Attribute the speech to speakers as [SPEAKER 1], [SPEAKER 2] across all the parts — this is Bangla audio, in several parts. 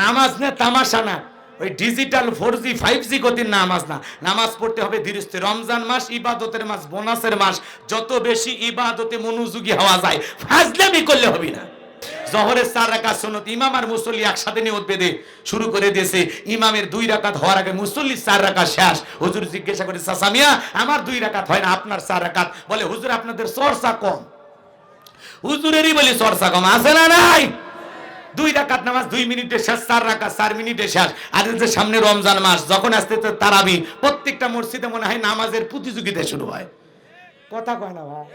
[SPEAKER 1] নামাজ না তামাশা না, ওই ডিজিটাল 4G 5G গতির নামাজ না। নামাজ পড়তে হবে ধীরে স্থির। রমজান মাস ইবাদতের মাস, বোনাসের মাস। যত বেশি ইবাদতে মনোযোগী হওয়া যায়, ফাজলামি করলে হবে না। জোহরের 4 রাকাত সুন্নত, ইমাম আর মুসল্লি একসাথে নিয়ত বেঁধে শুরু করে দিয়েছে। ইমামের 2 রাকাত হওয়ার আগে মুসল্লি 4 রাকাত শেষ। হুজুর জিজ্ঞাসা করে, চাচা মিয়া আমার 2 রাকাত হয় না, আপনার 4 রাকাত? বলে হুজুর আপনাদের চর্চা কম। হুজুরেরই বলি চর্চা কম, আছে না নাই? 2 রাকাত নামাজ 2 মিনিটে শেষ, 4 রাকাত 4 মিনিটে শেষ। আর এই যে সামনে রমজান মাস, যখন আসতে তারাবি, প্রত্যেকটা মসজিদে মনে হয় নামাজের প্রতিযোগিতা শুরু হয়। কথা কয় না ভাই?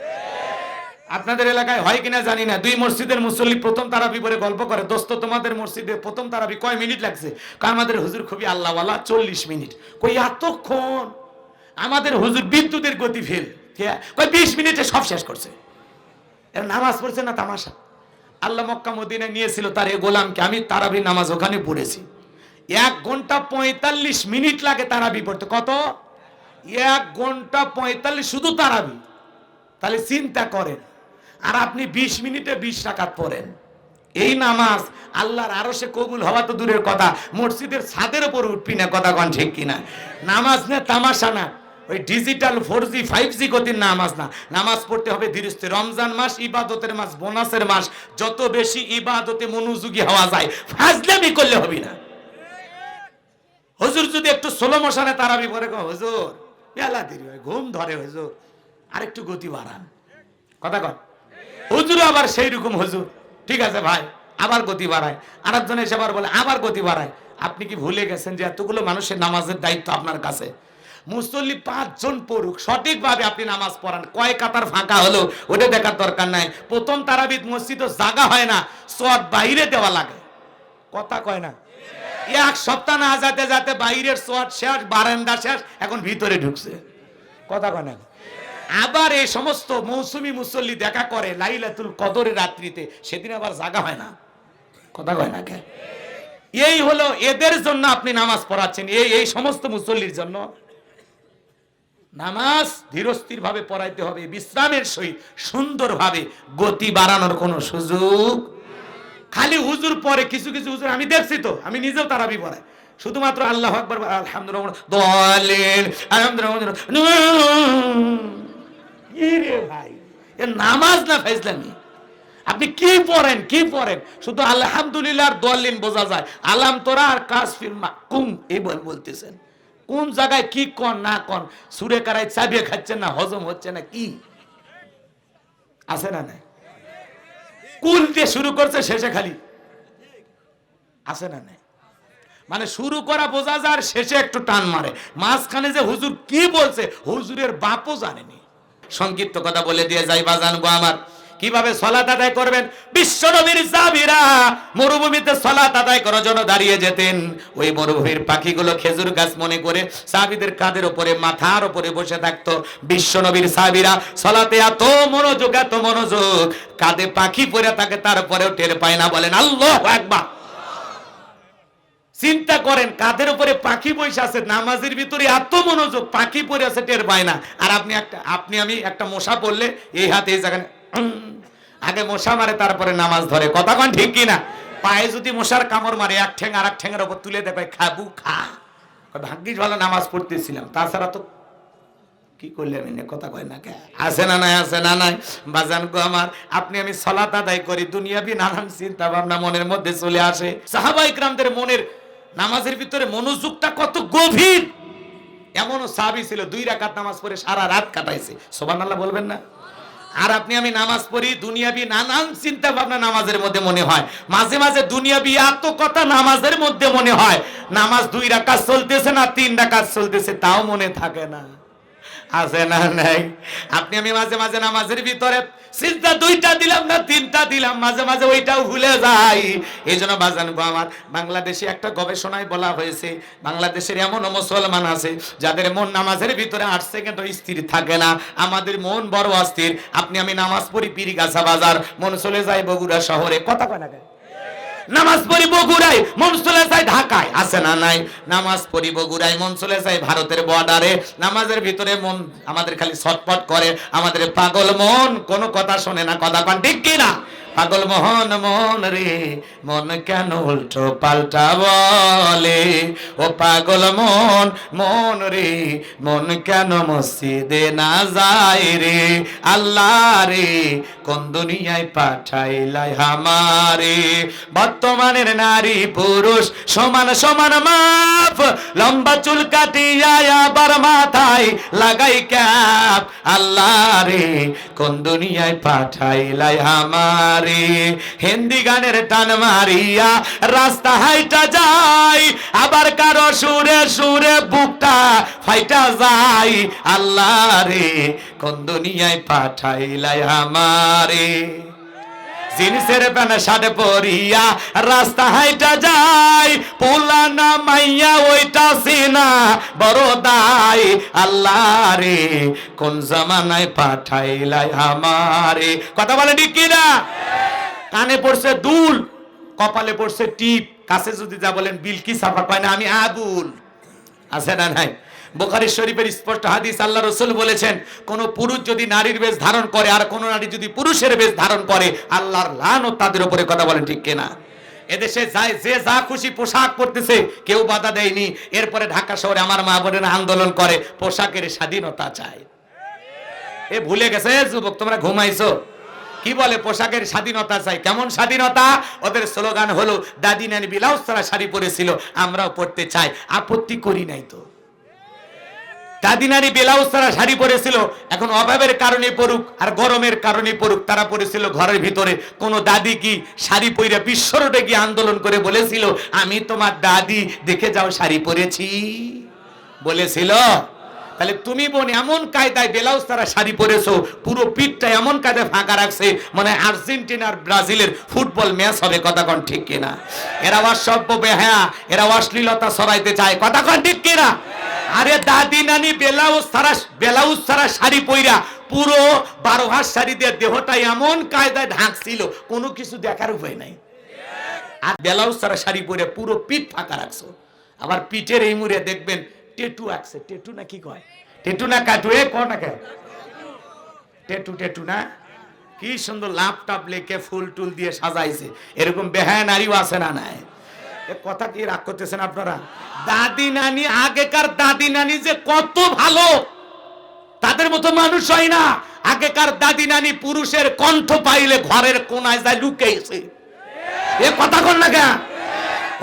[SPEAKER 1] আপনাদের এলাকায় হয় কিনা জানি না। 2 মসজিদের মুসল্লি প্রথম তারাবি পরে গল্প করে, দোস্ত তোমাদের মসজিদে প্রথম তারাবি কয় মিনিট লাগছে? আমাদের হুজুর খুবই আল্লাহওয়ালা, 40 মিনিট। কই এতক্ষণ? আমাদের হুজুর বিদ্যুতের গতি ফেল, কই 20 মিনিটে সব শেষ করছে। এর নামাজ পড়ছে না তামাশা? আল্লাহ মক্কা মদিনায় নিয়েছিল তার এই গোলামকে। আমি তারাবি নামাজ ওখানে পড়েছি। 1 ঘন্টা 45 মিনিট লাগে তারাবি পড়তে। কত? 1 ঘন্টা 45 শুধু তারাবি। তাহলে চিন্তা করেন। আর আপনি 20 মিনিটে 20 রাকাত পড়েন। এই নামাজ আল্লাহর আরশে কবুল হওয়া তো দূরের কথা, মসজিদের ছাদের উপর উঠবি না। কথা কোন ঠিক কিনা? নামাজ না তামাশা না, ওই ডিজিটাল 4G 5G গতির নামাজ না। নামাজ পড়তে হবে ধীরে স্থির। রমজান মাস ইবাদতের মাস, বোনাসের মাস। যত বেশি ইবাদতে মনোযোগী হওয়া যায়, ফাজলামি করলে হবে না। হুজুর যদি একটু স্লো মোশনে তারাবি পড়ে, হুজুর বেলা দেরি হয়, ঘুম ধরে, হুজুর আর একটু গতি বাড়ান। কথা কন। হুজুর আবার সেই রকম, হুজুর ঠিক আছে ভাই, আবার গতি বাড়ায়। আরেকজন এসে আবার বলে আবার গতি বাড়ায়। আপনি কি ভুলে গেছেন যে এতগুলো মানুষের নামাজের দায়িত্ব আপনার কাছে? মুসল্লি 5 জন পড়ুক, সঠিকভাবে আপনি নামাজ পড়ান। কয় কাতার ফাঁকা হলো ওটা দেখার দরকার নাই। প্রথম তারাবির মসজিদও জায়গা হয় না, সওয়াত বাইরে দেওয়া লাগে। কথা কয় না? 1 সপ্তাহ না যেতে যেতে বাইরের সওয়াত শেষ, বারান্দা শেষ, এখন ভিতরে ঢুকছে। কথা কয় না? আবার এই সমস্ত মৌসুমী মুসল্লি দেখা করে লাইলাতুল কদরের রাত্রিতে, সেদিন আবার জাগা হয় না। কথা কয় না? এই হলো এদের জন্য আপনি নামাজ পড়াচ্ছেন, এই সমস্ত মুসল্লির জন্য। নামাজ ধীরস্থির ভাবে পড়াইতে হবে, বিশ্রামের সহিত সুন্দরভাবে। গতি বাড়ানোর কোনো সুযোগ। খালি হুজুর পরে কিছু কিছু হুজুর আমি দেখছি তো, আমি নিজেও তারাবি পড়াই, শুধুমাত্র আল্লাহু আকবার আলহামদুলিল্লাহ দোয়ালিন আলহামদুলিল্লাহ। ভাই এ নামাজ না ফাইজলামি। আপনি কি পড়েন, কি পড়েন? শুধু আলহামদুলিল্লাহ আর দোয়ালিন বোঝা যায়। আলাম তোরা আর কাজ ফিল্মা কুম এই বলতেছেন। কোন জায়গায় কি কন না কন, সুরে কারাই চাবিয়ে খাচ্ছেন না, হজম হচ্ছে না, কি আছে না? নাই কুল দিয়ে শুরু করছে, শেষে খালি আছে না? নাই মানে শুরু করা বোঝা যায়, আর শেষে একটু টান মারে। মাঝখানে যে হুজুর কি বলছে, হুজুরের বাপও জানেনি। সংক্ষিপ্ত কথা বলে দিয়ে যাই বাজান গো আমার, কিভাবে সালাত আদায় করবেন। বিশ্বনবীর সাহাবীরা মরুভূমিতে সালাত আদায় করার জন্য দাঁড়িয়ে যেতেন। ওই মরুভূমির পাখিগুলো খেজুর গাছ মনে করে সাহাবীদের কাঁধের উপরে, মাথার উপরে বসে থাকতো। বিশ্বনবীর সাহাবীরা সালাতে এত মনোযোগ, এত মনোযোগ, কাঁধে পাখি পড়ে থাকে, তারপরেও টের পায় না। বলেন আল্লাহু আকবার। চিন্তা করেন, কাঁধের উপরে পাখি বসে আছে, নামাজের ভিতরে এত মনোযোগ, পাখি পড়ে আছে, টের পায় না। আর আপনি আমি একটা মশা পড়লে এই হাতে এই জায়গায় আগে মশা মারে, তারপরে নামাজ ধরে। কথা কন ঠিক কিনা? পায়ে যদি মশার কামড় মারে, এক ঠ্যাং আর এক ঠ্যাঙের উপর তুলে দেবে, খাবু খা। ভাগ্যিস ভালো নামাজ পড়তেছিলাম, তাছাড়া তো কি করলে আমি কথা কয় না। আছে না নাই? আছে না নাই? বাজান গো আমার, আপনি আমি সালাত আদায় করি, দুনিয়াবি নানান চিন্তা ভাবনা মনের মধ্যে চলে আসে। সাহাবায়ে কিরামদের মনের নামাজের ভিতরে মনোযোগটা কত গভীর। এমনও সাহাবী ছিল 2 রাকাত নামাজ পড়ে সারা রাত কাটাইছে। সুবহানাল্লাহ বলবেন না? আর আপনি আমি নামাজ পড়ি, দুনিয়াবি নানান চিন্তা ভাবনা নামাজের মধ্যে মনে হয়। মাঝে মাঝে দুনিয়াবি এত কথা নামাজের মধ্যে মনে হয়। নামাজ 2 রাকাত চলতেছে না 3 রাকাত চলতেছে, তাও মনে থাকে না। আছে না নাই? আপনি আমি মাঝে মাঝে নামাজের ভিতরে সিজদা 2টা দিলাম না 3টা দিলাম, মাঝে মাঝে ওইটাও ভুলে যাই। এই জন্য বাজান গো আমার, বাংলাদেশে একটা গবেষণায় বলা হয়েছে, বাংলাদেশের এমন মুসলমান আছে যাদের মন নামাজের ভিতরে 8 সেকেন্ডও স্থির থাকে না। আমাদের মন বড় অস্থির। আপনি আমি নামাজ পড়ি পীরগাছা বাজার, মন চলে যায় বগুড়া শহরে। কথা কয় না? নামাজ পড়ি বগুড়ায়, মন চলে যায় ঢাকায়। আছে না নাই? নামাজ পড়ি বগুড়ায়, মন চলে যায় ভারতের বর্ডারে। নামাজের ভিতরে মন আমাদের খালি ছটফট করে, আমাদের পাগল মন, কোনো কথা শোনে না। কথা কন ঠিক কিনা? পাগল মোহন মন রে মন কেন উল্টো পাল্টা বলে, ও পাগল মন মন রে মন কেন মসজিদে না যায় রে, আল্লাহ রে কোন দুনিয়ায় পাঠাইলাই আমারে। বর্তমানের নারী পুরুষ সমান সমান মাপ, লম্বা চুল কাটিয়া আবার মাথায় লাগাই ক্যাপ, আল্লাহ রে কোন দুনিয়ায় পাঠাইলাই আমারে। হিন্দি গানের টান মারিয়া রাস্তা হাইটা যায়, আবার কারো সুরে সুরে বুকটা ফাইটা যায়, আল্লাহ রে কোন দুনিয়ায় পাঠাইলাই আমারে। জিন্সের প্যান্ট শার্ট পরিয়া রাস্তা হাইটা যায়, পুলানা মাইয়া ওইটা সিনা বড় দায়, আল্লাহ রে কোন জামানায় পাঠাইলাই আমারে। কথা বলে ঠিক কিনা? কানে পড়ছে দুল, কপালে পড়ছে টিপ, কাছে যদি যা বলেন বিলকি সাফা কয় না আমি আবুল, আছে না নাই? বুখারী শরীফের স্পষ্ট হাদিস, আল্লাহ রাসূল বলেছেন কোন পুরুষ যদি নারীর বেশ ধারণ করে আর কোন নারী যদি পুরুষের বেশ ধারণ করে আল্লাহর লানত তাদের উপরে। কথা বলেন ঠিক কিনা? এদেশে যায় যে যা খুশি পোশাক পরতেছে, কেউ বাধা দেয়নি। এরপরে ঢাকা শহরে আমার মা বোনেরা আন্দোলন করে পোশাকের স্বাধীনতা চায়। এ ভুলে গেছে যুবক, তোমরা ঘুমাইছো? কি বলে পোশাকের স্বাধীনতা চাই? কেমন স্বাধীনতা? ওদের স্লোগান হলো দাদি নানি ব্লাউজ ছাড়া শাড়ি পরেছিল, আমরাও পরতে চাই, আপত্তি করি নাই তো। দাদি নানি ব্লাউজ ছাড়া শাড়ি পরেছিল, এখন অভাবের কারণে পড়ুক আর গরমের কারণে পড়ুক, তারা পরেছিল ঘরের ভিতরে। কোন দাদি কি শাড়ি পরে বিশ্ব রোডে গিয়ে আন্দোলন করে বলেছিল আমি তোমার দাদি, দেখে যাও শাড়ি পরেছি? বলেছিল? তাহলে তুমি বোন এমন কায়দায় ব্লাউজ তারা শাড়ি পরেছো, পুরো পিঠটা এমন কায়দায় ফাঁকা রাখছে মনে হয় আর্জেন্টিনা আর ব্রাজিলের ফুটবল ম্যাচ হবে। কথা কন ঠিক কিনা? এরা অসভ্য বেহায়া, এরা অশ্লীলতা ছড়াইতে চায়। কথা কন ঠিক কিনা? আরে দাদি নানি ব্লাউজ ছাড়া শাড়ি পইরা পুরো 12 হাত শাড়ি দিয়ে দেহটা এমন কায়দায় ঢাকছিল কোনো কিছু দেখার উপায় নাই। আর ব্লাউজ ছাড়া শাড়ি পরে পুরো পিঠ ফাঁকা রাখছো। আবার পিঠের এই মুড়ে দেখবেন টেটু আছে। টেটু না কি কয়? টেটু না কাটু এ কয় না কে? টেটু টেটু না? কি সুন্দর লাপটাপ লেখে ফুল টুল দিয়ে সাজাইছে। এরকম বেহায়া নারীও আছে না নাই? এ কথা কি রাগ করতেছেন আপনারা? দাদি নানি, আগেকার দাদি নানি যে কত ভালো, তাদের মতো মানুষ হয় না। আগেকার দাদি নানি পুরুষের কণ্ঠ পাইলে ঘরের কোনায় যায় লুকাইছে। এ কথা কন না কেন?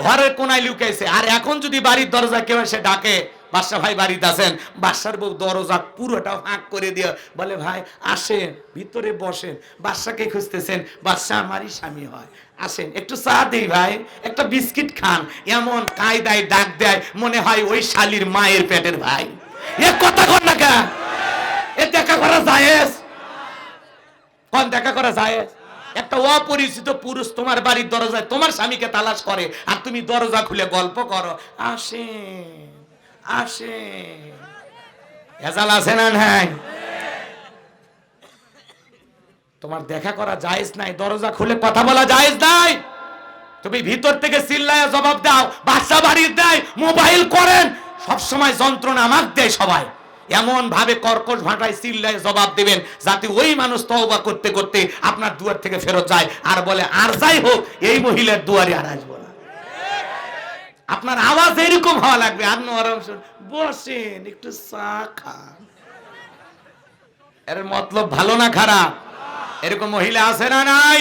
[SPEAKER 1] ঘরের কোনায় লুকাইছে। আর এখন যদি বাড়ির দরজা কেউ এসে ডাকে বাদশা ভাই বাড়িতে আছেন, বাদশার বউ দরজা পুরোটা ফাঁক করে দিয়ে বলে ভাই আসেন ভিতরে বসেন, বাদশাকে খুঁজতেছেন, বাদশা আমারই স্বামী হয়, আসেন একটু চা দেই ভাই, একটা বিস্কিট খান, এমন কায়দায় ডাক দেয় মনে হয় ওই শালির মায়ের পেটের ভাই। এ কথা কন না কেন? এ দেখা করা জায়েজ? কোন দেখা করা জায়েজ? একটা অপরিচিত পুরুষ তোমার বাড়ির দরজায় তোমার স্বামীকে তালাশ করে আর তুমি দরজা খুলে গল্প করো আসেন আসেন, এজাল আছে না নাই? তোমার দেখা করা জায়েজ নাই, দরজা খুলে কথা বলা জায়েজ নাই। তুমি ভিতর থেকে চিল্লায়া জবাব দাও, বাচ্চা বাড়ির দেয়, মোবাইল করেন, সব সময় যন্ত্রণা আমাক দেয় সবাই। এমন ভাবে কর্কশ ভাষায় চিল্লায় জবাব দিবেন যাতে ওই মানুষ তওবা করতে করতে আপনার দুয়ার থেকে ফেরত যায় আর বলে আর যাই হোক এই মহিলার দুয়ারে আর আসবো না। আপনার আওয়াজ এরকম হওয়া লাগবে, আর নরম বসেন একটু চা খান। এর মতলব ভালো না খারাপ? এরকম মহিলা আছে না নাই?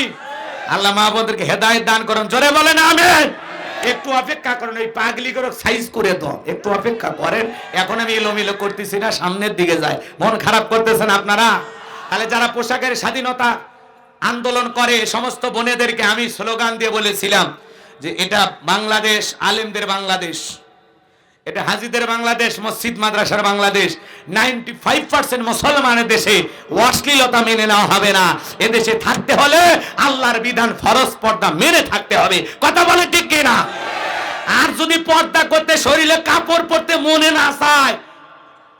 [SPEAKER 1] আল্লাহ মা বোনদেরকে হেদায়েত দান করুন, জোরে বলেন আমিন। একটু অপেক্ষা করেন, ওই পাগলি করে সাইজ করে দাও, একটু অপেক্ষা করেন। এখন আমি এলোমেলো করতেছি না, সামনের দিকে যায়। মন খারাপ করতেছেন আপনারা? তাহলে যারা পোশাকের স্বাধীনতা আন্দোলন করে সমস্ত বোনেদেরকে আমি স্লোগান দিয়ে বলেছিলাম যে এটা বাংলাদেশ, আলেমদের বাংলাদেশ, এটা হাজীদের বাংলাদেশ, মসজিদ মাদ্রাসার বাংলাদেশ। 95% মুসলমানের দেশে অশ্লীলতা মেনে নেওয়া হবে না। এদেশে থাকতে হলে আল্লাহর বিধান ফরজ পর্দা মেনে থাকতে হবে। কথা বলে ঠিক কিনা? আর যদি পর্দা করতে শরীরে কাপড় পরতে মনে না চায়,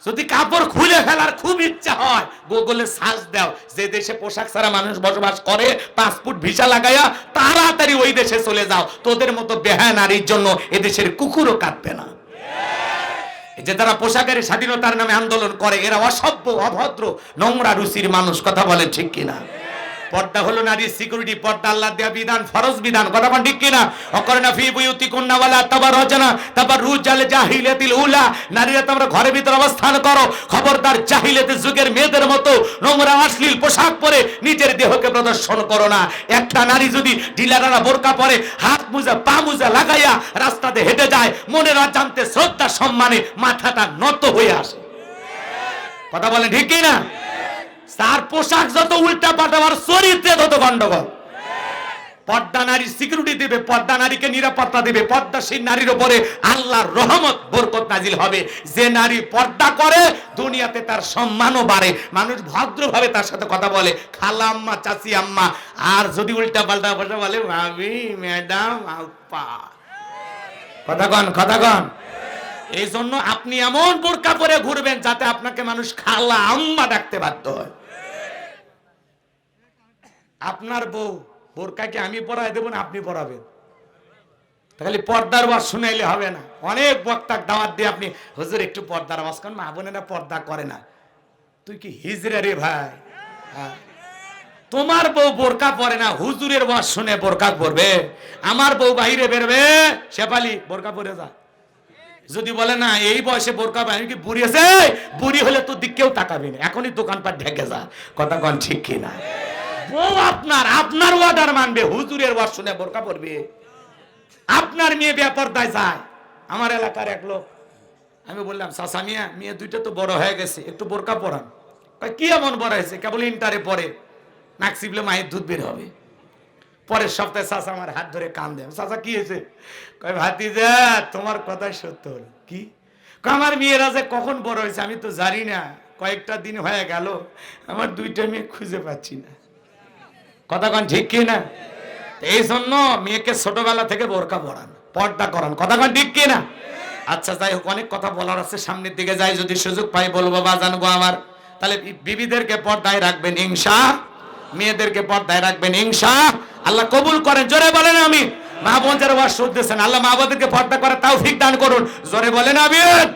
[SPEAKER 1] যদি কাপড় খুলে ফেলার খুব ইচ্ছা হয়, গুগলে সার্চ দাও যে দেশে পোশাক ছাড়া মানুষ বসবাস করে, পাসপোর্ট ভিসা লাগাইয়া তাড়াতাড়ি ওই দেশে চলে যাও। তোদের মতো বেহায়া নারীর জন্য এদেশের কুকুরও কাঁদবে না। যে তারা পোশাকের স্বাধীনতার নামে আন্দোলন করে এরা অসভ্য, অভদ্র, নোংরা রুচির মানুষ। কথা বলে ঠিক কিনা? পর্দা হলো নারীর সিকিউরিটি। পর্দা আল্লাহ দেয়া বিধান, ফরজ বিধান। কথা কোন ঠিক কিনা? অকরনা ফি বুয়ুতিকুন্না ওয়ালা তাবাররাজনা তাবাররুজাল জাহিলিয়াতিল উলা। নারীরা তোমরা ঘরের ভিতর অবস্থান করো, খবরদার জাহিলিয়াতের যুগের মেয়েদের মতো নোংরা অশ্লীল পোশাক পরে নিজের দেহকে প্রদর্শন করো না। একটা নারী যদি ঢিলাঢালা বোরকা পরে, হাত মোজা পা মোজা লাগাইয়া রাস্তাতে হেঁটে যায়, মনের অজান্তে শ্রদ্ধা সম্মানে মাথাটা নত হয়ে আসে। কথা বলেন ঠিক কিনা? তার পোশাক যত উল্টা পাল্টা, আর চরিত্রে তত গন্ডগোল। পর্দা নারীর সিকিউরিটি দিবে, পর্দা নারীকে নিরাপত্তা দিবে, পর্দাশীল নারীর উপরে আল্লাহর রহমত বরকত নাজিল হবে। যে নারী পর্দা করে দুনিয়াতে তার সম্মানও বাড়ে, মানুষ ভদ্রভাবে তার সাথে কথা বলে, খালা আম্মা, চাচি আম্মা। আর যদি উল্টা পাল্টা কথা বলে, ভাবি, ম্যাডাম, আপা। কথা কন, কথা কন। এই জন্য আপনি এমন বোরকা পরে ঘুরবেন যাতে আপনাকে মানুষ খালা আম্মা ডাকতে বাধ্য হয়। আপনার বউ বোরকাকে আমি পরাই দেব না আপনি পরাবেন? তাহলে পর্দার ওয়াজ শুনাইলে হবে না। অনেক বক্তার দাওয়াত দিয়ে আপনি, হুজুর একটু পর্দার ওয়াজ করেন, মা বোনেরা পর্দা করে না। তুই কি হিজড়া রে ভাই? তোমার বউ বোরকা পরে না, হুজুরের ওয়াজ শুনে বোরকা পরবে? আমার বউ বাইরে বেরবে, শেফালি বোরকা পরে যা। যদি বলে না এই বয়সে বোরকা, আমি কি বুড়ি আছে? বুড়ি হলে তো দিকেও তাকাবি না, এখনই দোকানপাট ঢেকে যা। কথা কন ঠিক কিনা? বউ আপনার ওয়ার্ডার মানবে, হুজুরের ওয়াজ শুনে বোরকা পরবে? আপনার মেয়ে বেপরদায় যায়। আমার এলাকার এক লোক, আমি বললাম, চাচা মিয়া, মেয়ে দুইটা তো বড় হয়ে গেছে, একটু বোরকা পরান। কি এমন বড় হয়েছে? কেবল ইন্টারে পরে, নাক চিপলে মায়ের দুধ বের হবে। পরের সপ্তাহে চাচা আমার হাত ধরে কান দেয়, চাচা কি হয়েছে? কয় ভাতিজা তোমার কথাই সত্য হলো। কি? আমার মেয়েরা যে কখন বড় হয়েছে আমি তো জানি না, কয়েকটা দিন হয়ে গেল আমার দুইটা মেয়ে খুঁজে পাচ্ছি না। কথা কন ঠিক কি না? এই জন্য মেয়েকে ছোটবেলা থেকে বোরকা পরান, পর্দা করান। কথা কন ঠিক কি না? আচ্ছা যাই হোক, অনেক কথা বলার আছে, সামনের দিকে যাই, যদি সুযোগ পাই বলবো বা জানবো আমার। তাহলে বিবিদেরকে পর্দায় রাখবেন ইনশা, মেয়েদেরকে পর্দায় রাখবেন ইনশা আল্লাহ কবুল করেন। জোরে বলেন আমি। মা বোন যারা ওয়াজ শুনতেছেন, আল্লাহ মা বোনদেরকে পর্দা করার তৌফিক দান করুন। জোরে বলেন আমিন।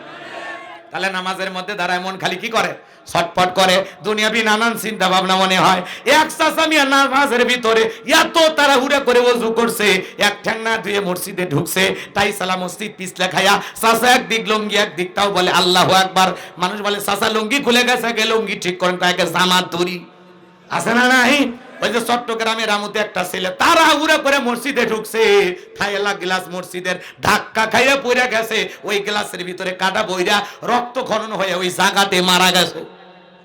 [SPEAKER 1] তাহলে নামাজের মধ্যে দাঁড়ায় মন খালি কি করে? ছটফট করে, দুনিয়াবি নানান চিন্তা ভাবনা মনে হয়। এক চাচা মিয়া নামাজের ভিতরে এত তাড়াহুড়া করে ওযু করছে, এক ঠ্যাংনা ধুয়ে মসজিদে ঢুকছে, তাই সালা মসজিদ পিছলে খায়া, চাচা একদিক লুঙ্গি একদিক, তাও বলে আল্লাহু আকবার। মানুষ বলে চাচা লুঙ্গি খুলে গেছে, আগে লুঙ্গি ঠিক করেন, তাকে জামাত ধরি। আছে না নাই? ওই যে চট্টগ্রামের রামুতে একটা ছেলে তাড়াহুড়া করে মসজিদে ঢুকছে, থাইলা গ্লাস মসজিদের ধাক্কা খাইয়া পড়ে গেছে, ওই গ্লাসের ভিতরে কাটা বইরা রক্ত খনন হয়ে ওই জায়গাতে মারা গেছে।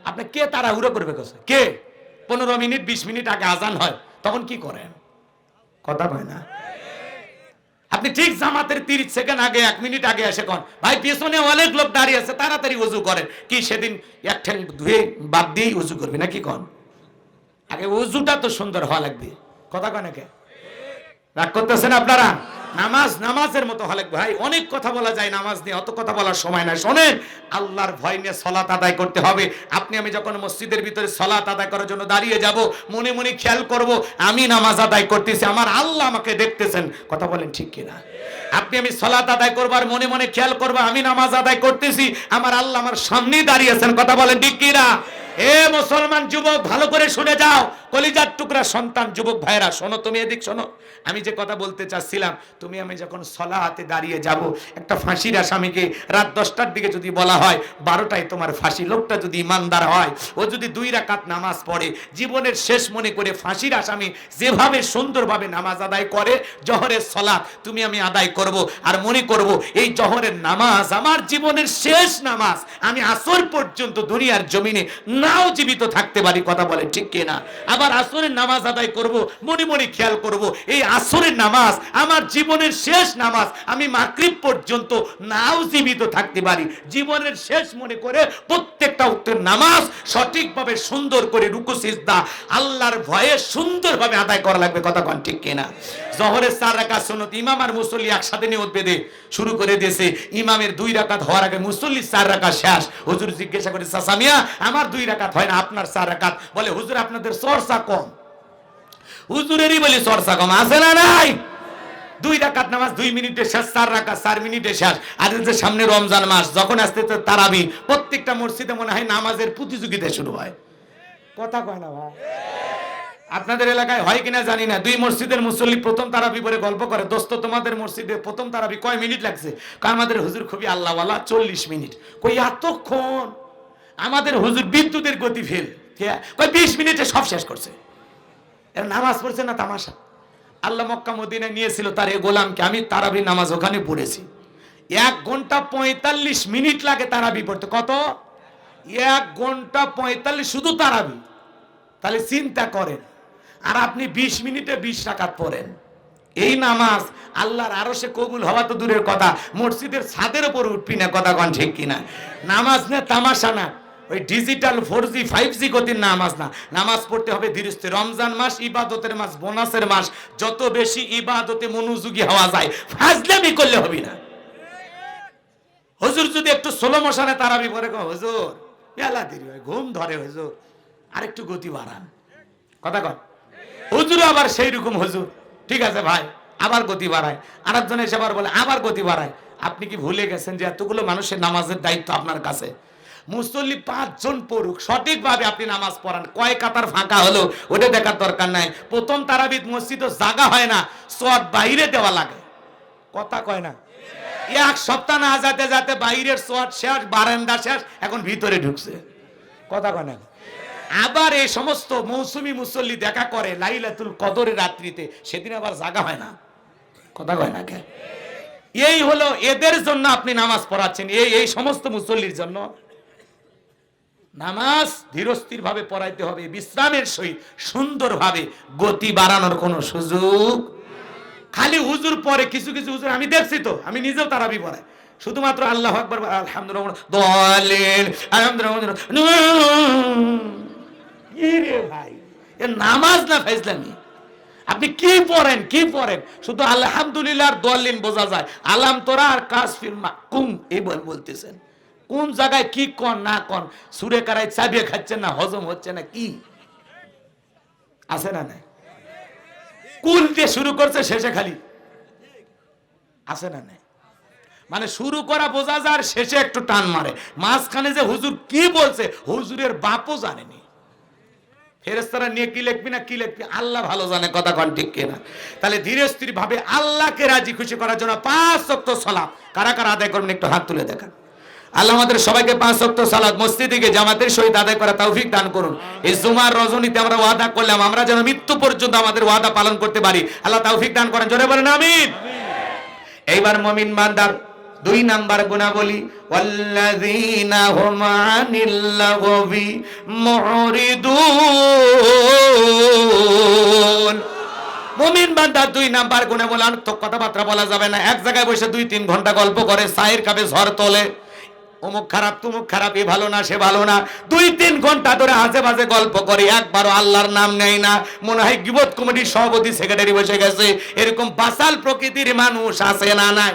[SPEAKER 1] আপনি কে তাড়াহুড়া করবে? কে? 15 মিনিট 20 মিনিট আগে আজান হয়, তখন কি করেন? কথা কয় না। আপনি ঠিক জামাতের 30 সেকেন্ড আগে, 1 মিনিট আগে এসে কোন ভাই পেছনে অনেক লোক দাঁড়িয়ে আছে, তাড়াতাড়ি ওযু করেন। কি সেদিন এক ঠ্যাং ধুয়ে বাদ দিয়েই ওযু করবে নাকি? কোন আগে ওযুটা তো সুন্দর হওয়া লাগবে। কথা কয় নাকি? রাগ করতেছেন আপনারা? নামাজের মতো হলে ভাই অনেক কথা বলা যায় নামাজ নিয়ে, অত কথা বলার সময় নাই। শোনেন, আল্লাহর ভয় নিয়ে সালাত আদায় করতে হবে। আপনি আমি যখন মসজিদের ভিতরে সালাত আদায় করার জন্য দাঁড়িয়ে যাব, মনে মনে খেয়াল করব আমি নামাজ আদায় করতেছি, আমার আল্লাহ আমাকে দেখতেছেন। কথা বলেন ঠিক কিনা? আপনি আমি সালাত আদায় করব আর মনে মনে খেয়াল করব আমি নামাজ আদায় করতেছি, আমার আল্লাহ আমার সামনেই দাঁড়িয়ে আছেন। কথা বলেন ঠিক কিনা? এ মুসলমান যুবক ভালো করে শুনে যাও, কলিজার টুকরা সন্তান যুবক ভাইরা শোনো, তুমি এদিক শোনো। আমি যে কথা বলতে চাচ্ছিলাম, তুমি আমি যখন সালাতে দাঁড়িয়ে যাব, একটা ফাঁসির আসামিকে রাত 10টার দিকে যদি বলা হয় 12টায় তোমার ফাঁসি, লোকটা যদি ইমানদার হয়, ও যদি 2 রাকাত নামাজ পড়ে, জীবনের শেষ মনে করে ফাঁসির আসামি যেভাবে সুন্দরভাবে নামাজ আদায় করে, জোহরের সালাত তুমি আমি আদায় করব আর মনে করব এই জোহরের নামাজ আমার জীবনের শেষ নামাজ, আমি আসর পর্যন্ত দুনিয়ার জমিনে নাও জীবিত থাকতে পারি। কথা বলে ঠিক কিনা? আবার আসরের নামাজ আদায় করব, মনে মনে খেয়াল করব এই আসরের নামাজ আমার জীবনের শেষ নামাজ, আমি মাগরিব পর্যন্ত নাও জীবিত থাকতে পারি। জীবনের শেষ মনে করে প্রত্যেকটা ওয়াক্তের নামাজ সঠিকভাবে সুন্দর করে রুকু সিজদা আল্লাহর ভয়ে সুন্দরভাবে আদায় করা লাগবে। কথা কোন ঠিক কিনা? জোহরের 4 রাকাত সুন্নত ইমাম আর মুসল্লি একসাথে নিয়ত বেঁধে শুরু করে দিয়েছে। ইমামের 2 রাকাত হওয়ার আগে মুসল্লি 4 রাকাত শেষ। হুজুর জিজ্ঞাসা করে, চাচা মিয়া আমার 2 রাকাত হয় না, আপনার 4 রাকাত? বলে হুজুর আপনাদের চর্চা কম। হুজুরেরই বলি চর্চা কম, আছে না নাই? 2 রাকাত নামাজ 2 মিনিটে শেষ, 4 রাকাত 4 মিনিটে শেষ। আর যে সামনে রমজান মাস যখন আসতে তারাবি, প্রত্যেকটা মসজিদে মনে হয় নামাজের প্রতিযোগিতা শুরু হয়। কথা কয় না ভাই? আপনাদের এলাকায় হয় কিনা জানি না, দুই মসজিদের মুসল্লি প্রথম তারাবি পরে গল্প করে, দোস্ত তোমাদের মসজিদে প্রথম তারাবি কয় মিনিট লাগছে? কারণ আমাদের হুজুর খুবই আল্লাহওয়ালা, 40 মিনিট। কই এতক্ষণ? আমাদের হুজুর বিদ্যুতের গতি ফেল, কই 20 মিনিটে সব শেষ করছে। এর নামাজ পড়ছে না তামাশা। আল্লাহ মক্কা মদিনায় নিয়েছিল তার এই গোলামকে, আমি তারাবি নামাজ ওখানে পড়েছি। 1 ঘন্টা 45 মিনিট লাগে তারাবি পড়তে। কত? 1 ঘন্টা 45 শুধু তারাবি। তাহলে চিন্তা করেন, আর আপনি 20 মিনিটে 20 রাকাত পড়েন। এই নামাজ আল্লাহর আরশে কবুল হওয়া তো দূরের কথা, মসজিদের ছাদের উপর উঠবি না। কথা কোন ঠিক কিনা? নামাজ না তামাশা না, ওই ডিজিটাল 4G 5G গতির নামাজ না। নামাজ পড়তে হবে ধীরে স্থির। রমজান মাস ইবাদতের মাস, বোনাসের মাস। যত বেশি ইবাদতে মনোযোগী হওয়া যায়, ফাজলামি করলে হবে না। হুজুর যদি একটু স্লো মোশনে তারাবি পড়ে, হুজুর বেলা দেরি হয়, ঘুম ধরে, হুজুর আরেকটু গতি বাড়ান। কথা কন। হুজুর আবার সেই রকম হুজুর, ঠিক আছে ভাই, আবার গতি বাড়ায়। আরেকজন এসে আবার বলে আবার গতি বাড়ায়। আপনি কি ভুলে গেছেন যে এতগুলো মানুষের নামাজের দায়িত্ব আপনার কাছে? মুসল্লি 5 জন পড়ুক, সঠিকভাবে আপনি নামাজ পড়ান। কয় কাতার ফাঁকা হলো ওটা দেখার দরকার নাই। প্রথম তারাবির মসজিদে জায়গা হয় না, সওয়াত বাইরে দেওয়া লাগে। কথা কয় না? 1 সপ্তাহ না যেতে যেতে বাইরের সওয়াত শেষ, বারান্দা শেষ, এখন ভিতরে ঢুকছে। কথা কয় না? আবার এই সমস্ত মৌসুমী মুসল্লি দেখা করে লাইলাতুল কদরের রাত্রিতে, সেদিন আবার জাগা হয় না। কথা কয় না কে? এই হলো এদের জন্য আপনি নামাজ পড়াচ্ছেন, এই সমস্ত মুসল্লির জন্য। নামাজ ধীরস্থির ভাবে পড়াইতে হবে, বিশ্রামের সহিত সুন্দরভাবে, গতি বাড়ানোর কোনো সুযোগ। খালি হুজুর পরে কিছু কিছু হুজুর আমি দেখছি তো, আমি নিজেও তারাবি পড়াই, শুধুমাত্র আল্লাহু আকবার আলহামদুলিল্লাহ দোয়ালেন আলহামদুলিল্লাহ। ভাই এ নামাজ না ফাইজলামি। আপনি কি পড়েন কি পড়েন? শুধু আলহামদুলিল্লাহ আর দোয়ালিন বোঝা যায়। আলাম তোরা আর কাজ ফিল্মা কুম এই বলতেছেন। কোন জায়গায় কি কন না কন, সুরে কারাই চাবিয়ে খাচ্ছেন না, হজম হচ্ছে না, কি আছে না? নাই কুল দিয়ে শুরু করছে, শেষে খালি আছে না? নাই মানে শুরু করা বোঝা যায়, শেষে একটু টান মারে। মাঝখানে যে হুজুর কি বলছে হুজুরের বাপও জানেনি। ফেরেশতারা নিয়ে কি লিখবি না কি লিখবি আল্লাহ ভালো জানে। কথা কোন ঠিক কিনা? তাহলে ধীরে স্থির ভাবে আল্লাহকে রাজি খুশি করার জন্য 5 ওয়াক্ত সালাত কারা কারা আদায় করবেন একটু হাত তুলে দেখান। আল্লাহ আমাদের সবাইকে 5 ওয়াক্ত সালাত মসজিদে গিয়ে জামাতের সহিত আদায় করা তৌফিক দান করুন। এই জুমার রজনীতে আমরা ওয়াদা করলাম, আমরা যেন মৃত্যু পর্যন্ত আমাদের ওয়াদা পালন করতে পারি। আল্লাহ তৌফিক দান করেন, জোরে বলেন আমিন। এইবার মুমিন বান্দার 2 নাম্বার গুণাবলী, ওয়াল্লাযীনা হুম আনিল লাগবি মুরিদুন। মুমিন বান্দার 2 নাম্বার গুণাবলী, তো কথাবার্তা বলা যাবে না। এক জায়গায় বসে 2-3 ঘন্টা গল্প করে, সাইর কাবে ঝড় তোলে, অমুক খারাপ তুমুক খারাপ, এ ভালো না সে ভালো না, 2-3 ঘন্টা ধরে আজে বাজে গল্প করে, একবারও আল্লাহর নাম নেয় না। মনে হয় গীবত কমিটির সভাপতি সেক্রেটারি বসে গেছে। এরকম বাসাল প্রকৃতির মানুষ আছে না? নাই।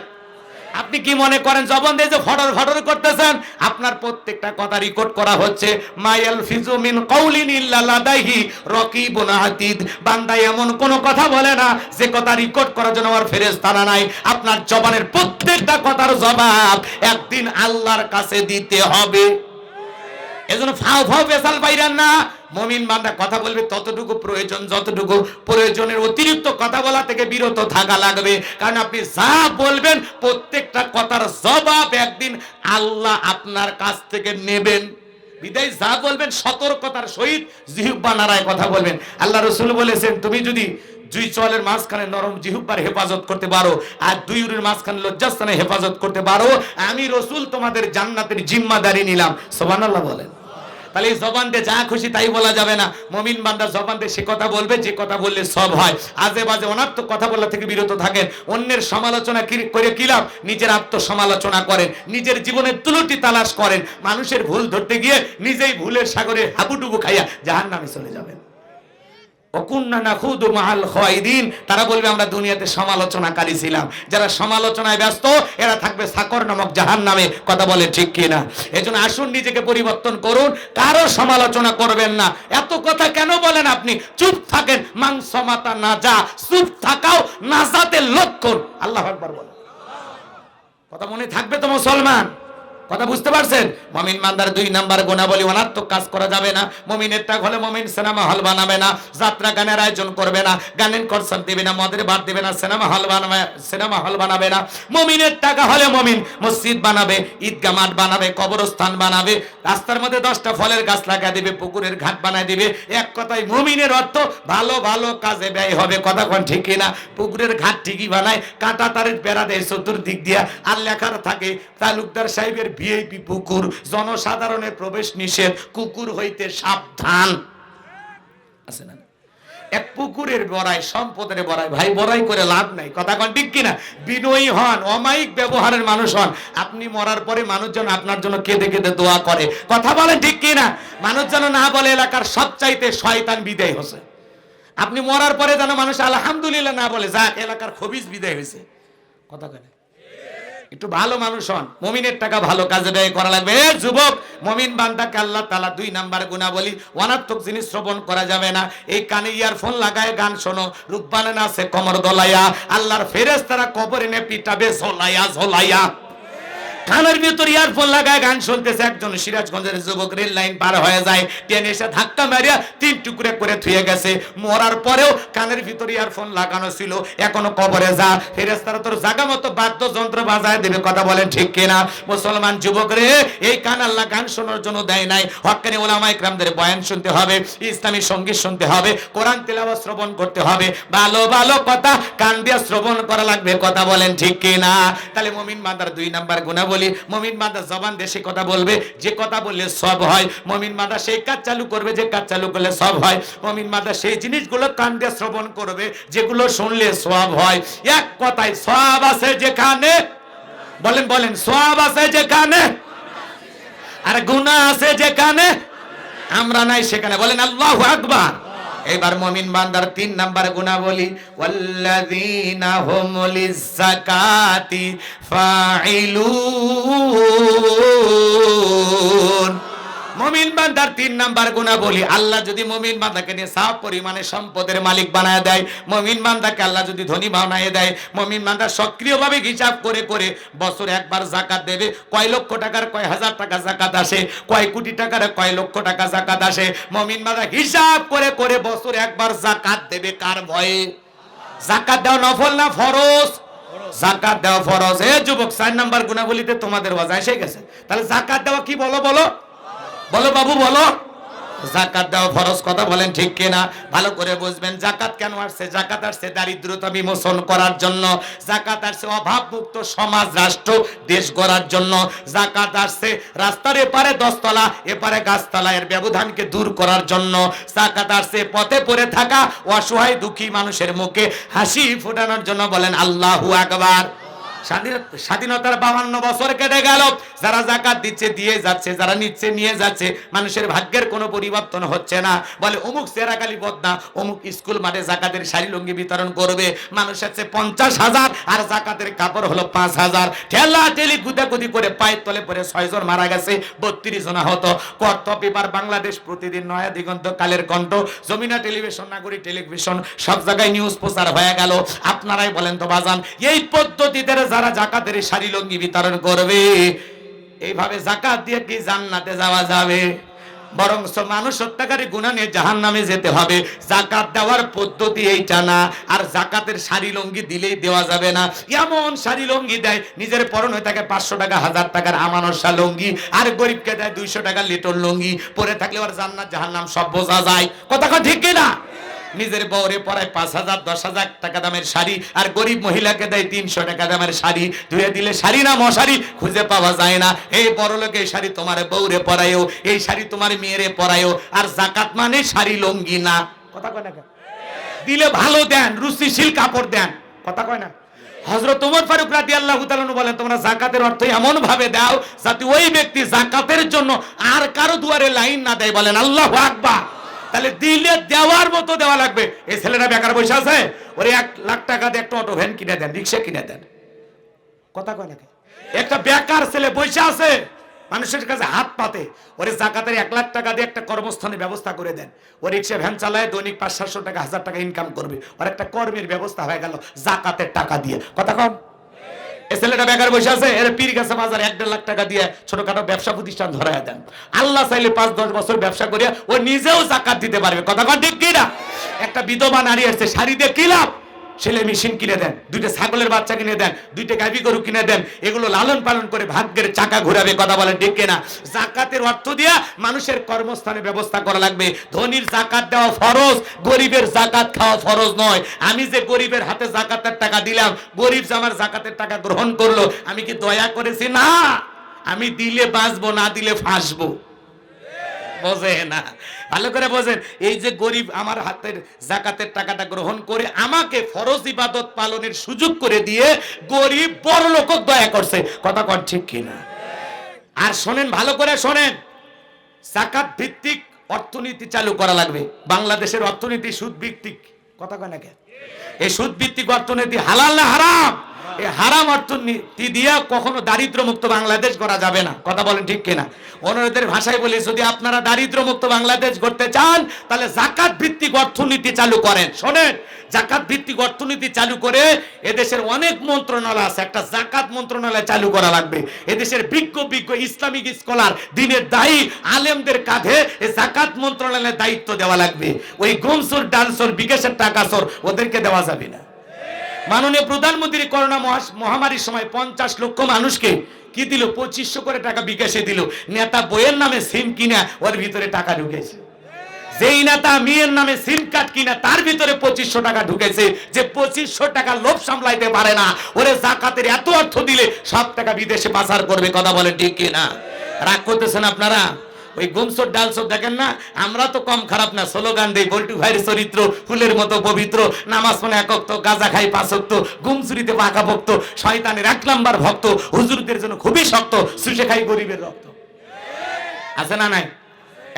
[SPEAKER 1] আপনি কি মনে করেন জবান দিয়ে যে ফটর ফটর করতেছেন? আপনার প্রত্যেকটা কথা রেকর্ড করা হচ্ছে। মায়াল ফিজু মিন কাউলিন ইল্লা লাদাইহি রাকিবুন আতীদ। বান্দা এমন কোন কথা বলে না যে কথা রেকর্ড করার জন্য আমার ফেরেশতা নাই। আপনার জবানের প্রত্যেকটা কথার জবাব একদিন আল্লাহর কাছে দিতে হবে। এজন্য ফাও ফাও বেসাল বাইরান না। মুমিন বান্দা কথা বলবে ততটুকু প্রয়োজন, যতটুকু প্রয়োজনের অতিরিক্ত কথা বলা থেকে বিরত থাকা লাগবে। কারণ আপনি যা বলবেন প্রত্যেকটা কথার জবাব একদিন আল্লাহ আপনার কাছ থেকে নেবেন। বিদায় যা বলবেন সতর্কতার সহিত জিহ্বা নাড়ায় কথা বলবেন। আল্লাহ রাসূল বলেছেন, তুমি যদি 2 চলের মাঝখানে নরম জিহ্বার হেফাজত করতে পারো, আর 2 উরের মাঝখানে লজ্জাস্থানে হেফাজত করতে পারো, আমি রাসূল তোমাদের জান্নাতের জিম্মাদারি নিলাম। সুবহানাল্লাহ বলেন। তাহলে এই জবান দিয়ে যা খুশি তাই বলা যাবে না। মুমিন বান্দা জবান দিয়ে সে কথা বলবে যে কথা বললে সব হয়। আজে বাজে অনার্থক কথা বলা থেকে বিরত থাকেন। অন্যের সমালোচনা করে কি লাভ? নিজের আত্মসমালোচনা করেন, নিজের জীবনের ত্রুটি তালাশ করেন। মানুষের ভুল ধরতে গিয়ে নিজেই ভুলের সাগরে হাবুডুবু খাইয়া জাহান্নামে চলে যাবেন। ওকুন্না নাখুদু মাআল খায়দিন। তারা বলবে আমরা দুনিয়াতে সমালোচনাকারী ছিলাম। যারা সমালোচনায় ব্যস্ত এরা থাকবে সাকর নামক জাহান্নামে। কথা বলে ঠিক কিনা? এজন্য আসুন নিজেকে পরিবর্তন করুন, কারো সমালোচনা করবেন না। এত কথা কেন বলেন আপনি? চুপ থাকেন। মান সমাতা নাজা, চুপ থাকাও নাজাতের লক্ষণ। আল্লাহু আকবার বলেন। কথা মনে থাকবে তো মুসলমান? কথা বুঝতে পারছেন? মুমিন বান্দার 2 নাম্বার গুণাবলী, অনাত্মক কাজ করা যাবে না। মুমিনের টাকা হলে মুমিন সিনেমা হল বানাবে না, যাত্রা গানের আয়োজন করবে না, গানের কনসার্ট দিবে না, মদের বার দিবে না, সিনেমা হল বানাবে না। মুমিনের টাকা হলে মুমিন মসজিদ বানাবে, ঈদগাহ মাঠ বানাবে, কবরস্থান বানাবে, রাস্তার মধ্যে 10টা ফলের গাছ লাগায় দিবে, পুকুরের ঘাট বানায় দিবে। এক কথায় মুমিনের অর্থ ভালো ভালো কাজে ব্যয় হবে। কথা কোন ঠিক কিনা? পুকুরের ঘাট ঠিকই বানায়, কাঁটা তারের বেড়া দেয় চতুর্দিক দিয়া, আর লেখার থাকে তালুকদার সাহেবের ভিআইপি পুকুর, জনসাধারণের প্রবেশ নিষেধ, কুকুর হইতে সাবধান। আছে না? এক পুকুরের বড়াই সম্পদের বড়াই, ভাই বড়াই করে লাভ নাই। কথা কোন ঠিক কিনা? বিনয়ী হন, অমায়িক ব্যবহারের মানুষ হন। আপনি মরার পরে মানুষজন আপনার জন্য কেঁদে কেঁদে দোয়া করে। কথা বলেন ঠিক কিনা? মানুষ যেন না বলে এলাকার সবচাইতে শয়তান বিদায় হয়েছে। আপনি মরার পরে যেন মানুষ আলহামদুলিল্লাহ না বলে যাক এলাকার খবিজ বিদায় হয়েছে। কথা কেন? একটু ভালো মানুষ হন। মুমিনের টাকা ভালো কাজে ব্যয় করা লাগবে। যুবক, মুমিন বান্দাকে আল্লাহ তাআলা 2 নাম্বার গুণাবলী, অনাত্মক জিনিস শ্রবণ করা যাবে না। এই কানে ইয়ারফোন লাগায় গান শোনো, রূপবানে নাচে কমর দোলাইয়া, আল্লাহর ফেরেশতারা কবরে নে পিটাবে ঝোলাইয়া ঝোলাইয়া। কানের ভিতর ইয়ারফোন লাগায় গান শুনতেছে একজন সিরাজগঞ্জের যুবক, রেল লাইন পার হয়ে যায়, ট্রেন এসে ধাক্কা মারিয়া 3 টুকরে করে থুয়ে গেছে। মরার পরেও কানের ভিতর ইয়ারফোন লাগানো ছিল, এখনো কবরে যা, ফেরেশতারা তোর জায়গা মতো বাদ্যযন্ত্র বাজায় দেবে। কথা বলেন ঠিক কিনা? মুসলমান যুবক রে, এই কান আল্লাহ গান শোনার জন্য দেয় নাই। হক্কানি উলামা ইকরামদের বয়ান শুনতে হবে, ইসলামী সঙ্গীত শুনতে হবে, কোরআন তেলাওয়াত শ্রবণ করতে হবে, ভালো ভালো কথা কান দিয়ে শ্রবণ করা লাগবে। কথা বলেন ঠিক কিনা? তাহলে মুমিন বান্দার 2 নাম্বার গুণাবলী, মুমিন বান্দা জবান দিয়ে সেই কথা বলবে যে কথা বললে সব হয়। মুমিন বান্দা সেই কাজ চালু করবে যে কাজ চালু করলে সব হয়। মুমিন বান্দা সেই জিনিসগুলো কান দিয়ে শ্রবণ করবে যেগুলো শুনলে সব হয়। এক কথায় সব আছে যেখানে, বলেন বলেন, সব আছে যেখানে আর গুনাহ আছে যেখানে আমরা নাই সেখানে। বলেন আল্লাহু আকবার। এবার মুমিন বান্দার 3 নাম্বার গুণাবলী, ওয়াল্লাযীনা হুম লিয-যাকাতি ফাঈলুন। মুমিন বান্দার 3 নাম্বার গুণাবলী, আল্লাহ যদি মুমিন বান্দাকে নিয়ে সাফ পরিমাণে সম্পদের মালিক বানায় দেয়, মুমিন বান্দাকে আল্লাহ যদি ধনী বানায় দেয়, মুমিন বান্দা সক্রিয়ভাবে হিসাব করে করে বছরে একবার যাকাত দেবে। কয় লক্ষ টাকার কয় হাজার টাকা যাকাত আসে, কয় কোটি টাকার কয় লক্ষ টাকা যাকাত আসে, মুমিন বান্দা হিসাব করে করে বছরে একবার যাকাত দেবে। কার ভয়ে? যাকাত দেওয়া নফল না ফরজ? যাকাত দেওয়া ফরজ। এ যুবক, 4 নাম্বার গুণাবলীতে তোমাদের ওয়াজ এসে গেছে। তাহলে যাকাত দেওয়া কি? বলো বলো বলো বাবু বলো। যাকাত দেওয়া ফরজ। কথা বলেন ঠিক কিনা? ভালো করে বুঝবেন। যাকাত কেন আসছে? যাকাত আসছে দারিদ্রতা বিমোচন করার জন্য, যাকাত আসছে অভাব মুক্ত সমাজ রাষ্ট্র দেশ গড়ার জন্য, যাকাত আসছে রাস্তার এপারে 10 তলা এপারে গাছতলা এর ব্যবধানকে দূর করার জন্য, যাকাত আসছে পথে পড়ে থাকা অসহায় দুঃখী মানুষের মুখে হাসি ফোটানোর জন্য। বলেন আল্লাহু আকবার। স্বাধীনতার 52 বছর কেটে গেল, যারা যাকাত দিচ্ছে দিয়ে যাচ্ছে, যারা নিচ্ছে নিয়ে যাচ্ছে, মানুষের ভাগ্যের কোনো পরিবর্তন হচ্ছে না। বলে অমুক চেরাকালী বদনা অমুক স্কুল মাঠে যাকাতের শাড়ি লুঙ্গি বিতরণ করবে, মানুষ আছে 50,000 আর যাকাতের কাপড় হলো 5,000। ঠেলা ঠেলি গুদাগুদি করে পায়ের তলে পড়ে 6 জন মারা গেছে, 32 জন আহত। কর্ত পেপার বাংলাদেশ প্রতিদিন, নয়া দিগন্ত, কালের কণ্ঠ, যমুনা টেলিভিশন, নাগরিক টেলিভিশন, সব জায়গায় নিউজ প্রচার হয়ে গেল। আপনারাই বলেন তো বাজান, এই পদ্ধতিতে যারা যাকাতের শাড়ি লুঙ্গি বিতরণ করবে, এইভাবে যাকাত দিয়ে কি জান্নাতে যাওয়া যাবে? বরং মানুষ হত্যাকারী গুনাহ নিয়ে জাহান্নামে যেতে হবে। যাকাত দেওয়ার পদ্ধতি এইটা না। আর যাকাতের শাড়ি লুঙ্গি দিলেই দেওয়া যাবে না। এমন শাড়ি লুঙ্গি দেয় নিজের পরনে থাকে 500 টাকা 1000 টাকার আমানসা লুঙ্গি, আর গরিবকে দেয় 200 টাকার লিটল লুঙ্গি, পরে থাকলে আর জান্নাত জাহান্নাম সব বোঝা যায়। কথা ঠিক কি না? নিজের বউরে পরায় 5,000 10,000 টাকা দামের শাড়ি, আর গরিব মহিলাকে দেয় 300 টাকা দামের শাড়ি। ধুয়ে দিলে শাড়ি না মশারি খুঁজে পাওয়া যায় না। এই বড় লোক এই শাড়ি তোমার বউরে পরায়ও, এই শাড়ি তোমার মেয়েরে পরায়ও। আর যাকাত মানে শাড়ি লুঙ্গি না। কথা কয় না? দিলে ভালো দেন, রুচিশীল কাপড় দেন। কথা কয় না? হযরত ওমর ফারুক রাদিয়াল্লাহু তাআলা আনহু বলেন, তোমরা যাকাতের অর্থ এমন ভাবে দাও যাতে ওই ব্যক্তি যাকাতের জন্য আর কারো দুয়ারে লাইন না দেয়। বলেন আল্লাহু আকবার। তাহলে দিলে দেওয়ার মতো দেওয়া লাগবে। এই ছেলেটা বেকার বসে আছে, ওরে 1 লাখ টাকা দিয়ে একটা অটো ভ্যান কিনে দেন, রিক্সা কিনে দেন। কথা কয় নাকি? একটা বেকার ছেলে বসে আছে, মানুষের কাছে হাত পাতে, ওরে যাকাতের 1 লাখ টাকা দিয়ে একটা কর্মস্থানের ব্যবস্থা করে দেন। ও রিক্সা ভ্যান চালায়, দৈনিক 500-700 টাকা 1000 টাকা ইনকাম করবে। আর একটা কর্মের ব্যবস্থা হয়ে গেল যাকাতের টাকা দিয়ে। কথা কম? এই ছেলেটা বেকার বসে আছে, এর পীর কাছে বাজার 1-1.5 লাখ টাকা দিয়ে ছোটখাটো ব্যবসা প্রতিষ্ঠান ধরায় দেন। আল্লাহ চাইলে 5-10 বছর ব্যবসা করে ও নিজেও জাকাত দিতে পারবে। কথা কন ঠিক কি না? একটা বিধবা নারী আসছে, শাড়ি দিয়ে কি লাভ? সেলাই মেশিন কিনে দেন, 2টা ছাগলের বাচ্চা কিনে দেন, 2টা গাভী গরু কিনে দেন, এগুলো লালন পালন করে ভাগ্যের চাকা ঘুরাবে। কথা বলেন ঠিক কিনা? জাকাতের অর্থ দিয়া মানুষের কর্মস্থানের ব্যবস্থা করা লাগবে। ধনীর জাকাত দেওয়া ফরজ, গরিবের জাকাত খাওয়া ফরজ নয়। আমি যে গরিবের হাতে জাকাতের টাকা দিলাম, গরিব যে আমার জাকাতের টাকা গ্রহণ করলো, আমি কি দয়া করেছি? না, আমি দিলে বাঁচবো, না দিলে ফাঁসবো। বোঝে না, ভালো করে বোঝেন। এই যে গরিব আমার হাতের জাকাতের টাকাটা গ্রহণ করে আমাকে ফরজ ইবাদত পালনের সুযোগ করে দিয়ে গরিব বড় লোক দয়া করছে। কথা কন ঠিক কিনা? আর শোনেন, ভালো করে শোনেন, জাকাত ভিত্তিক অর্থনীতি চালু করা লাগবে। বাংলাদেশের অর্থনীতি সুদ ভিত্তিক। কথা কয় না কেন? এই সুদ ভিত্তিক অর্থনীতি হালাল না হারাম? এই হারাম অর্থনীতি দিয়ে কখনো দারিদ্র মুক্ত বাংলাদেশ করা যাবে না। কথা বলেন ঠিক কিনা? অনুরোধের ভাষায় বলি, যদি আপনারা দারিদ্র মুক্ত বাংলাদেশ করতে চান তাহলে জাকাত ভিত্তিক অর্থনীতি চালু করেন। শোনেন, জাকাত ভিত্তিক অর্থনীতি চালু করে এদেশের অনেক মন্ত্রণালয় আছে, একটা জাকাত মন্ত্রণালয় চালু করা লাগবে। এদেশের বিজ্ঞ ইসলামিক স্কলার, দিনের দায়ী আলেমদের কাঁধে এই জাকাত মন্ত্রণালয়ের দায়িত্ব দেওয়া লাগবে। ওই গমসুর ডান্সর বিকাশের টাকা সর ওদেরকে দেওয়া যাবে না। মাননীয় প্রধানমন্ত্রী করোনা মহামারীর সময় 50 লক্ষ মানুষকে কি দিল? 2500 করে টাকা বিকাশে দিল। নেতা বইয়ের নামে সিম কিনা ওর ভিতরে টাকা ঢুকেছে। যেই নেতা মেয়ের নামে সিম কার্ড কিনা তার ভিতরে 2500 টাকা ঢুকেছে। যে 2500 টাকা লোভ সামলাইতে পারে না, ওরে জাকাতের এত অর্থ দিলে সব টাকা বিদেশে পাচার করবে। কথা বলেন ঠিক কিনা? রাগ করতেছেন আপনারা? ওই গুমসর ডালসর দেখেন না, আমরা তো কম খারাপ না, স্লোগান দেই বল্টু ভাইয়ের চরিত্র ফুলের মতো পবিত্র, নামাজ পড়ে 1 ওয়াক্ত, গাঁজা খাই 5 ওয়াক্ত, গুমসুরিতে পাকা ভক্ত, শয়তানের 1 নাম্বার ভক্ত, হুজুরদের জন্য খুবই শক্ত, সুষে খাই গরিবের রক্ত। আছে না নাই?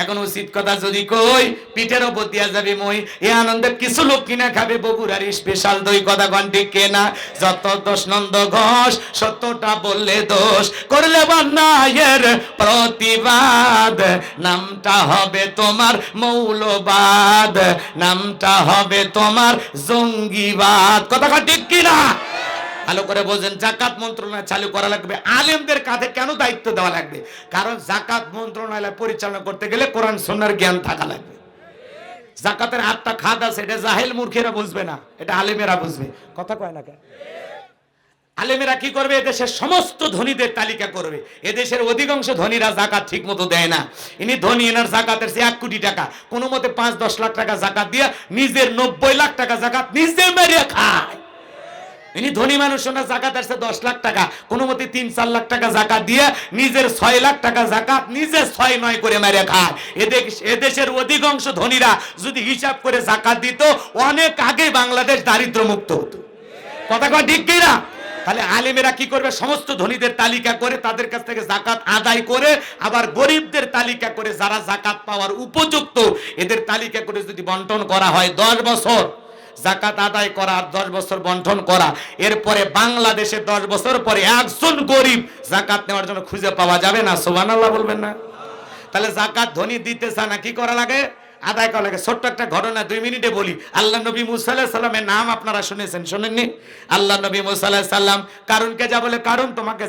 [SPEAKER 1] এখন উচিত কথা যদি কই, পিঠের ওপর দিয়া যাবে মই। এ আনন্দের কিছু লোক কিনা খাবে বগুড়ার স্পেশাল দই। কথা কন ঠিক কিনা? যত দোষ নন্দ ঘোষ, সত্যটা বললে দোষ, করলে বান্নায়ের প্রতিবাদ, নামটা হবে তোমার মৌলবাদ, নামটা হবে তোমার জঙ্গিবাদ। কথা কন ঠিক কিনা? ভালো করে বোঝেন, জাকাত মন্ত্রণালয় চালু করা লাগবে। আলেমদের কাঁধে কেন দায়িত্ব দেওয়া লাগবে? কারণ জাকাত মন্ত্রণালয় পরিচালনা করতে গেলে কোরআন সুন্নাহর জ্ঞান থাকা লাগবে। জাকাতের 8টা খাত আছে, এটা জাহেল মূর্খেরা বুঝবে না, এটা আলেমেরা বুঝবে। কথা কয় না কেন? আলেমেরা কি করবে? এদেশের সমস্ত ধনীদের তালিকা করবে। এদেশের অধিকাংশ ধনীরা জাকাত ঠিক মতো দেয় না। ইনি ধনী, এনার জাকাতের 1 কোটি টাকা, কোনো মতে 5-10 লাখ টাকা জাকাত দিয়ে নিজের 90 লাখ টাকা জাকাত নিজে মেরে খায়। ইনি ধনী মানুষ, ওনার জাকাত আসছে 10 লাখ টাকা, কোনো মতে 3-4 লাখ টাকা জাকাত দিয়ে নিজের 6 লাখ টাকা জাকাত নিজে 6-9 করে মেরে খায়। এদেশের অধিকাংশ ধনীরা যদি হিসাব করে জাকাত দিত, অনেক আগে বাংলাদেশ দারিদ্র মুক্ত হতো। কথা কয় ঠিক কিনা? তাহলে আলেমেরা কি করবে? সমস্ত ধনীদের তালিকা করে তাদের কাছ থেকে জাকাত আদায় করে, আবার গরিবদের তালিকা করে যারা জাকাত পাওয়ার উপযুক্ত এদের তালিকা করে যদি বন্টন করা হয়, 10 বছর জাকাত আদায় করা আর 10 বছর বন্টন করা, এরপরে বাংলাদেশে 10 বছর পরে একজন গরিব জাকাত নেওয়ার জন্য খুঁজে পাওয়া যাবে না। সুবহানাল্লাহ বলবেন না? তাহলে জাকাত ধনী দিতে চায় না, কি করা লাগে? আদায় করা লাগে। ছোট্ট একটা ঘটনা 2 মিনিটে বলি। আল্লাহ নবী মুসা আলাইহিস সালামের নাম আপনারা শুনেছেন, শোনেননি? আল্লাহ নবী মুসা আলাইহিস সালাম কারণকে যা বলে, কারণ তোমাকে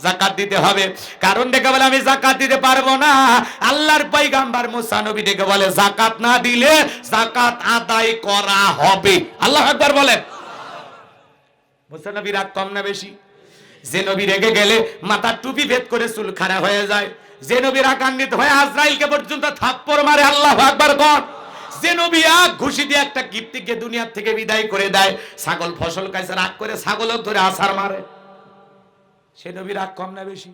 [SPEAKER 1] যাকাত দিতে হবে। কারণ ডেকে বলে আমি যাকাত দিতে পারবো না। আল্লাহর পয়গম্বর মুসা নবী ডেকে বলে যাকাত না দিলে যাকাত আদায় করা হবে। আল্লাহু আকবার বলেন। মুসা নবী রাগ কম না বেশি? যে নবী রেগে গেলে মাথার টুপি ভেদ করে চুল খাড়া হয়ে যায়, যে নবী রাগান্বিত হয়ে আজরাইলকে পর্যন্ত থাপ্পড় মারে। আল্লাহু আকবার কর। যে নবী এক ঘুষি দিয়ে একটা গিফটকে দুনিয়া থেকে বিদায় করে দেয়, ছাগল ফসল খাইছে রাগ করে ছাগলও ধরে আছাড় মারে, সে নবী রাগ কম না বেশি?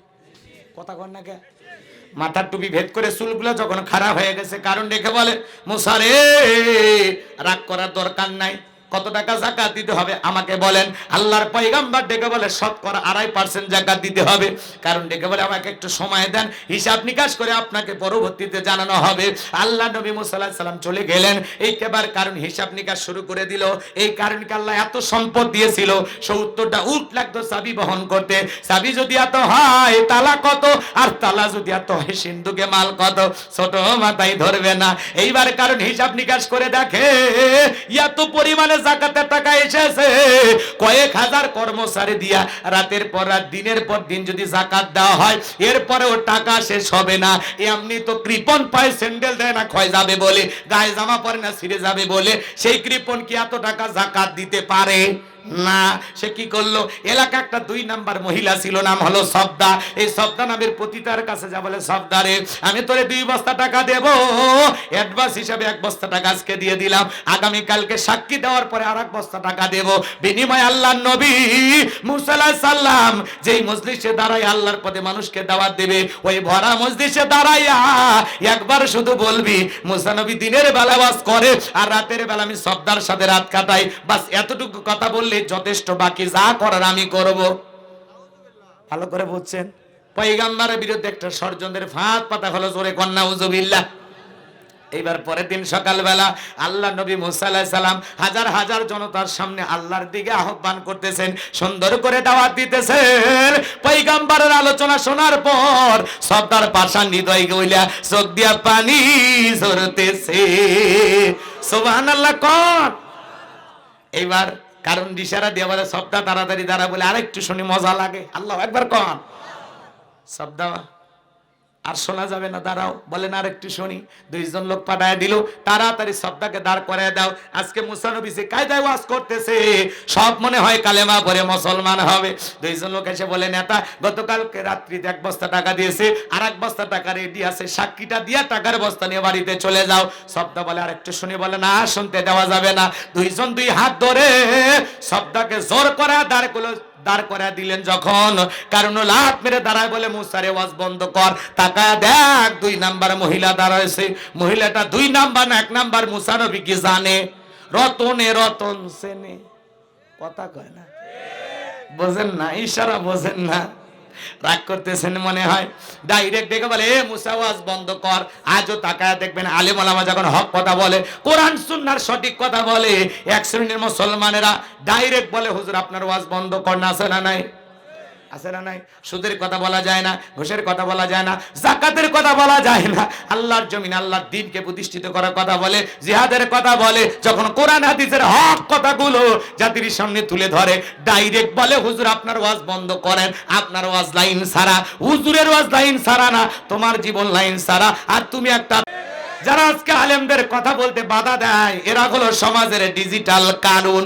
[SPEAKER 1] কথা কন না কে? মাথার টুপি ভেদ করে চুলগুলো যখন খারাপ হয়ে গেছে, কারণ দেখে বলে মুসা রে রাগ করার দরকার নাই, কত টাকা যাকাত দিতে হবে আমাকে বলেন। আল্লাহর পয়গম্বর ডেকে বলে শতকরা 2.5% যাকাত দিতে হবে। কারণ ডেকে বলে আমাকে একটু সময় দেন, হিসাব নিকাশ করে আপনাকে পরবর্তীতে জানানো হবে। আল্লাহ নবী মুসা আলাইহিস সালাম চলে গেলেন। এইবার কারণ হিসাব নিকাশ শুরু করে দিল। এই কারণকে আল্লাহ এত সম্পদ দিয়েছিল, 70টা উট লাগতো চাবি বহন করতে। চাবি যদি এত হয় তালা কত, আর তালা যদি এত হয় সিন্ধুকে মাল কত, ছোট মাথায় ধরবে না। এইবার কারণ হিসাব নিকাশ করে দেখে এত পরিমাণে যাকাতের টাকা এসেছে, কয়েক হাজার কর্মচারী দিয়া রাতের পর রাত দিনের পর দিন যদি যাকাত দেওয়া হয়, এরপরেও টাকা শেষ হবে না। এমনি তো কৃপণ পায় স্যান্ডেল দেয় না ক্ষয় যাবে বলে, গায়ে জামা পরে না ছিঁড়ে যাবে বলে, সেই কৃপণ কি এত টাকা যাকাত দিতে পারে না? সে কি করলো, এলাকা একটা 2 নাম্বার মহিলা ছিল, নাম হলো সবদা। এই সবদা নামের পতিতার কাছে যা বলে, সবদারে আমি তোরে 2 বস্তা টাকা দেব, অ্যাডভান্স হিসাবে 1 বস্তা টাকা আজকে দিয়ে দিলাম, আগামী কালকে সাক্ষী দেওয়ার পরে আর 1 বস্তা টাকা দেব। বিনিময়ে আল্লাহর নবী মুসা আলাইহিস সালাম যেই মজলিসে দাঁড়ায় আল্লাহর পথে মানুষকে দাওয়াত দেবে, ওই ভরা মজলিসে দাঁড়াইয়া একবার শুধু বলবি, মুসা নবী দিনের বেলা ওয়াজ করে আর রাতের বেলা আমি সবদার সাথে রাত কাটাই, বাস এতটুকু কথা বললে যথেষ্ট, বাকি যা করার আমি করব। ভালো করে বুঝছেন? পয়গম্বরের বিরুদ্ধে একটা ষড়যন্ত্রের ফাঁদ পাতা হলো, জোরে কন্যা উযুবিল্লাহ। এইবার পরের দিন সকালবেলা আল্লাহ নবী মুসা আলাইহিস সালাম হাজার হাজার জনতার সামনে আল্লাহর দিকে আহ্বান করতেছেন, সুন্দর করে দাওয়াত দিতেছেন। পয়গম্বরের আলোচনা শোনার পর সবদার পাষাণ হৃদয় গইলা চোখ দিয়া পানি ঝরতেছে। সুবহানাল্লাহ কোন? এইবার কারণ ইশারা দিয়ে বলে, সবদা তাড়াতাড়ি দাঁড়া, বলে আরেকটু শুনি মজা লাগে। আল্লাহু আকবার কোন? সবদা আর শোনা যাবে না, দাঁড়াও, বলেন আর একটু শুনি। 2 জন লোক পাঠায় দিল, তাড়াতাড়ি সবদাকে দাঁড় করায় দাও। আজকে মুসা নবী যে কায়দায় ওয়াজ করতেছে, সব মনে হয় কালেমা পড়ে মুসলমান হবে। 2 জন লোক এসে বলে, নেতা গতকালকে রাত্রিতে 1 বস্তা টাকা দিয়েছে, আর 1 বস্তা টাকা রেডি আছে, সাক্ষীটা দিয়া টাকার বস্তা নিয়ে বাড়িতে চলে যাও। সবদা বলে আর একটু শুনি, বলে না শুনতে দেওয়া যাবে না। 2 জন 2 হাত ধরে সবদাকে জোর করে দাঁড় করে দিলেন। যখন কারণ লাত মেরে দাঁড়ায়, বলে মুসারে ওয়াজ বন্ধ কর, তাকায় দেখ 2 নাম্বার মহিলা দাঁড়াইছে। মহিলাটা 2 নাম্বার না 1 নাম্বার মুসা নবী কি জানে? রতনে রতন সেনে, কথা কয় না, বোঝেন না, ইশারা বোঝেন না, রাগ করতেছেন মনে হয়। ডাইরেক্ট দেখে বলে, এ মুসা ওয়াজ বন্ধ কর। আজও তাকায় দেখবেন আলেম ওলামা যখন হক কথা বলে, কোরআন সুন্নাহর সঠিক কথা বলে, এক শ্রেণীর মুসলমানেরা ডাইরেক্ট বলে, হুজুর আপনার ওয়াজ বন্ধ কর না। আছে না নাই? আছে না নাই? সুদের কথা বলা যায় না, ঘুষের কথা বলা যায় না, যাকাতের কথা বলা যায় না, আল্লাহর জমিন আল্লাহর দ্বীনকে প্রতিষ্ঠিত করার কথা বলে, জিহাদের কথা বলে। যখন কোরআন হাদিসের হক কথাগুলো জাতির সামনে তুলে ধরে, ডাইরেক্ট বলে, হুজুর আপনার ওয়াজ বন্ধ করেন, আপনার ওয়াজ লাইন ছাড়া, হুজুরের ওয়াজ লাইন ছাড়া না, তোমার জীবন লাইন ছাড়া। আর তুমি একটা, যারা আজকে আলেমদের কথা বলতে বাধা দেয়, এরা হলো সমাজের ডিজিটাল কানুন।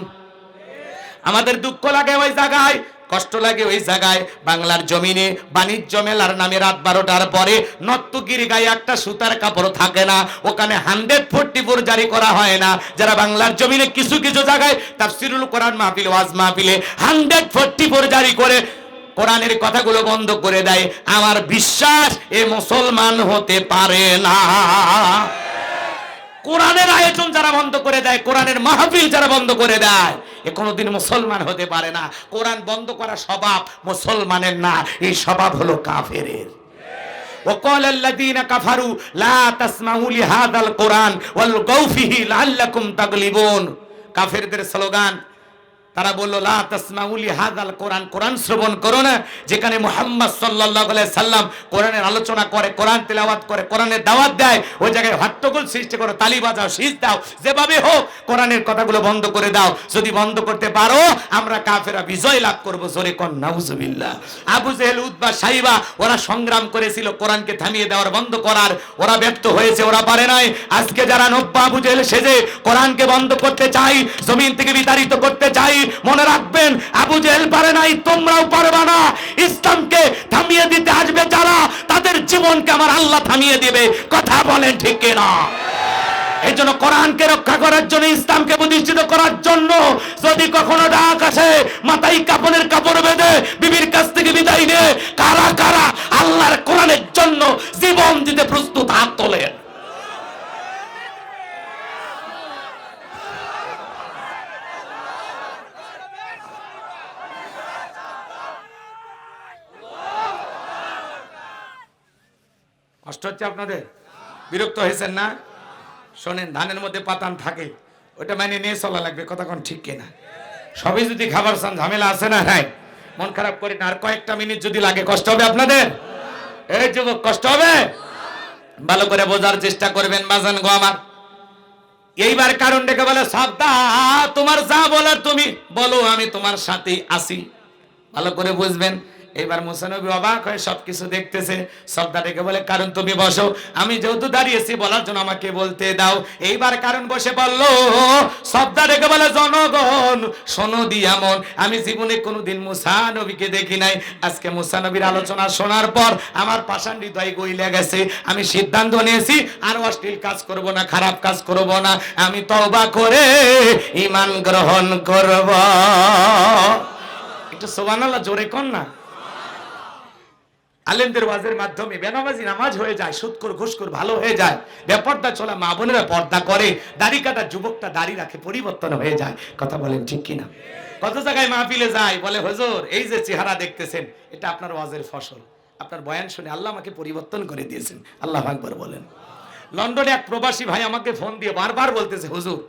[SPEAKER 1] আমাদের দুঃখ লাগে ওই জায়গায়, কষ্ট লাগে ওই জায়গায়। বাংলার জমিনে বাণিজ্য মেলার নামে রাত 12টার পরে নর্তকীর গায়ে একটা সুতার কাপড় থাকে না, ওখানে 144 জারি করা হয় না। যারা বাংলার জমিনে কিছু কিছু জায়গায় তাফসীরুল কোরআন মাহফিল, ওয়াজ মাহফিলে 144 জারি করে কোরআনের কথাগুলো বন্ধ করে দেয়, আমার বিশ্বাস এ মুসলমান হতে পারে না। কোরআনের আয়োজন যারা বন্ধ করে দেয়, কোরআনের মাহফিল যারা বন্ধ করে দেয়, এ কোনোদিন মুসলমান হতে পারে না। কোরআন বন্ধ করা স্বভাব মুসলমানের না, এই স্বভাব হলো কাফেরের। وقال الذين كفروا لا تسمعوا لهذا القرآن والغوا فيه لعلكم تغلبون। কাফেরদের স্লোগান, তারা বললো লা তাসমাউ লিহাযাল কোরআন, কোরআন শ্রবণ করো না, যেখানে মুহাম্মদ সাল্লাল্লাহু আলাইহি সাল্লাম কোরআনের আলোচনা করে, কোরআন তেলাওয়াত করে, কোরআনের দাওয়াত দেয়, ওই জায়গায় হট্টগোল সৃষ্টি করো, তালি বাজাও, শীষ দাও, যেভাবে হোক কোরআনের কথাগুলো বন্ধ করে দাও। যদি বন্ধ করতে পারো, আমরা কাফেররা বিজয় লাভ করব। জোরে কোন নাউজুবিল্লাহ। আবু জেহেল, উতবা, সাইবা ওরা সংগ্রাম করেছিল কোরআনকে থামিয়ে দেওয়ার, বন্ধ করার, ওরা ব্যর্থ হয়েছে, ওরা পারে নাই। আজকে যারা নব্বা আবু জেহেল সেজে কোরআনকে বন্ধ করতে চাই, জমিন থেকে বিতাড়িত করতে চাই, মনে রাখবেন আবু জেহেল পারে নাই, তোমরাও পারবা না। ইসলামকে থামিয়ে দিতে আসবে যারা, তাদের জীবনকে আমার আল্লাহ থামিয়ে দিবে। কথা বলেন ঠিক কিনা? এই জন্য কোরআনকে রক্ষা করার জন্য, ইসলামকে প্রতিষ্ঠিত করার জন্য যদি কখনো ডাক আসে, মাথায় কাপড়ের কাপড় বেঁধে বিবির কাছ থেকে বিদায় নিয়ে কারা কারা আল্লাহর কোরআনের জন্য জীবন দিতে প্রস্তুত, হাত তোলেন। কষ্ট হচ্ছে আপনাদের? বিরক্ত হয়েছেন না? শোনেন, ধানের মধ্যে পাতান থাকে, ওটা মানে নিয়ে চলা লাগবে। কথা কোন ঠিক কিনা? সবই যদি খাবার চান, ঝামেলা আছে না? নাই, মন খারাপ করি না। আর কয়েকটা মিনিট যদি লাগে, কষ্ট হবে আপনাদের? এই যুবক, কষ্ট হবে? ভালো করে বোঝার চেষ্টা করবেন বাজান গো আমার। এইবার কারণ ডেকে বলে সবদা তোমার যা বলার তুমি বলো, আমি তোমার সাথেই আছি। ভালো করে বুঝবেন। এবার মুসা নবী অবাক হয়ে সবকিছু দেখতেছে। সবদা ডেকে বলে কারণ তুমি বসো, আমি যেহেতু দাঁড়িয়েছি বলার জন্য আমাকে বলতে দাও। এইবার কারণ বসে বলল। সবদা ডেকে বলে জনগণ শোনো দিয়ামন, আমি জীবনে কোনোদিন মুসা নবীকে দেখি নাই। আজকে মুসা নবীর আলোচনা শোনার পর আমার পাষাণ হৃদয় গইলে গেছে। আমি সিদ্ধান্ত নিয়েছি আর অশ্লীল কাজ করব না, খারাপ কাজ করব না। আমি তওবা করে ঈমান গ্রহণ করব। একটু সুবহানাল্লাহ জোরে কোন না। আলেমদের ওয়াজের মাধ্যমে বেনামাজি নামাজ হয়ে যায়, সুদখোর ঘুষখোর ভালো হয়ে যায়, বেপর্দা চলা মা বোনেরা পর্দা করে, দাড়ি কাটা যুবকটা দাড়ি রাখে, পরিবর্তন হয়ে যায়। কথা বলেন ঠিক কিনা? কত জায়গায় মাহফিলে যায়, বলে হুজুর এই যে চেহারা দেখতেছেন এটা আপনার ওয়াজের ফসল, আপনার বয়ান শুনে আল্লাহ আমাকে পরিবর্তন করে দিয়েছেন। আল্লাহু আকবার বলেন। লন্ডনে এক প্রবাসী ভাই আমাকে ফোন দিয়ে বারবার বলতেছে, হুজুর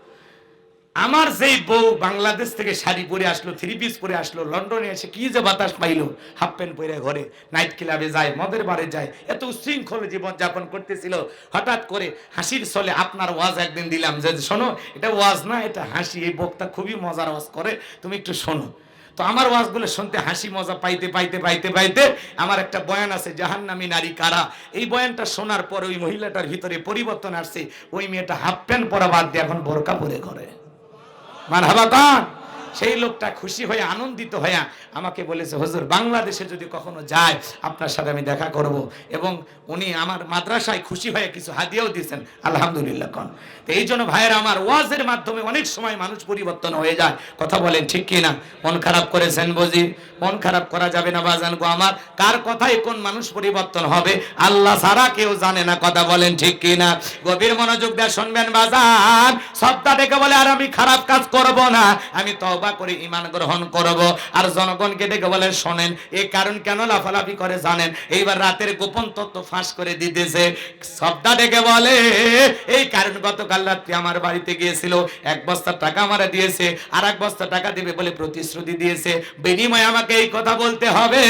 [SPEAKER 1] আমার যেই বউ বাংলাদেশ থেকে শাড়ি পরে আসলো, থ্রি পিস পরে আসলো, লন্ডনে এসে কি যে বাতাস পাইলো, হাফ প্যান্ট পরে ঘরে নাইট ক্লাবে যায়, মদের বারে যায়, এত উশৃঙ্খল জীবন যাপন করতেছিল। হঠাৎ করে হাসির ছলে আপনার ওয়াজ একদিন দিলাম যে শোনো, এটা ওয়াজ না এটা হাসি, এই বক্তা খুবই মজার ওয়াজ করে, তুমি একটু শোনো। তো আমার ওয়াজগুলো শুনতে হাসি মজা পাইতে পাইতে পাইতে পাইতে আমার একটা বয়ান আছে জাহান্নামী নারী কারা। এই বয়ানটা শোনার পর ওই মহিলাটার ভিতরে পরিবর্তন আসছে। ওই মেয়েটা হাফ প্যান্ট পরা বাদ দিয়ে এখন বোরকা পরে ঘরে। মারহাবা কান। সেই লোকটা খুশি হয়ে আনন্দিত হয়ে আমাকে বলেছে, হুজুর বাংলাদেশে যদি কখনো যায় আপনার সাথে আমি দেখা করব। এবং উনি আমার মাদ্রাসায় খুশি হয়ে কিছু হাদিয়াও দিয়েছেন। আলহামদুলিল্লাহ কন। তো এই জন্য ভাইয়ের আমার ওয়াজের মাধ্যমে অনেক সময় মানুষ পরিবর্তন হয়ে যায়। কথা বলেন ঠিক কিনা? মন খারাপ করেছেন বুঝি? মন খারাপ করা যাবে না বাজান গো আমার। কার কথায় কোন মানুষ পরিবর্তন হবে আল্লাহ ছাড়া কেউ জানে না। কথা বলেন ঠিক কিনা? গভীর মনোযোগ দিয়ে শুনবেন বাজান। সবটা ডেকে বলে আর আমি খারাপ কাজ করব না, আমি তওবা করে ঈমান গ্রহণ করব। আর জনগণকে ডেকে বলে শোনেন, এই কারণ কেন লাফালাফি করে জানেন? এইবার রাতের গোপন তথ্য ফাঁস করে দিতেছে। সবটা ডেকে বলে এই কারণ গতকাল রাত্রে আমার বাড়িতে গিয়েছিল, এক বস্তা টাকা আমারে দিয়েছে, আর এক বস্তা টাকা দিবে বলে প্রতিশ্রুতি দিয়েছে, বিনিময়ে আমাকে এই কথা বলতে হবে।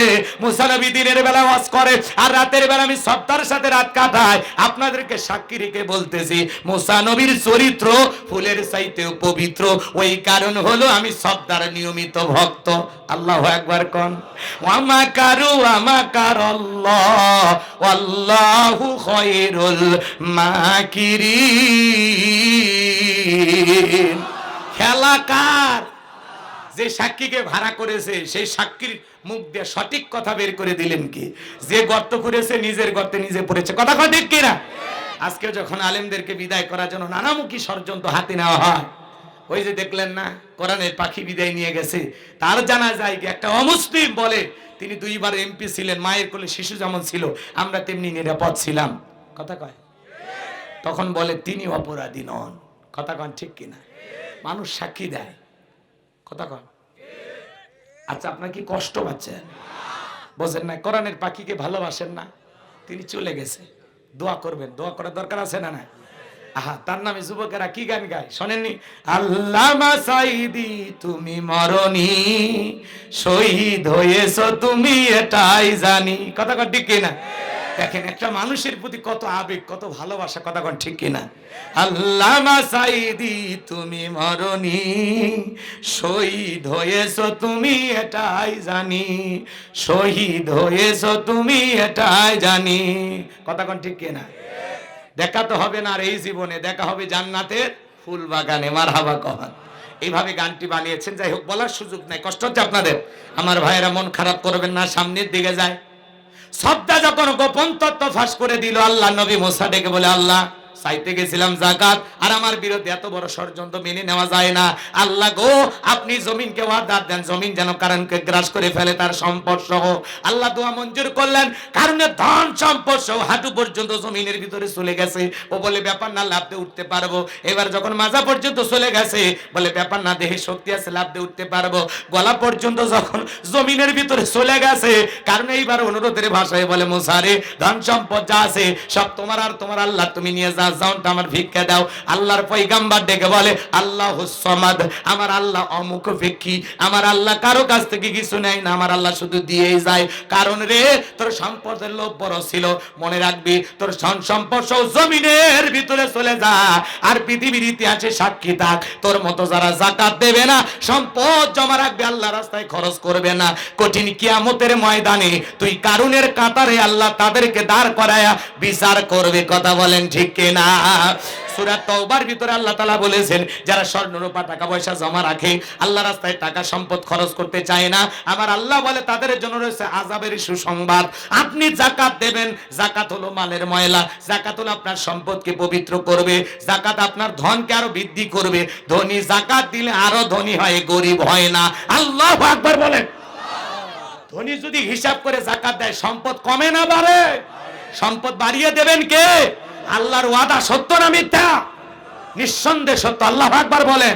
[SPEAKER 1] মুসা নবী দিনের বেলা ওয়াজ করে আর রাতের বেলা আমি সবটার সাথে রাত কাটাই। আপনাদেরকে সাক্ষী রেখে বলতেছি মুসা নবীর চরিত্র ফুলের চাইতেও পবিত্র। ওই কারণ হলো আমি সবটার নিয়মিত ভক্ত। আল্লাহু আকবার কোন। ওয়া কারু আমাকারাল্লাহ ওয়াল্লাহু খায়রুল মাকিরিন। খেলা কার? যে সাক্ষীকে ভাড়া করেছে সেই সাক্ষীর মুখ দিয়ে সঠিক কথা বের করে দিলেন কি? যে গর্ত করেছে নিজের গর্তে নিজে পড়েছে। কথা কয় ঠিক কিনা? আজকে যখন আলেমদেরকে বিদায় করার জন্য নানামুখী ষড়যন্ত্র হাতে নেওয়া হয়, ওই যে দেখলেন না কোরআনের পাখি বিদায় নিয়ে গেছে, তার জানা যায় কি একটা অমুসলিম বলে তিনি 2 বার এমপি ছিলেন, মায়ের কোলে শিশু যেমন ছিল আমরা তেমনি নিরাপদ ছিলাম। কথা কয়? তখন বলে তিনি অপরাধী নন। কথা কন ঠিক কিনা? মানুষ সাক্ষী দেয়। কথা কন। আচ্ছা আপনার কি কষ্ট পাচ্ছেন? বোঝেন না? কোরআনের পাখিকে ভালোবাসেন না? তিনি চলে গেছে, দোয়া করবেন। দোয়া করার দরকার আছে না? না আহা, তার নামে যুবকেরা কি গান গায় শোনেননি? আল্লামা সাইদি তুমি মরনি, শহীদ হয়েছো তুমি এটাই জানি। কথা কন ঠিক কিনা? দেখেন একটা মানুষের প্রতি কত আবেগ, কত ভালোবাসা। কথা কন ঠিক কিনা? আল্লামা সাইদি তুমি মরনি, শহীদ হয়েছো তুমি এটাই জানি, শহীদ হয়েছো তুমি এটাই জানি। কথা কন ঠিক কিনা? দেখা তো হবে না আর এই জীবনে, দেখা হবে জান্নাতের ফুল বাগানে। মারহাবা কন। এইভাবে গানটি বানিয়েছেন। যাই হোক, বলার সুযোগ নাই, কষ্ট হচ্ছে আপনাদের। আমার ভাইয়েরা মন খারাপ করবেন না, সামনের দিকে যায়। সবটা যখন গোপন তত্ত্ব ফাঁস করে দিল, আল্লাহ নবী মুসা ডেকে বলে আল্লাহ চাইতে গেছিলাম যাকাত, আর আমার বিরুদ্ধে এত বড় ষড়যন্ত্র মেনে নেওয়া যায় না। আল্লাহ গো আপনি জমিনকে ওয়াদা দেন, জমিন যেন কারণকে গ্রাস করে ফেলে তার সম্পদ সহ। আল্লাহ দোয়া মঞ্জুর করলেন, কারণে ধন সম্পদ সহ হাঁটু পর্যন্ত জমিনের ভিতরে চলে গেছে। ও বলে ব্যাপার না, লাভ দিয়ে উঠতে পারবো। এবার যখন মাজা পর্যন্ত চলে গেছে, বলে ব্যাপার না, দেহে শক্তি আছে, লাভ দিয়ে উঠতে পারবো। গলা পর্যন্ত যখন জমিনের ভিতরে চলে গেছে, কারণ এইবার অনুরোধের ভাষায় বলে মুসা রে, ধন সম্পদ যা আছে সব তোমার আর তোমার আল্লাহ তুমি নিয়ে যাও। লাস্ট জাউনটা আমার ভিক্ষা দাও। আল্লাহর পয়গাম্বার ডেকে বলে আল্লাহুস সামাদ, আমার আল্লাহ অমুখ ভিক্ষি, আমার আল্লাহ কারো কাছ থেকে কিছু নেয় না, আমার আল্লাহ শুধু দিয়েই যায়। কারণ রে তোর সম্পদের লোভ বড় ছিল, মনে রাখবি তোর ধন সম্পদ সব জমিনের ভিতরে চলে যা, আর পৃথিবীর ইতিহাসে সাক্ষী থাক তোর মতো যারা যাকাত দেবে না, সম্পদ জমা রাখবে, আল্লাহ রাস্তায় খরচ করবে না, কঠিন কিয়ামতের ময়দানে তুই কারুনের কাতারে আল্লাহ তাদেরকে দাঁড় করায়া বিচার করবে। কথা বলেন ঠিক কিনা? সূরা তাওবার ভিতরে আল্লাহ তাআলা বলেছেন যারা স্বর্ণ রূপা টাকা পয়সা জমা রাখে, আল্লাহ রাস্তায় টাকা সম্পদ খরচ করতে চায় না, আমার আল্লাহ বলে তাদের জন্য রয়েছে আযাবের সুসংবাদ। আপনি যাকাত দেবেন, যাকাত হলো মালের ময়লা, যাকাত হলো আপনার সম্পদকে পবিত্র করবে, যাকাত আপনার ধনকে আরো বৃদ্ধি করবে। ধনী যাকাত দিলে আরো ধনী হয়, গরিব হয় না। আল্লাহু আকবার বলেন। ধনী যদি হিসাব করে যাকাত দেয় সম্পদ কমে না বাড়ে? সম্পদ বাড়িয়ে দেবেন কে? আল্লাহর ওয়াদা সত্য না মিথ্যা? নিঃসন্দেহে সত্য। আল্লাহু আকবার বলেন।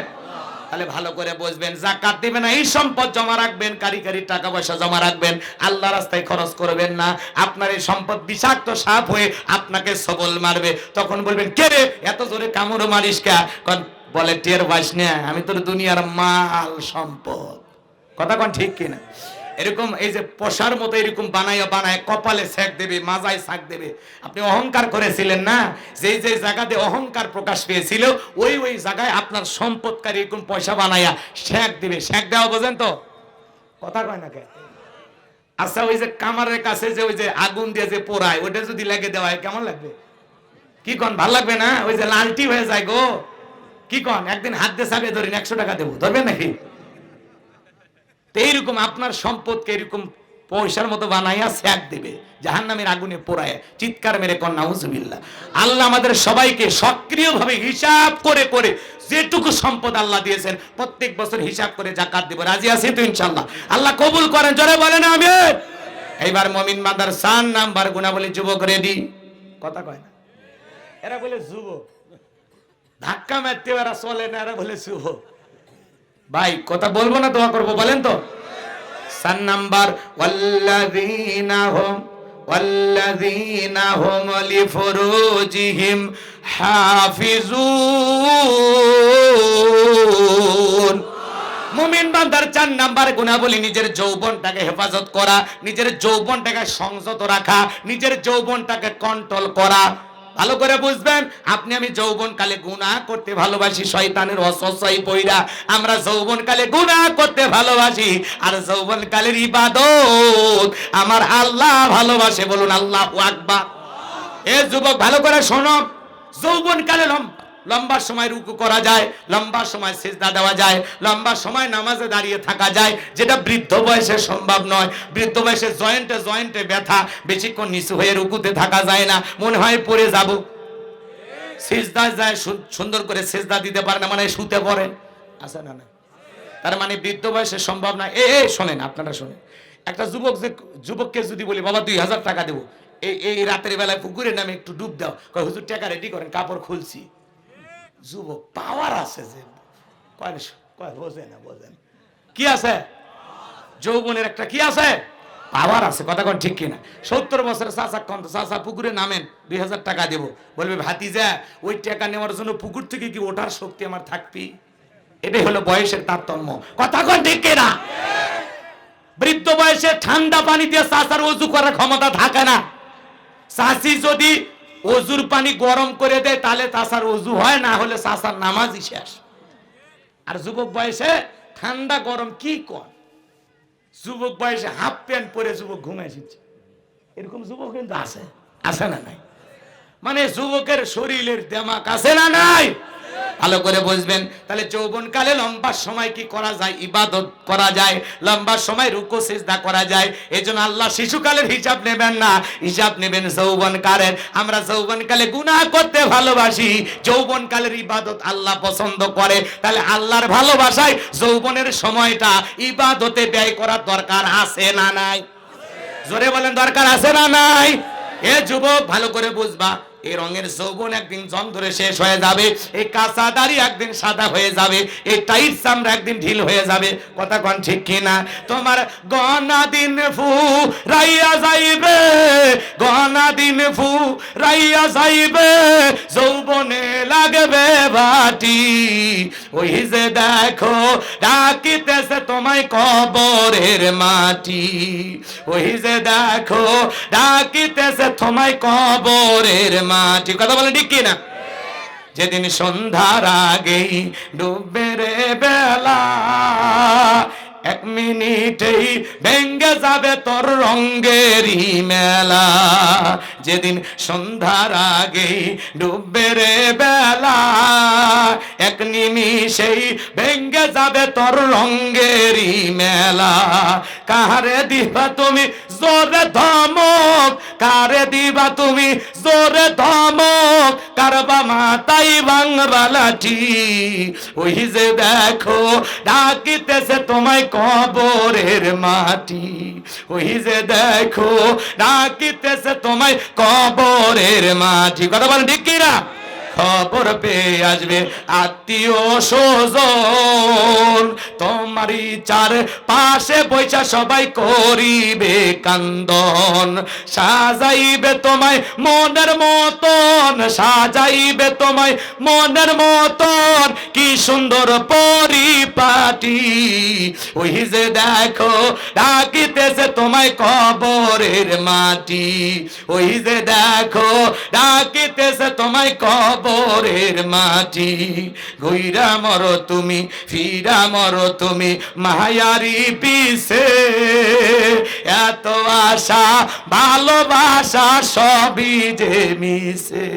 [SPEAKER 1] তাহলে ভালো করে বুঝবেন, যাকাত দিবেন না, এই সম্পদ জমা রাখবেন, কারি টাকা পয়সা জমা রাখবেন, আল্লাহ রাস্তায় খরচ করবেন না। আপনার এই সম্পদ বিষাক্ত সাপ হয়ে আপনাকে সবল মারবে, তখন বলবেন কে রে এত জোরে কামড় মারিস কে? বলে টের পাস না, আমি তোর দুনিয়ার মাল সম্পদ। কথা কোন ঠিক কিনা? এরকম এই যে পশার মতো এরকম বানায় কপালে ছ্যাক দেবে, মাজায় ছ্যাক দেবে। আপনি অহংকার করেছিলেন না, যেই যে জায়গাতে অহংকার প্রকাশ পেয়েছিল ওই জায়গায় আপনার সম্পদকারী এরকম পয়সা বানায়া ছ্যাক দিবে। ছ্যাক দেওয়া বোঝেন তো? কথা কয় না কে? আচ্ছা ওই যে কামারের কাছে যে ওই যে আগুন দিয়ে যে পোড়ায়, ওইটা যদি লেগে দেওয়া হয় কেমন লাগবে? কি কন, ভাল লাগবে না? ওই যে লালটি হয়ে যায় গো। কি কন, একদিন হাত দিয়ে চাপিয়ে ধরেন 100 টাকা দেবো, ধরবেন নাকি? এইরকম আপনার সম্পদকে এরকম পয়সার মতো বানাইয়া ছ্যাক দেবে, জাহান্নামের আগুনে পোড়ায়। চিৎকার মেরে কন নাউজুবিল্লাহ। আল্লাহ আমাদের সবাইকে সক্রিয়ভাবে হিসাব করে করে যেটুকু সম্পদ আল্লাহ দিয়েছেন প্রত্যেক বছর হিসাব করে যাকাত দেব। রাজি আছি তো ইনশাআল্লাহ? আল্লাহ কবুল করেন, জোরে বলেন আমিন। এইবার মুমিন বান্দার 4 নাম্বার গুণাবলী। যুবক রেডি? কথা কয় না, এরা বলে যুবক, ধাক্কা মারতে এরা চলে না, এরা বলে যুবক। ভাই কথা বলবো না, দোয়া করবো, বলেন তো। 4 নাম্বার, ওয়াল্লাযীনা হুম লিফুরুজিহিম হাফিজুন। মুমিন বান্দার 4 নাম্বার গুণাবলী নিজের যৌবনটাকে হেফাজত করা, নিজের যৌবনটাকে সংযত রাখা, নিজের যৌবনটাকে কন্ট্রোল করা। ভালো করে বুঝবেন, আপনি আমি যৌবনকালে গুনাহ করতে ভালোবাসি, শয়তানের ওয়াসওয়াসায় পইরা আমরা যৌবনকালে গুনাহ করতে ভালোবাসি, আর যৌবনকালের ইবাদত আমার আল্লাহ ভালোবাসে। বলুন আল্লাহু আকবার। এ যুবক ভালো করে শোনো, যৌবনকালে লম্বা সময় রুকু করা যায়, লম্বা সময় সিজদা দেওয়া যায়, লম্বা সময় নামাজে দাঁড়িয়ে থাকা যায়, যেটা বৃদ্ধ বয়সে সম্ভব নয়। বৃদ্ধ বয়সে জয়েন্টে ব্যথা, বেশিক্ষণ নিচু হয়ে রুকুতে থাকা যায় না, মনে হয় পড়ে যাব। সিজদা যায়, সুন্দর করে সিজদা দিতে পারে না, মানে শুতে পড়ে, আছে না? না, তার মানে বৃদ্ধ বয়সে সম্ভব না। শোনেন, আপনারা শোনেন, একটা যুবককে যদি বলি বাবা 2000 টাকা দেবো, এই রাতের বেলায় পুকুরে নামে একটু ডুব দাও, কয় হুজুর টাকা রেডি করেন, কাপড় খুলছি। যুবক পাওয়ার আছে, যে কয় বোঝেন কি আছে? যৌবনের একটা কি আছে? পাওয়ার আছে। কথা কোন ঠিক কিনা? 70 বছরের চাচা পুকুরে নামেন, 2000 টাকা দেবো, বলবে ভাতিজা ওই টাকা নেওয়ার জন্য পুকুর থেকে কি ওঠার শক্তি আমার থাকবি? এটাই হলো বয়সের তারতম্য। কথা কোন ঠিক কিনা? বৃদ্ধ বয়সে ঠান্ডা পানি দিয়ে চাচার ওযু করার ক্ষমতা থাকে না। চাচি যদি ওযুর পানি গরম করে দেয় তাহলে চাচার ওযু হয়, না হলে চাচার নামাজই শেষ। আর যুবক বয়সে ঠান্ডা গরম কি কর, যুবক বয়সে হাফ প্যান্ট পরে যুবক ঘুমায় এসেছে, এরকম যুবক কিন্তু আছে, আছে না নাই? মানে যুবকের শরীরের দেমাক আছে না নাই? ভালো করে বুঝবেন। তাহলে যৌবনকালে লম্বা সময় কি করা যায়? ইবাদত করা যায়, লম্বা সময় রুকু সিজদা করা যায়। এজন্য আল্লাহ শিশুকালের হিসাব নেবেন না, হিসাব নেবেন যৌবনকালের। আমরা যৌবনকালে গুনাহ করতে ভালোবাসি, যৌবনকালের ইবাদত আল্লাহ পছন্দ করে। তাহলে আল্লাহর ভালোবাসায় যৌবনের সময়টা ইবাদতে ব্যয় করার দরকার আছে না নাই? জোরে বলেন, দরকার আছে না নাই? এ যুবক ভালো করে বুঝবা, এই রঙের যৌবন একদিন জং ধরে শেষ হয়ে যাবে, এই কাঁচা দাড়ি একদিন সাদা হয়ে যাবে, এই টাইট চামড়া একদিন ঢিল হয়ে যাবে। কথা কোন ঠিক কিনা? তোমার গনা দিন ফুরাইয়া যাইবে, গহনা দিন ফুরাইয়া যাইবে, যৌবনে লাগবে বাটি। ওই যে দেখো ডাকিতেছে তোমায় কবরের মাটি, ওই যে দেখো ডাকিতেছে তোমায় কবরের মাটি। কথা বলে ঠিক কিনা? যেদিন সন্ধ্যার আগেই ডুববে রে বেলা, এক মিনিটেই ভেঙ্গে যাবে তোর রঙ্গেরই মেলা। যেদিন সন্ধ্যার আগেই ডুববে রে বেলা, এক নিমিষেই ভেঙ্গে যাবে তোর রঙ্গেরই মেলা। কারে দিবা তুমি জোরে ধমক, কারে দিবা তুমি জোরে ধমক, কারবা মাতাই ভাঙবা লাঠি। ওই যে দেখো ডাকিতেছে তোমায় কবরের মাটি, ওই যে দেখো ডাকিতেছে তোমায় কবরের মাটি। কথা বলেন ঠিক কিনা? খবর পেয়ে আসবে আত্মীয় স্বজন, তোমারই চার পাশে বৈশা সবাই করিবে কান্দন। সাজাইবে তোমায় মনের মতন, সাজাইবে তোমায় মনের মতন, কি সুন্দর পরিপাটি। ওই যে দেখো ডাকিতেছে তোমায় কবরের মাটি, ওই যে দেখো ডাকিতেছে তোমায় কবরের মাটি। ঘুইরা মরো তুমি, ফিরা মরো তুমি মায়ারি পিছে, এত আশা ভালোবাসা সবই যে মিশে।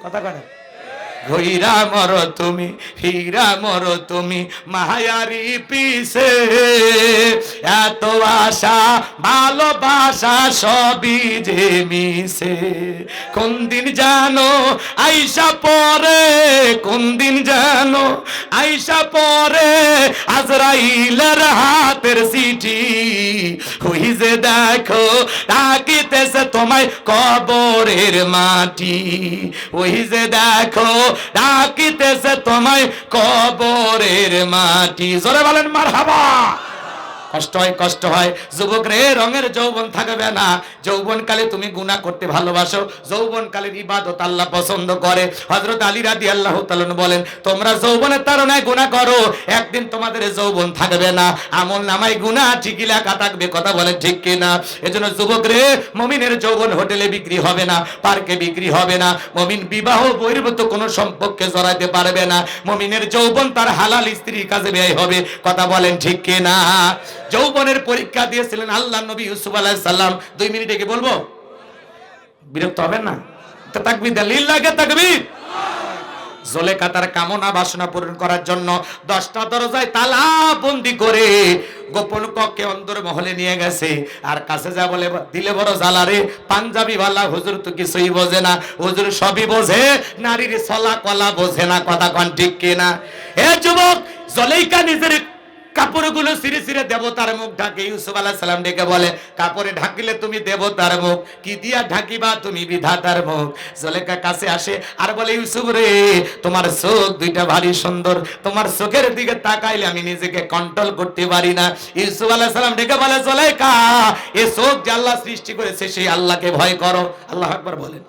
[SPEAKER 1] কথা কয় ঘুইরা মরো তুমি, ফিরা মরো তুমি মায়ারি পিছে, এত আশা ভালোবাসা সবই যে মিশে। কোন দিন জানো আইসা পরে, কোন দিন জানো আইসা পরে আজরাইলের হাতের চিঠি। ওই যে দেখো ডাকিতেছে তোমায় কবরের মাটি, ওই যে দেখো ডাকিতেছে তোমায় কবরের মাটি। জোরে বলেন মারহাবা। কষ্ট হয়, কষ্ট হয় যুবক রে, রঙের যৌবন থাকবে না। যৌবনকালে তুমি গুনাহ করতে ভালোবাসো, যৌবনকালের ইবাদত আল্লাহ পছন্দ করে। হযরত আলী রাদিয়াল্লাহু তাআলা বলেন, তোমরা যৌবনের তাড়নায় গুনাহ করো, একদিন তোমাদের যৌবন থাকবে না, আমল নামায় গুনাহ ঠিকই লেখা থাকবে। কথা বলেন ঠিক কিনা? এজন্য যুবক রে, মুমিনের যৌবন হোটেলে বিক্রি হবে না, পার্কে বিক্রি হবে না। মুমিন বিবাহ বহির্ভূত কোনো সম্পর্কে জড়াইতে পারবে না। মুমিনের যৌবন তার হালাল স্ত্রীর কাছে ব্যয় হবে। কথা বলেন ঠিক কিনা? যৌবনের পরীক্ষা দিয়েছিলেন আল্লাহ নবী ইউসুফ আলাইহিস সালাম। 2 মিনিটে কি বলবো? বিরক্ত হবেন না? তাকবীর দেন, লিল্লাহি তাকবীর। জুলেখা তার কামনা বাসনা পূরণ করার জন্য 10টা দরজায় তালা বন্দী করে গোপন কক্ষে অন্দর মহলে নিয়ে গেছে। আর কাছে যা বলে দিলে বড় জ্বালা রে, পাঞ্জাবি ওয়ালা হুজুর তো কিছুই বোঝে না, হুজুর সবই বোঝে, নারীর ছলা কলা বোঝে না। কথা কোন ঠিক কিনা? এ যুবক, জুলেখা নিজের কাপড়গুলো ছিঁড়ে ছিঁড়ে দেবতার মুখ ঢাকে। ইউসুফ আলাইহিস সালাম ডেকে বলে, কাপড়ে ঢাকিলে তুমি দেবতার মুখ, কি দিয়া ঢাকিবা তুমি বিধাতার মুখ। জুলেখা কাছে আসে আর বলে, ইউসুফ রে, তোমার চোখ দুইটা ভারী সুন্দর, তোমার চোখের দিকে তাকাইলে আমি নিজেকে কন্ট্রোল করতে পারি না। ইউসুফ আলাইহিস সালাম ডেকে বলে, জুলেখা, এই চোখ যে আল্লাহ সৃষ্টি করেছে সেই আল্লাহকে ভয় করো। আল্লাহু আকবার বলেন।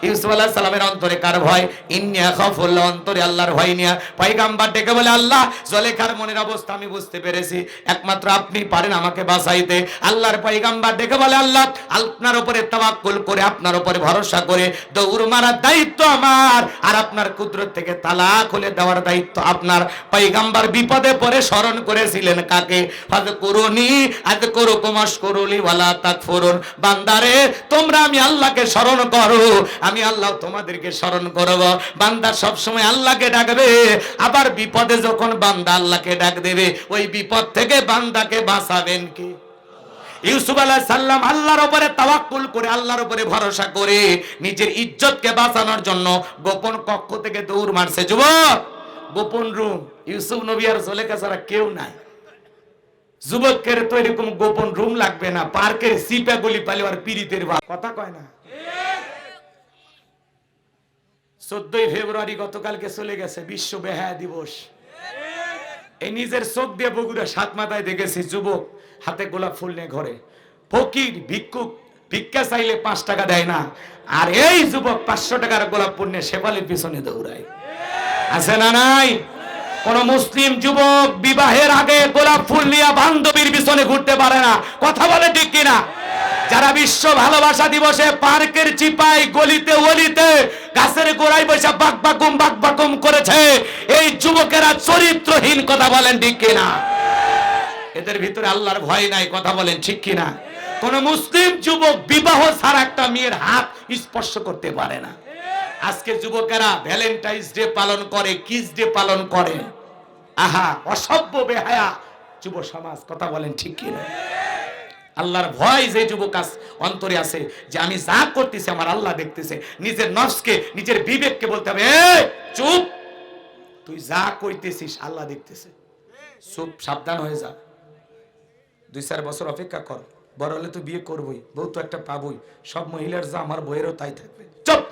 [SPEAKER 1] ইউসুফ আলাইহিস সালামের অন্তরে কার ভয়? ইন্নী আখাফুল্লাহ, অন্তরে আল্লাহর ভয় নিয়ে পয়গম্বর ডেকে বলে, আল্লাহ, জুলেখার মনের অবস্থা আমি বুঝতে পেরেছি, একমাত্র আপনি পারেন আমাকে বাঁচাইতে। আল্লাহর পয়গম্বর ডেকে বলে, আল্লাহ, আপনার উপরে তাওয়াক্কুল করে, আপনার উপরে ভরসা করে দৌড় মারার দায়িত্ব আমার, আর আপনার কুদরত থেকে তালা খুলে দেওয়ার দায়িত্ব আপনার। পয়গম্বর বিপদে পড়ে স্মরণ করেছিলেন কাকে? ফাযকুরুনি আযকুরুকুম ওয়াশকুরুলি ওয়ালা তাকফুরুন। বান্দারে, তোমরা আমি আল্লাহকে স্মরণ করো, আমি আল্লাহ তোমাদেরকে স্মরণ করব। বান্দা সব সময় আল্লাহকে ডাকবে, আবার বিপদে যখন বান্দা আল্লাহকে ডাক দেবে, ওই বিপদ থেকে বান্দাকে বাঁচাবেন কে? ইউসুফ আলাইহিস সালাম আল্লাহর উপরে তাওয়াক্কুল করে, আল্লাহর উপরে ভরসা করে নিজের ইজ্জতকে বাঁচানোর জন্য গোপন কক্ষ থেকে দৌড় মারছে। যুবক, গোপন রুম, ইউসুফ নবী আর জুলেখা ছাড়া কেউ নাই। যুবকের তো এরকম গোপন রুম লাগবে না, পার্কের সিপা গলি পালে আর পীড়িতের কথা কয় না। 14 ফেব্রুয়ারি গতকালকে চলে গেছে বিশ্ব বেহায়া দিবস। এই নিজের চোখ দিয়ে বগুড়া সাত মাথায় দেখেছি যুবক হাতে গোলাপ ফুল নিয়ে ঘরে, ফকির ভিক্ষুক ভিক্ষা চাইলে 5 টাকা দেয় না, আর এই যুবক 500 টাকার গোলাপ পুণ্যে শেফালির পিছনে দৌড়ায়। আছে না নাই? কোন মুসলিম যুবক বিবাহের আগে গোলাপ ফুল নিয়ে বান্ধবীর পিছনে ঘুরতে পারে না। কথা বলে ঠিক কিনা? যারা বিশ্ব ভালোবাসা দিবসে পার্কের চিপায় গলিতে ওলিতে গাছের গোড়ায় বসে বাকবাকুম করেছে, এই যুবকেরা চরিত্রহীন। কথা বলেন ঠিক কিনা? এদের ভিতরে আল্লাহর ভয় নাই। কথা বলেন ঠিক কিনা? কোন মুসলিম যুবক বিবাহ ছাড়া একটা মেয়ের হাত স্পর্শ করতে পারে না। আজকে যুবকেরা ভ্যালেন্টাইন্স ডে পালন করে, কিস ডে পালন করে। আহা, অসভ্য বেহায়া যুব সমাজ। কথা বলেন ঠিক কিনা? আল্লাহর ভয় যে যুবক অন্তরে আছে, যে আমি যা করতেছি আমার আল্লাহ দেখতেছে। নিজের নফসকে, নিজের বিবেককে বলতে হবে, এই চুপ, তুই যা কইতেছিস আল্লাহ দেখতেছে, চুপ, সাবধান হয়ে যা। 2-4 বছর অপেক্ষা কর, বড় হলে তো বিয়ে করবই, বউ তো একটা পাবই। সব মহিলার যা, আমার বইয়েরও তাই থাকবে। চুপ,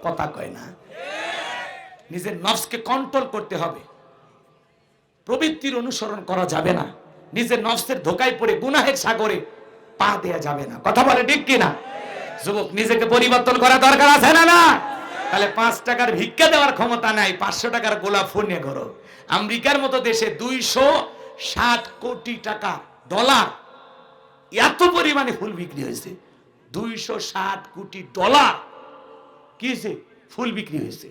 [SPEAKER 1] কথা কয় না। নিজের নফসকে কন্ট্রোল করতে হবে। প্রবৃত্তির অনুসরণ করা যাবে না। নিজের নফসের ধোকায় পড়ে গুনাহের সাগরে পা দেয়া যাবে না। কথা বলে ঠিক কিনা? যুবক, নিজেকে পরিবর্তন করা দরকার আছে না? না, তাহলে 5 টাকার ভিক্ষা দেওয়ার ক্ষমতা নাই, 500 টাকার গোলাপ ফুল নিয়ে ঘোরো। আমেরিকার মতো দেশে 260 কোটি টাকা ডলার এত পরিমাণে ফুল বিক্রি হয়েছে। 260 কোটি ডলার কি ফুল বিক্রি হয়েছে।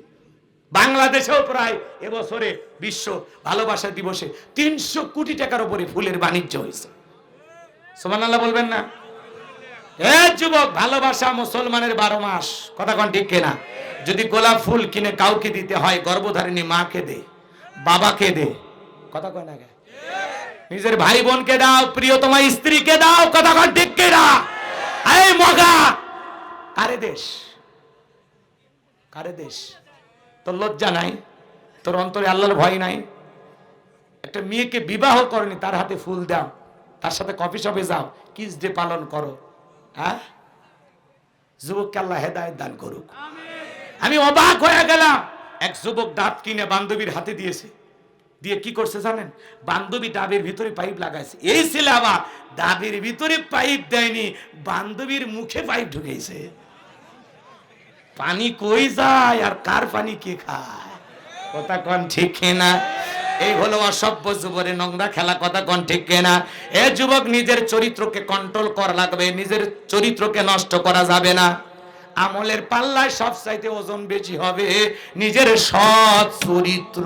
[SPEAKER 1] বাংলাদেশেও প্রায় এবছরে বিশ্ব ভালোবাসা দিবসে 300 কোটি টাকার উপরে ফুলের বাণিজ্য হয়েছে। সুবহানাল্লাহ বলবেন না? এ যুবক, ভালোবাসা মুসলমানের 12 মাস। কথা কোন ঠিক কিনা? যদি গোলাপ ফুল কিনে কাউকে দিতে হয়, গর্ভধারিণী মাকে দে, বাবাকে দে। কথা কয় না? নিজের ভাই বোনকে দাও, প্রিয়তমা স্ত্রীকে দাও। কথা কোন ঠিক কিনা? এই মগা, কারে দেশ? কারে দেশ? তোর লজ্জা নাই? তোর অন্তরে আল্লাহর ভয় নাই? একটা মেয়েকে বিবাহ করনি, তার হাতে ফুল দাও, তার সাথে কফি শপে যাও, কিস ডে পালন করো। হ্যাঁ, যুবককে আল্লাহ হেদায়েত দান করুক। আমি অবাক হয়ে গেলাম, এক যুবক ডাব কিনে বান্ধবীর হাতে দিয়েছে। দিয়ে কি করছে জানেন? বান্ধবী ডাবের ভিতরে পাইপ লাগাইছে। এই ছেলে আবার ডাবের ভিতরে পাইপ দেয়নি, বান্ধবীর মুখে পাইপ ঢুকেছে। পানি কই যায় আর কার পানি কে খায়? কথা কোন ঠিক না? এই হলো অসভ্য যুবকের নোংরা খেলা। কথা কোন ঠিক না? এ যুবক, নিজের চরিত্রকে কন্ট্রোল করা লাগবে, নিজের চরিত্রকে নষ্ট করা যাবে না। আমলের পাল্লায় সবচাইতে ওজন বেশি হবে নিজের সৎ চরিত্র।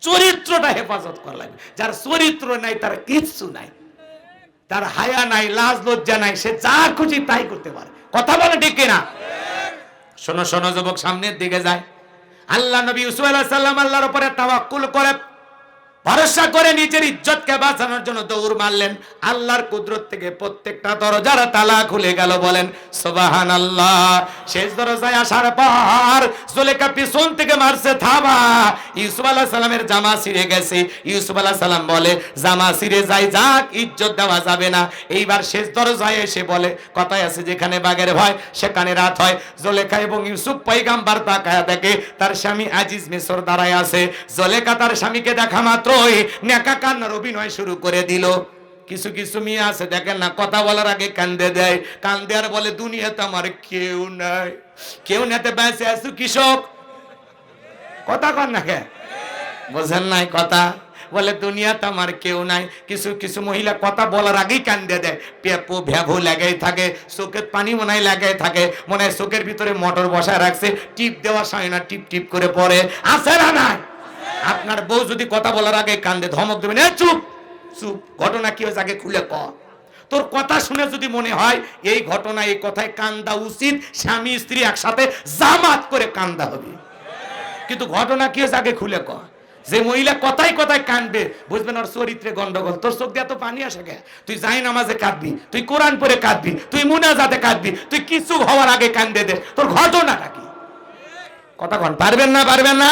[SPEAKER 1] চরিত্রটা হেফাজত করা লাগবে। যার চরিত্র নাই তার কিচ্ছু নাই, তার হায়া নাই, লাজ লজ্জা নাই, সে যা খুশি তাই করতে পারে। কথা বলে ঠিক কিনা? শোনো শোনো যুবক, সামনের দিকে যায়। আল্লাহ নবী ইউসুফ আলাইহিস সালাম আল্লাহর উপরে তাওয়াক্কুল করে, ভরসা করে নিজের ইজ্জতকে বাঁচানোর জন্য দৌড় মারলেন। আল্লাহর কুদরত থেকে প্রত্যেকটা দরজার তালা খুলে গেল। বলেন সুবহানাল্লাহ। শেষ দরজায় আসার পর জুলেখা পিছন থেকে মারছে থাবা। ইউসুফ আলাইহিস সালামের জামা ছিঁড়ে গেছে। ইউসুফ আলাইহিস সালাম বলে, জামা ছিঁড়ে যায় যাক, ইজ্জত দেওয়া যাবে না। এইবার শেষ দরজায় এসে বলে, কথায় আছে যেখানে বাঘের ভয় সেখানে রাত হয়। জুলেখা এবং ইউসুফ পয়গাম্বর তাকায়া দেখে তার স্বামী আজিজ মিশর দাঁড়ায় আছে। জুলেখা তার স্বামীকে দেখা মাত্র নেকা কান্নার অভিনয় শুরু করে দিল। কিছু কিছু মেয়ে আছে দেখেন না, কথা বলার আগে কান্দে দেয়। কান্দে আর বলে, দুনিয়াতে আমার কেউ নাই, কেউ নেতে বেঁচে আছো কৃষক। কথা কন না কে? বোঝেন নাই কথা? বলে দুনিয়াতে আমার কেউ নাই। কিছু কিছু মহিলা কথা বলার আগেই কান্দে দেয়। পেপো ভ্যাভো লাগাই থাকে, চোখের পানি মনে হয় লাগাই থাকে, মনে হয় চোখের ভিতরে মোটর বসায় রাখছে, টিপ দেওয়ার সময় না টিপ টিপ করে পড়ে। আছে না নাই? আপনার বউ যদি কথা বলার আগে কান্দে, ধমক দেবেন, চুপ চুপ, ঘটনা কি হয়েছে আগে খুলে ক। তোর কথা শুনে যদি মনে হয় এই ঘটনা, এই কথায় কান্দা উচিত, স্বামী স্ত্রী একসাথে জামাত করে কান্দা হবে। কিন্তু ঘটনা কি হয়েছে আগে খুলে ক। যে মহিলা কথায় কথায় কাঁদবে, বুঝবেন ওর চরিত্রে গন্ডগোল। তোর চোখ দিয়ে তো পানি আসে গে। তুই যাই নামাজে কাঁদবি, তুই কোরআন পড়ে কাঁদবি, তুই মুনাজাতে কাঁদবি, তুই কিছু হওয়ার আগে কান্দে দে। তোর ঘটনাটা কি? কথা কন, পারবেন না? পারবেন না?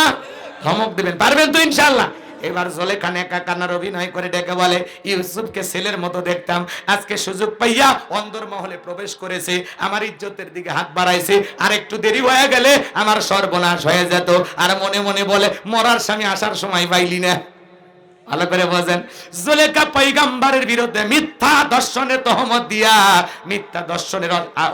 [SPEAKER 1] ধমক দিবেন, পারবেন তো ইনশাআল্লাহ। এবার জুলেখা নেকা কান্নার অভিনয় করে ডেকে বলে, ইউসুফকে ছেলের মতো দেখতাম, আজকে সুযোগ পাইয়া অন্দরমহলে প্রবেশ করেছে, আমার ইজ্জতের দিকে হাত বাড়াইছে, আর একটু দেরি হয়ে গেলে আমার সর্বনাশ হয়ে যেত। আর মনে মনে বলে, মরার স্বামী আসার সময় পাইলি না। ভালো করে বোঝেন। জুলেখা পয়গম্বরের বিরুদ্ধে মিথ্যা দর্শনের তহমত দিয়া, মিথ্যা দর্শনের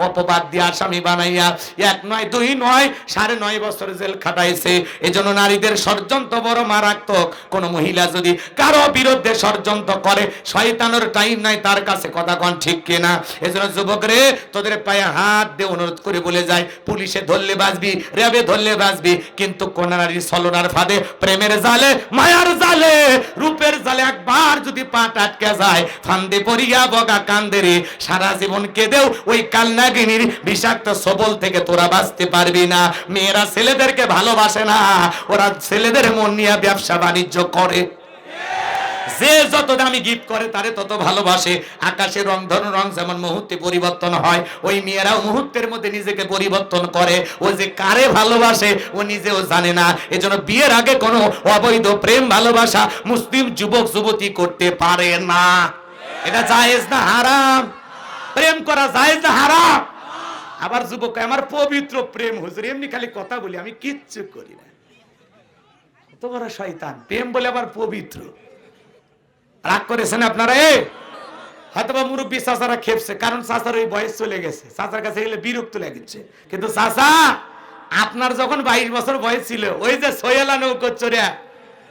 [SPEAKER 1] অপবাদ দিয়া আসামি বানাইয়া 1 নয় 2 নয় 9.5 বছর জেল খাটাইছে। এজন্য নারীদের ষড়যন্ত্র বড় মারাত্মক। কোন মহিলা যদি কারো বিরুদ্ধে ষড়যন্ত্র করে, শয়তানের টাইম নাই তার কাছে, কথা কোন ঠিক কিনা? এজন্য যুবক রে, তোদের পায়ে হাত দিয়ে অনুরোধ করে বলে যায়, পুলিশে ধরলে বাঁচবি, র্যাবে ধরলে বাঁচবি, কিন্তু কোন নারীর ছলনার ফাঁদে, প্রেমের জালে, মায়ার জালে, রূপের জালে একবার যদি পা আটকে যায়, ফান্দে পড়িয়া বগা কান্দে রে, সারা জীবন কেঁদেও ওই কালনাগিনীর বিষাক্ত সবল থেকে তোরা বাঁচতে পারবি না। মেয়েরা ছেলেদেরকে ভালোবাসে না, ওরা ছেলেদের মন নিয়ে ব্যবসা বাণিজ্য করে। যে যত দামি গিফট করে তারে তত ভালোবাসে। আকাশের রং ধরন রং যেমন মুহূর্তে পরিবর্তন হয়, ওই মেয়েরাও মুহূর্তের মধ্যে নিজেকে পরিবর্তন করে। ও যে কারে ভালোবাসে ও নিজেও জানে না। এজন্য বিয়ের আগে কোনো অবৈধ প্রেম ভালোবাসা মুসলিম যুবক যুবতী করতে পারে না। এটা জায়েজ না হারাম? প্রেম করা জায়েজ না হারাম? আবার যুবক আমার পবিত্র প্রেম হুজুর, এমনি খালি কথা বলি, আমি কিচ্ছু করি না। কত বড় শয়তান, প্রেম বলে আবার পবিত্র। রাগ করেছেন আপনারা? হয়তো বা মুরব্বী চাচারা খেপছে, কারণ চাচার ওই বয়স চলে গেছে, চাচার কাছে গেলে বিরক্ত লাগছে। কিন্তু চাচা, আপনার যখন 22 বছর বয়স ছিল, ওই যে সোয়েলা নৌকো চড়িয়া,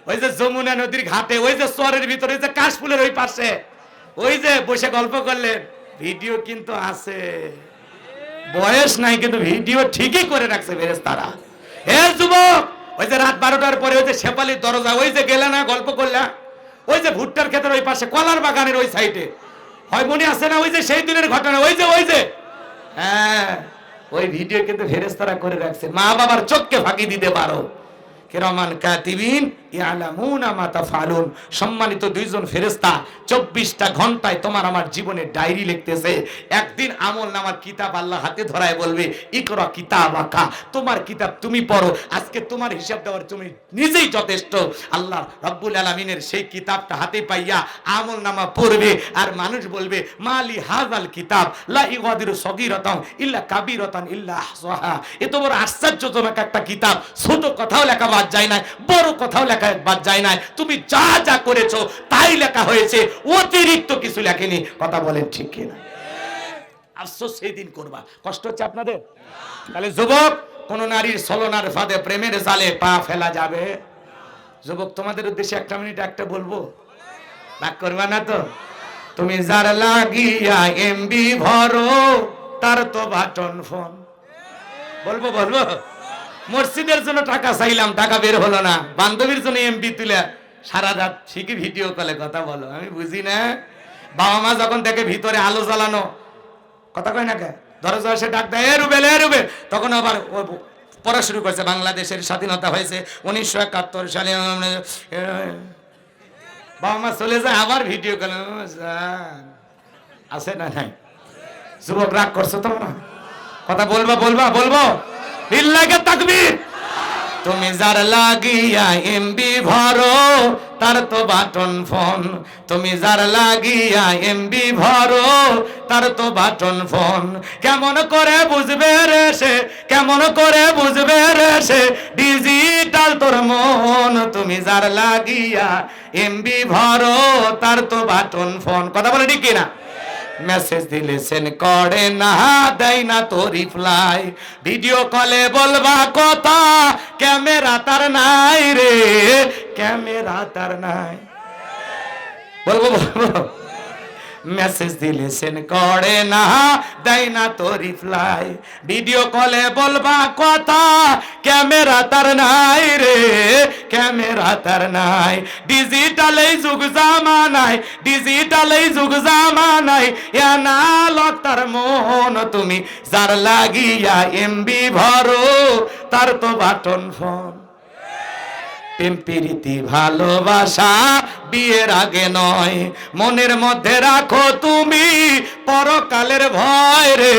[SPEAKER 1] ওই যে যমুনা নদীর ঘাটে, ওই যে চরের ভিতরে, ওই যে কাশফুলের ওই পাশে, ওই যে বসে গল্প করলেন, ভিডিও কিন্তু আছে। বয়স নাই কিন্তু ভিডিও ঠিকই করে রাখছে ফেরেশতারা। হে যুবক, ওই যে রাত 12টার পরে ওই যে শেফালির দরজা, ওই যে গেলে না গল্প করলা, ওই যে ভুট্টার ক্ষেতের ওই পাশে, কলার বাগানের ওই সাইডে, হয় মনে আছে না? ওই যে সেই দিনের ঘটনা, ওই যে হ্যাঁ, ওই ভিডিও কিন্তু ফেরেশতারা করে রাখছে। মা বাবার চোখকে ফাঁকি দিতে পারো। কিরামান কাতিবিন ইয়ালামুনা মা তাফআলুন। সম্মানিত দুইজন ফেরেশতা 24টা ঘন্টায় তোমার আমার জীবনের ডায়েরি লিখতেছে। একদিন আমলনামার কিতাব আল্লাহ হাতে ধরায় বলবে, ইকরা কিতাবাকা, তোমার কিতাব তুমি পড়ো, আজকে তোমার হিসাব দেওয়ার তুমি নিজেই যথেষ্ট। আল্লাহ রাব্বুল আলামিনের সেই কিতাবটা হাতে পাইয়া আমলনামা পড়বে, আর মানুষ বলবে, মালি হাযাল কিতাব লা ইগাদিরু সগীরাতান ইল্লা কাবীরাতান ইল্লা আহসাহা। এত বড় আশ্চর্যজনক একটা কিতাব, ছোট কথাও লেখা বাদ যায় না, বড় কথাও লেখা বাদ যায় না। তুমি যা যা করেছো তাই লেখা হয়েছে, অতিরিক্ত কিছু লেখেনি। কথা বলেন ঠিক কিনা? আফসোস সেই দিন করবা। কষ্ট হচ্ছে আপনাদের? তাহলে যুবক, কোন নারীর ছলনার ফাঁদে, প্রেমের জালে পা ফেলা যাবে? যুবক, তোমাদের উদ্দেশ্যে 1 মিনিট একটা বলবো, রাগ করবা না তো? তুমি যার লাগিয়া এমবি ভরো, তার তো বাটন ফোন। বলবো? মসজিদের জন্য টাকা চাইলাম, টাকা বের হলো না। বান্ধবীর জন্য এমবি তুলে সারা রাত ঠিকই ভিডিও কলে কথা বলো। আমি বুঝি না, বাবা মা যখন দেখে ভিতরে আলো জ্বালানো, কথা কয় না কে, দরজা এসে ডাক দেয়, এ রুবেল, তখন আবার পড়া শুরু করছে, বাংলাদেশের স্বাধীনতা হয়েছে 1971 সালে। বাবা মা চলে যায়, আবার ভিডিও কলে আছে না নাই? যুবক, রাগ করছো তোমরা? কথা বলবো? লিল্লাহি তাকবীর। তুমি যার লাগিয়া এমবি ভরো, তার তো বাটন ফোন। তুমি যার লাগিয়া এমবি ভরো, তার তো বাটন ফোন। কেমন করে বুঝবে রে সে, কেমন করে বুঝবে রে সে, ডিজিটাল তোর মন। তুমি যার লাগিয়া এমবি ভরো, তার তো বাটন ফোন। কথা বলে ঠিক কিনা? মেসেজ দিলে সেন্ড করে না, দেয় না তো রিপ্লাই। ভিডিও কলে বলবা কথা, ক্যামেরা তার নাই রে, ক্যামেরা তার নাই। বলবো? মেসেজ দিলে সেন্ড করে না, দেয় না তো রিপ্লাই। ভিডিও কলে বলবা কথা, ক্যামেরা তার নাই রে, ক্যামেরা তার নাই। ডিজিটালেই যুগ জামানায়, ডিজিটালেই যুগ জামানায়, অ্যানালগ তার মন। তুমি যার লাগিয়া এমবি ভরো, তার তো বাটন ফোন। প্রেম প্রীতি ভালোবাসা বিয়ের আগে নয়, মনের মধ্যে রাখো তুমি পরকালের ভয় রে,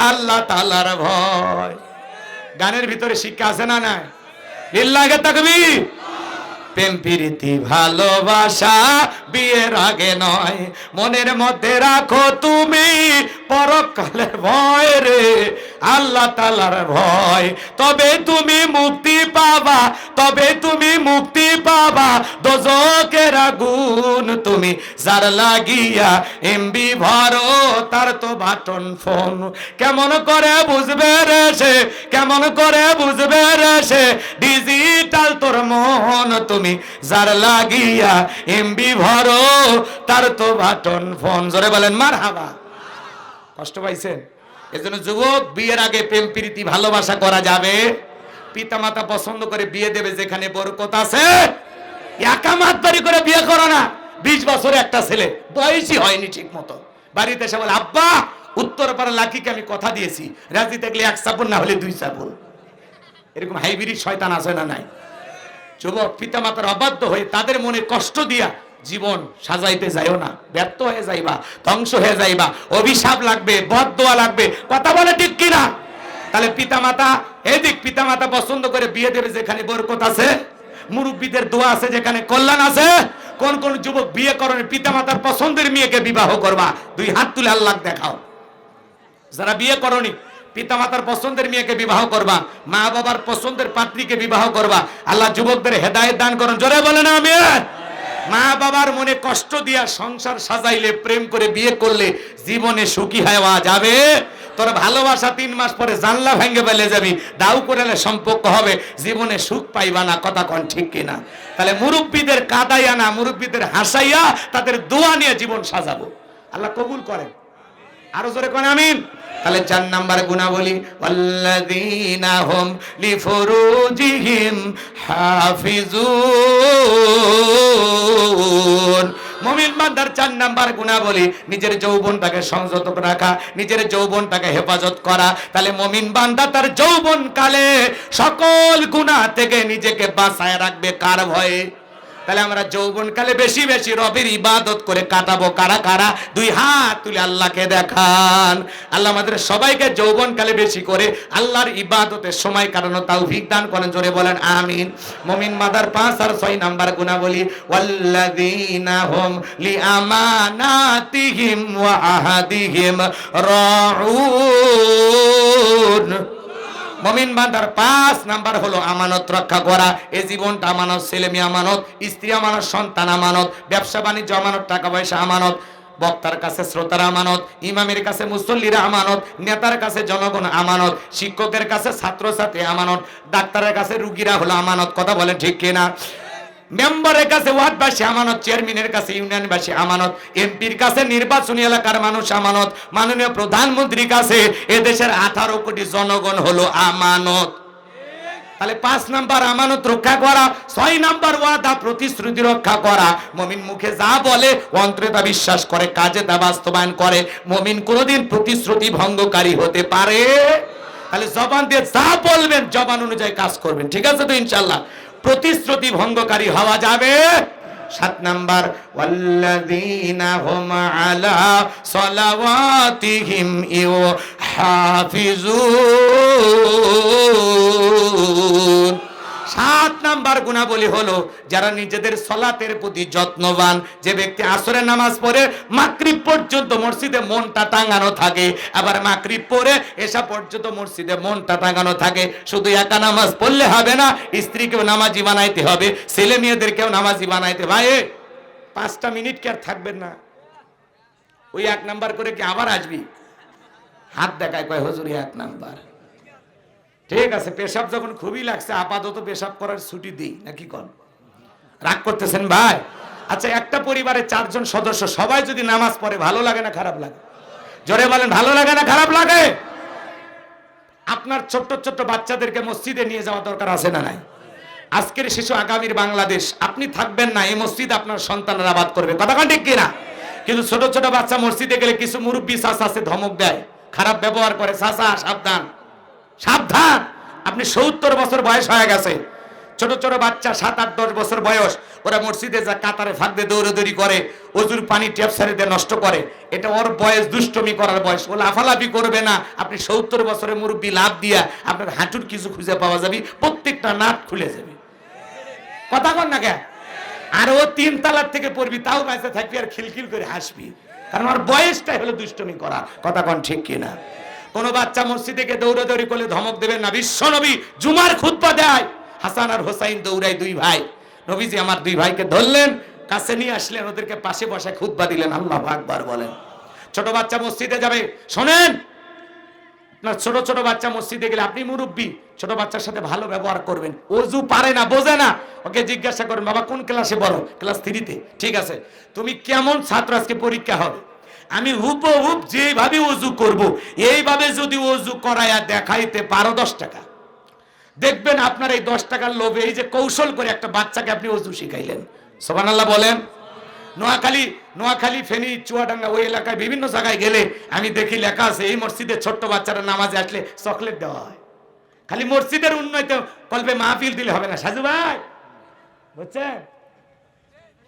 [SPEAKER 1] আল্লাহ তাআলার ভয়। গানের ভিতরে শিক্ষা আছে না নাই? লিল্লাহি তাকবীর। প্রেম প্রীতি ভালোবাসা বিয়ের আগে নয়, মনের মধ্যে রাখো তুমি পরকালের ভয় রে, আল্লাহ তাআলার ভয়, তবে তুমি মুক্তি পাবা, তবে তুমি মুক্তি পাবা দোজখের আগুন। তুমি যার লাগিয়া এমবি ভরো তার তো বাটন ফোন। কেমন করে বুঝবে রে সে, কেমন করে বুঝবে রে সে ডিজিটাল তোর মন। তুমি যার লাগিয়া এমবি ভরো তার তো বাটন ফোন। জোরে বলেন মারহাবা। কষ্ট পাইছেন? এজন্য যুবক, বিয়ের আগে প্রেম প্রীতি ভালোবাসা করা যাবে। পিতামাতা পছন্দ করে বিয়ে দেবে যেখানে বরকত আছে। একামাত বাড়ি করে বিয়ে করো না। 20 বছরে একটা ছেলে বয়সই হয়নি ঠিক মতো, বাড়িতে এসে বলে আব্বা উত্তরপাড়া লাকিকে আমি কথা দিয়েছি, রাজি থাকলে 1 চাপুর না হলে 2 চাপুর। এরকম হাইব্রিড শয়তান আছে না নাই? যুবক, পিতামাতার অবাধ্য হয়ে তাদের মনে কষ্ট দিয়া জীবন সাজাইতে যাইও না। ব্যর্থ হয়ে যাইবা, ধ্বংস হয়ে যাইবা, অভিশাপ লাগবে, বদদোয়া লাগবে। কথা বলে ঠিক কিনা? তাহলে পিতামাতা এদিক, পিতামাতা পছন্দ করে বিয়ে দেবে যেখানে বরকত আছে, মুরব্বীদের দোয়া আছে যেখানে কল্যাণ আছে। কোন কোন যুবক বিয়ে করেন পিতামাতার পছন্দের মেয়েকে বিবাহ করবা? 2 হাত তুলে আল্লাহ দেখাও। যারা বিয়ে করনি পিতামাতার পছন্দের মেয়েকে বিবাহ করবা, মা বাবার পছন্দের পাত্রীকে বিবাহ করবা। আল্লাহ যুবকদের হেদায়েত দান করুন। জোরে বলেন আমিন। মা বাবার মনে কষ্ট দিয়া সংসার সাজাইলে, প্রেম করে বিয়ে করলে জীবনে সুখী হওয়া যাবে? তোর ভালোবাসা 3 মাস পরে জানলা ভেঙে ফেলে যাবি, দাউ করালে সম্পর্ক হবে, জীবনে সুখ পাইবা না। কথা কোন ঠিক কিনা? তাহলে মুরব্বীদের কাদাইয়া না, মুরব্বীদের হাসাইয়া তাদের দোয়া নিয়ে জীবন সাজাবো। আল্লাহ কবুল করেন। আরো জোরে কোন আমিন। তাহলে 4 নাম্বার গুণাবলী, ওয়াল্লাযীনা হুম লিফুরুজিহিম হাফিজুন। মুমিন বান্দার 4 নাম্বার গুণাবলী নিজের যৌবনটাকে সংযত রাখা, নিজের যৌবনটাকে হেফাজত করা। তাহলে মুমিন বান্দা তার যৌবন কালে সকল গুনাহ থেকে নিজেকে বাঁচায় রাখবে। কার ভয়ে? তাহলে আমরা যৌবনকালে বেশি বেশি রবের ইবাদত করে কাটাবো। কারা কারা? 2 হাত তুলে আল্লাহকে দেখান। আল্লাহ আমাদের সবাইকে যৌবনকালে বেশি করে আল্লাহর ইবাদতের সময় কাটানো তৌফিক দান করেন। জোরে বলেন আমিন। মুমিন মাদার 5 আর 6 নাম্বার গুণাবলী, ওয়াল্লাযীনা হুম লিআমানাতিহিম ওয়া আহাদিহিম রাউন। মুমিন বান্দার 5 নাম্বার হলো আমানত রক্ষা করা। এই জীবনটা আমানত, ছেলে মেয়ে আমানত, স্ত্রী আমানত, সন্তান আমানত, ব্যবসা বাণিজ্য আমানত, টাকা পয়সা আমানত, বক্তার কাছে শ্রোতারা আমানত, ইমামের কাছে মুসল্লিরা আমানত, নেতার কাছে জনগণ আমানত, শিক্ষকের কাছে ছাত্রছাত্রী আমানত, ডাক্তারের কাছে রোগীরা হলো আমানত। কথা বলেন ঠিক কিনা? মেম্বারের কাছে ওয়ার্ডবাসী আমানত, চেয়ারম্যানের কাছে ইউনিয়নবাসী আমানত, এমপির কাছে নির্বাচনী এলাকার মানুষ আমানত, মাননীয় প্রধানমন্ত্রীর কাছে এদেশের 18 কোটি জনগণ হলো আমানত। তাহলে 5 নাম্বার আমানত রক্ষা করা, 6 নাম্বার ওয়াদা প্রতিশ্রুতি রক্ষা করা। মুমিন মুখে যা বলে অন্তরে তা বিশ্বাস করে, কাজে তা বাস্তবায়ন করে। মুমিন কোনোদিন প্রতিশ্রুতি ভঙ্গকারী হতে পারে? তাহলে জবান দিয়ে যা বলবেন জবান অনুযায়ী কাজ করবেন। ঠিক আছে তো ইনশাআল্লাহ? প্রতিশ্রুতি ভঙ্গকারী হওয়া যাবে। 7 নাম্বার, ওয়াল্লাযীনা হুম আলা সালাওয়াতিহিম ইউহাফিজুন। 7 নাম্বার গুণাবলী হলো যারা নিজেদের সালাতের প্রতি যত্নবান। যে ব্যক্তি আসরের নামাজ পড়ে মাগরিব পর্যন্ত মসজিদে মনটা টাঙানো থাকে, আবার মাগরিব পড়ে এশা পর্যন্ত মসজিদে মনটা টাঙানো থাকে। শুধু একা নামাজ পড়লে হবে না, স্ত্রীকেও নামাজি বানাইতে হবে, ছেলে মেয়েদেরকেও নামাজি বানাইতে। ভাই 5টা মিনিট কি আর থাকবেন না? ওই 1 নাম্বার করে কি আবার আসবি? হাত দেখায়, কয় হুজুর 1 নাম্বার। ঠিক আছে, পেশাব যখন খুবই লাগছে আপাতত পেশাব করার ছুটি দিই নাকি? কোন রাগ করতেছেন ভাই? আচ্ছা, একটা পরিবারে 4 জন সদস্য, সবাই যদি নামাজ পড়ে ভালো লাগে না খারাপ লাগে? জোরে বলেন, ভালো লাগে না খারাপ লাগে? আপনার ছোট্ট ছোট্ট বাচ্চাদেরকে মসজিদে নিয়ে যাওয়া দরকার আছে না নাই? আজকের শিশু আগামীর বাংলাদেশ। আপনি থাকবেন না, এই মসজিদ আপনার সন্তানরা আবাদ করবে। কথা কোন ঠিক কিনা? কিন্তু ছোট ছোট বাচ্চা মসজিদে গেলে কিছু মুরব্বী চাচা আছে ধমক দেয়, খারাপ ব্যবহার করে। চাচা সাবধান, সাবধান। আপনি 70 বছর বয়স হয়ে গেছে, ছোট ছোট বাচ্চা 7, 8, 10 বছর বয়স, ওরা মসজিদে যা কাতারে ফাঁক দিয়ে দৌড়াদৌড়ি করে, অজুর পানি ট্যাপ সারি দিয়ে নষ্ট করে। এটা ওর বয়স, দুষ্টমি করার বয়স। ও লাফালাফি করবে না। আপনি 70 বছরের মুরব্বী লাভ দিয়া আপনার হাঁটুর কিছু খুঁজে পাওয়া যাবে, প্রত্যেকটা নাট খুলে যাবে। কথা কন না কে? আর ও 3 তালার থেকে পড়বি, তাও বাইসে থাকবি আর খিলখিল করে হাসবি, কারণ ওর বয়সটাই হলো দুষ্টমি করা। কথা কন ঠিক কিনা? কোন বাচ্চা মসজিদে গিয়ে দৌড়াদৌড়ি করলে ধমক দেবেন না। বিশ্ব নবী জুমার খুতবা দেয়, হাসান আর হোসাইন দৌড়ায়, দুই ভাই। নবীজি আমার দুই ভাইকে ধরলেন, কাছে নিয়ে আসলেন, ওদেরকে পাশে বসে খুতবা দিলেন। আল্লাহু আকবার বলেন। ছোট বাচ্চা মসজিদে যাবে, শোনেন না, ছোট ছোট বাচ্চা মসজিদে গেলে আপনি মুরব্বী, ছোট বাচ্চার সাথে ভালো ব্যবহার করবেন। ওযু পারে না, বোঝে না, ওকে জিজ্ঞাসা করেন, বাবা কোন ক্লাসে পড়ো? ক্লাস 3-তে। ঠিক আছে, তুমি কেমন ছাত্র, আজকে পরীক্ষা হবে, আমি হুবহুব যেভাবে ওযু করব এইভাবে যদি ওযু করায়া দেখাইতে পারো 10 টাকা, দেখবেন আপনার এই 10 টাকার লোভে এই যে কৌশল করে একটা বাচ্চাকে আপনি ওযু শিখাইলেন। সুবহানাল্লাহ বলেন। নোয়াখালী, ফেনী, চুয়াডাঙ্গা ওই এলাকায় বিভিন্ন জায়গায় গেলে আমি দেখি লেখা আছে এই মসজিদে ছোট্ট বাচ্চারা নামাজে আসলে চকলেট দেওয়া হয়। খালি মসজিদের উন্নয়ন কল্পে মাহফিল দিলে হবে না, সাজু ভাই বুঝছেন,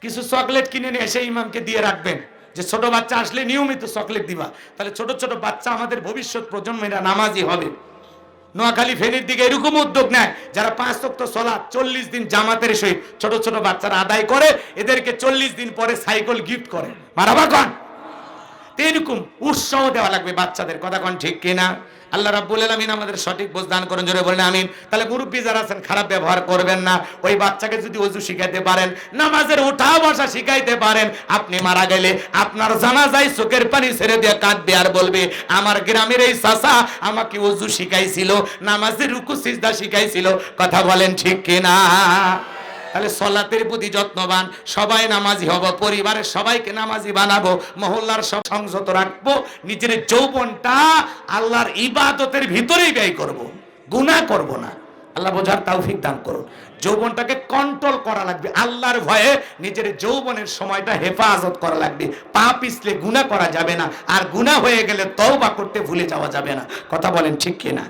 [SPEAKER 1] কিছু চকলেট কিনে নিয়ে এসে ইমামকে দিয়ে রাখবেন যে ছোট বাচ্চা আসলে নিয়মিত চকলেট দিবা, তাহলে ছোট ছোট বাচ্চা আমাদের ভবিষ্যৎ প্রজন্মেরা নামাজি হবে। নোয়াখালী, ফেনীর দিকে এরকম উদ্যোগ নেয়, যারা 5 ওয়াক্ত সালাত 40 দিন জামাতের সহিত ছোট ছোট বাচ্চারা আদায় করে, এদেরকে 40 দিন পরে সাইকেল গিফট করে। মারাবা কন, এরকম উৎসাহ দেওয়া লাগবে বাচ্চাদের। কথা কন ঠিক কিনা? আল্লাহ রাব্বুল আলামিন আমাদের সঠিক বুঝ দান করুন, জোরে বলেন আমিন। তাহলে মুরব্বী যারা আছেন খারাপ ব্যবহার করবেন না। ওই বাচ্চাকে যদি ওযু শিখাইতে পারেন, নামাজের উঠা বসা শিখাইতে পারেন, আপনি মারা গেলে আপনার জানাজায় চোখের পানি ছেড়ে দিয়ে কাঁদবে আর বলবে, আমার গ্রামের এই চাচা আমাকে ওযু শিখাইছিল, নামাজের রুকু সিজদা শিখাইছিল। কথা বলেন ঠিক কিনা? তাহলে সলাতের প্রতি যত্নবান, সবাই নামাজি হব, পরিবারের সবাইকে নামাজি বানাবো, মহল্লার সব সংযত রাখবো, নিজের যৌবনটা আল্লাহর ইবাদতের ভিতরেই ব্যয় করব, গুনাহ করব না। আল্লাহ বোঝার তৌফিক দান করুন। যৌবনটাকে কন্ট্রোল করা লাগবে, আল্লাহর ভয়ে নিজের যৌবনের সময়টা হেফাজত করা লাগবে। পা পিছলে গুনাহ করা যাবে না, আর গুনাহ হয়ে গেলে তওবা করতে ভুলে যাওয়া যাবে না। কথা বলেন ঠিক কিনা?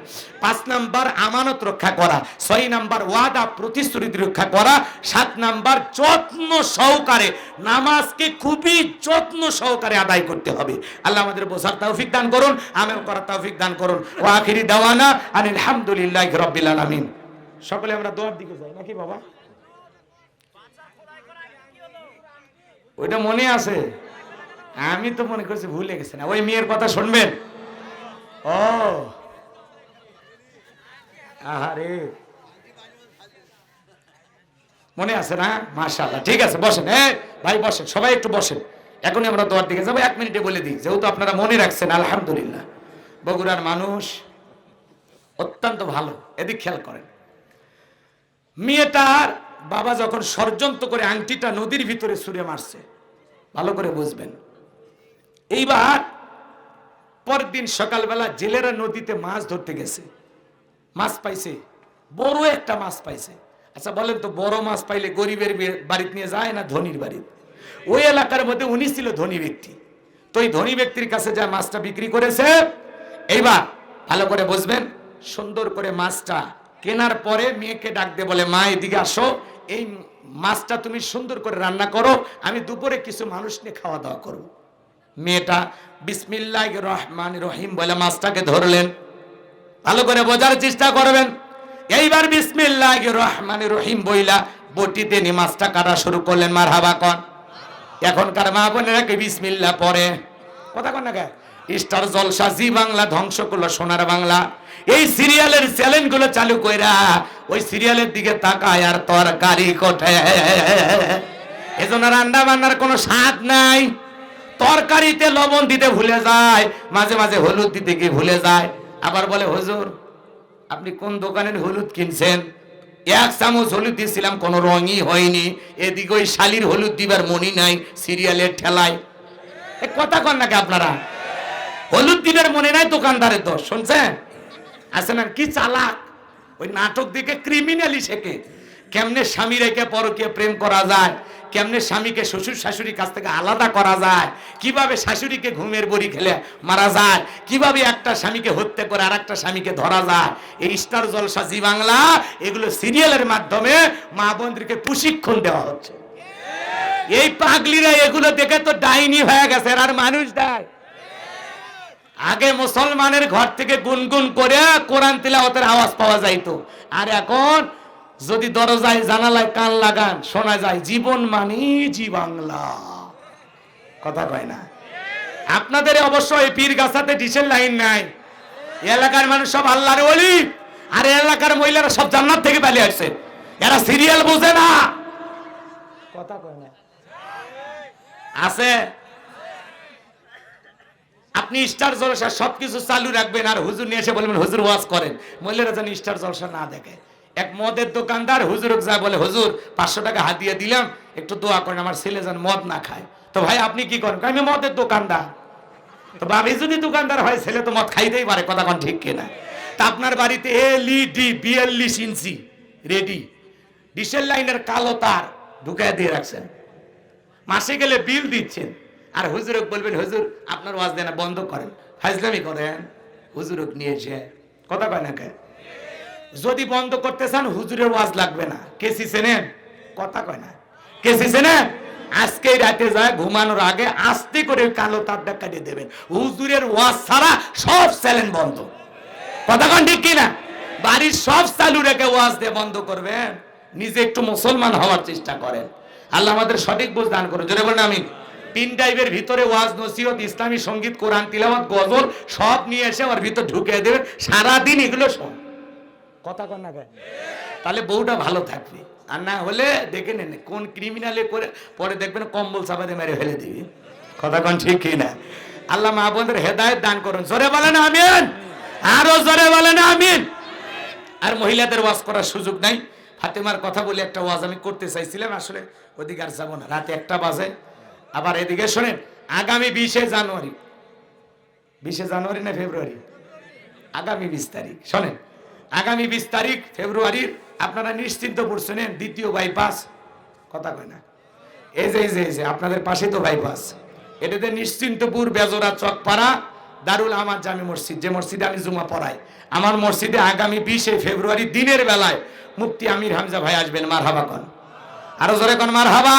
[SPEAKER 1] 5 নাম্বার আমানত রক্ষা করা, 6 নাম্বার ওয়াদা প্রতিশ্রুতি রক্ষা করা, 7 নাম্বার যত্ন সহকারে নামাজকে খুবই যত্ন সহকারে আদায় করতে হবে। আল্লাহ আমাদের বোঝার তৌফিক দান করুন, আমল করার তৌফিক দান করুন। ওয়া আখিরি দাওয়ানা আনিল হামদুলিল্লাহি রাব্বিল আলামিন। সকলে আমরা দোয়ার দিকে যাই নাকি বাবা? ওইটা মনে আছে? আমি তো মনে করছি ভুলে গেছি। না, ওই মেয়ের কথা শুনবেন? ও আহারে, মনে আছে না? মাশাআল্লাহ, ঠিক আছে, বসেন। ভাই বসেন, সবাই একটু বসেন। এখনই আমরা দোয়ার দিকে যাবো। 1 মিনিটে বলে দিই, যেহেতু আপনারা মনে রাখছেন। আলহামদুলিল্লাহ, বগুড়ার মানুষ অত্যন্ত ভালো। এদিক খেয়াল করেন, মেয়েটার বাবা যখন ষড়যন্ত্র করে আংটিটা নদীর ভিতরে ছুঁড়ে মারছে, ভালো করে বুঝবেন। এইবার পরের দিন সকালবেলা জেলেরা নদীতে মাছ ধরতে গেছে, মাছ পাইছে, বড় একটা মাছ পাইছে। আচ্ছা বলেন তো, বড় মাছ পাইলে গরিবের বাড়িতে নিয়ে যায় না ধনীর বাড়িতে? ওই এলাকার মধ্যে উনি ছিল ধনী ব্যক্তি, তো এই ধনী ব্যক্তির কাছে যা মাছটা বিক্রি করেছে। এইবার ভালো করে বুঝবেন, সুন্দর করে মাছটা কেনার পরে মেয়েকে ডাক দিয়ে বলে, মা এদিকে আসো, এই মাছটা তুমি সুন্দর করে রান্না করো, আমি দুপুরে কিছু মানুষ নিয়ে খাওয়া দাওয়া করব। মেয়েটা বিসমিল্লাহির রহমানির রহিম বলে মাছটাকে ধরলেন। ভালো করে বোঝার চেষ্টা করবেন। এইবার বিসমিল্লাহির রহমানির রহিম বইলা বটিতে নিয়ে মাছটা কাটা শুরু করলেন। মারহাবা কন। এখনকার মা বোনেরা কি বিসমিল্লাহ পড়ে? কথা কন না কে? স্টার জলসা, জি বাংলা ধ্বংস করলো সোনার বাংলা। এই সিরিয়ালের চ্যানেল গুলো চালু কইরা ওই সিরিয়ালের দিকে তাকায় আর তরকারি কোঠে। এজন্য রান্না বান্নার কোনো স্বাদ নাই। তরকারিতে লবণ দিতে ভুলে যায়, মাঝে মাঝে হলুদ দিতে গিয়ে ভুলে যায়। আবার বলে, হুজুর আপনি কোন দোকানের হলুদ কিনছেন? 1 চামচ হলুদ দিয়েছিলাম, কোনো রঙই হয়নি। এদিকে ওই শালির হলুদ দিবার মনি নাই, সিরিয়ালের ঠেলায়। কথা কন নাকি আপনারা? হলুদ দিনের মনে নাই, দোকানদারের দোষ। শুনছেন? আছে না? কি চালাক! ওই নাটক দেখে ক্রিমিনালি শেখে কেমনে স্বামী রেখে পরকে প্রেম করা যায়, কেমনে স্বামীকে শ্বশুর শাশুড়ির কাছ থেকে আলাদা করা যায়, কিভাবে শাশুড়িকে ঘুমের বড়ি খেলে মারা যায়, কিভাবে একটা স্বামীকে হত্যা করে আর একটা স্বামীকে ধরা যায়। এই স্টার জলসা, জি বাংলা, এগুলো সিরিয়ালের মাধ্যমে মা বোনদেরকে প্রশিক্ষণ দেওয়া হচ্ছে। এই পাগলিরা এগুলো দেখে তো ডাইনি হয়ে গেছে, আর মানুষ দেয়। আগে মুসলমানের ঘর থেকে গুনগুন করে কোরআন তিলাওয়াতের আওয়াজ পাওয়া যাইতো, আর এখন যদি দরজায় জানালায় কান লাগান শোনা যায় জীবন মানে জি বাংলা। কথা কয় না? আপনাদের অবশ্যই পীরগাছাতে ডিশের লাইন নাই, এলাকার মানুষ সব আল্লাহর ওলি, আর এলাকার মহিলারা সব জান্নাত থেকে পালিয়ে আসছে। এরা সিরিয়াল বোঝে না, কথা কয় না। আছে আপনি স্টার জলসা সবকিছু চালু রাখবেন, আর হুজুর নিয়ে এসে বলবেন হুজুর ওয়াজ করেন, মহিলারা যেন স্টার জলসা না দেখে। এক মদের দোকানদার হুজুর যায় বলে হুজুর 500 টাকা হাতিয়ে দিলাম, একটু দোয়া করেন আমার ছেলে যেন মদ না খায়। তো ভাই আপনি কি করেন? আমি মদের দোকানদার। তো বাবা যদি দোকানদার হয় ছেলে তো মদ খাইতেই পারে, কথা কোন ঠিক কিনা? তা আপনার বাড়িতে এলইডি 42 ইঞ্চি রেডি ডিশের লাইনের কালো তার ঢুকায় দিয়ে রাখছেন, মাসে গেলে বিল দিচ্ছেন, আর হুজুরক বলবেন হুজুর আপনার ওয়াজ দেনা বন্ধ করেন, ফাজলামি করেন। হুজুরক নিয়ে এসে কথা কয় না কে? যদি বন্ধ করতে চান হুজুরের ওয়াজ লাগবে না। কেসি চেনেন? কথা কয় না। কেসি চেনেন? আজকে রাতে যায় ঘুমানোর আগে আস্তে করে কালো তারটা কাটিয়ে দেবেন। হুজুরের ওয়াজ ছাড়া সব চ্যানেল বন্ধ, কথা কন ঠিক কিনা? বাড়ির সব চালু রেখে ওয়াজ দিয়ে বন্ধ করবেন। নিজে একটু মুসলমান হওয়ার চেষ্টা করেন। আল্লাহ আমাদের সঠিক বুঝ দান করুন। জোরে বলেন আমিন। 3 টাইপের ভিতরে ওয়াজ, নসিহত, ইসলামী সঙ্গীত, কোরআন তিলাওয়াত, গজল সব নিয়ে এসে ওর ভিতর ঢুকিয়ে দেবেন, সারাদিন এগুলো শোন, কথা কন না। তাহলে বউটা ভালো থাকবে। আর না হলে দেখে নেন কোন ক্রিমিনালে করে পরে দেখবেন কম্বল চাপাতে মেরে ফেলে দিবি, কথা কন ঠিক কিনা? আল্লাহ মা বোনদের হেদায়েত দান করুন। জোরে বলেন আমিন, আরো জোরে বলেন আমিন। আর মহিলাদের ওয়াজ করার সুযোগ নাই। ফাতেমার কথা বলে একটা ওয়াজ আমি করতে চাইছিলাম, আসলে ওদিকে আর যাবো না, রাতে 1টা বাজে। আবার এদিকে শোনেন, আগামী 20 জানুয়ারি, 20 জানুয়ারি না ফেব্রুয়ারি, আগামী 20 তারিখ, শোনেন আগামী 20 তারিখ ফেব্রুয়ারির আপনারা নিশ্চিন্তপুর শোনেন, 2য় বাইপাস, কথা কয় না, এই যে আপনাদের পাশে তো বাইপাস, এটাতে নিশ্চিন্তপুর, বেজোরা, চকপাড়া, দারুল আমাদ জামি মসজিদ, যে মসজিদে আমি জুমা পড়াই, আমার মসজিদে আগামী 20 ফেব্রুয়ারি দিনের বেলায় মুফতি আমির হামজা ভাই আসবেন। মারহাবা কন, আরো জোরে কন মারহাবা।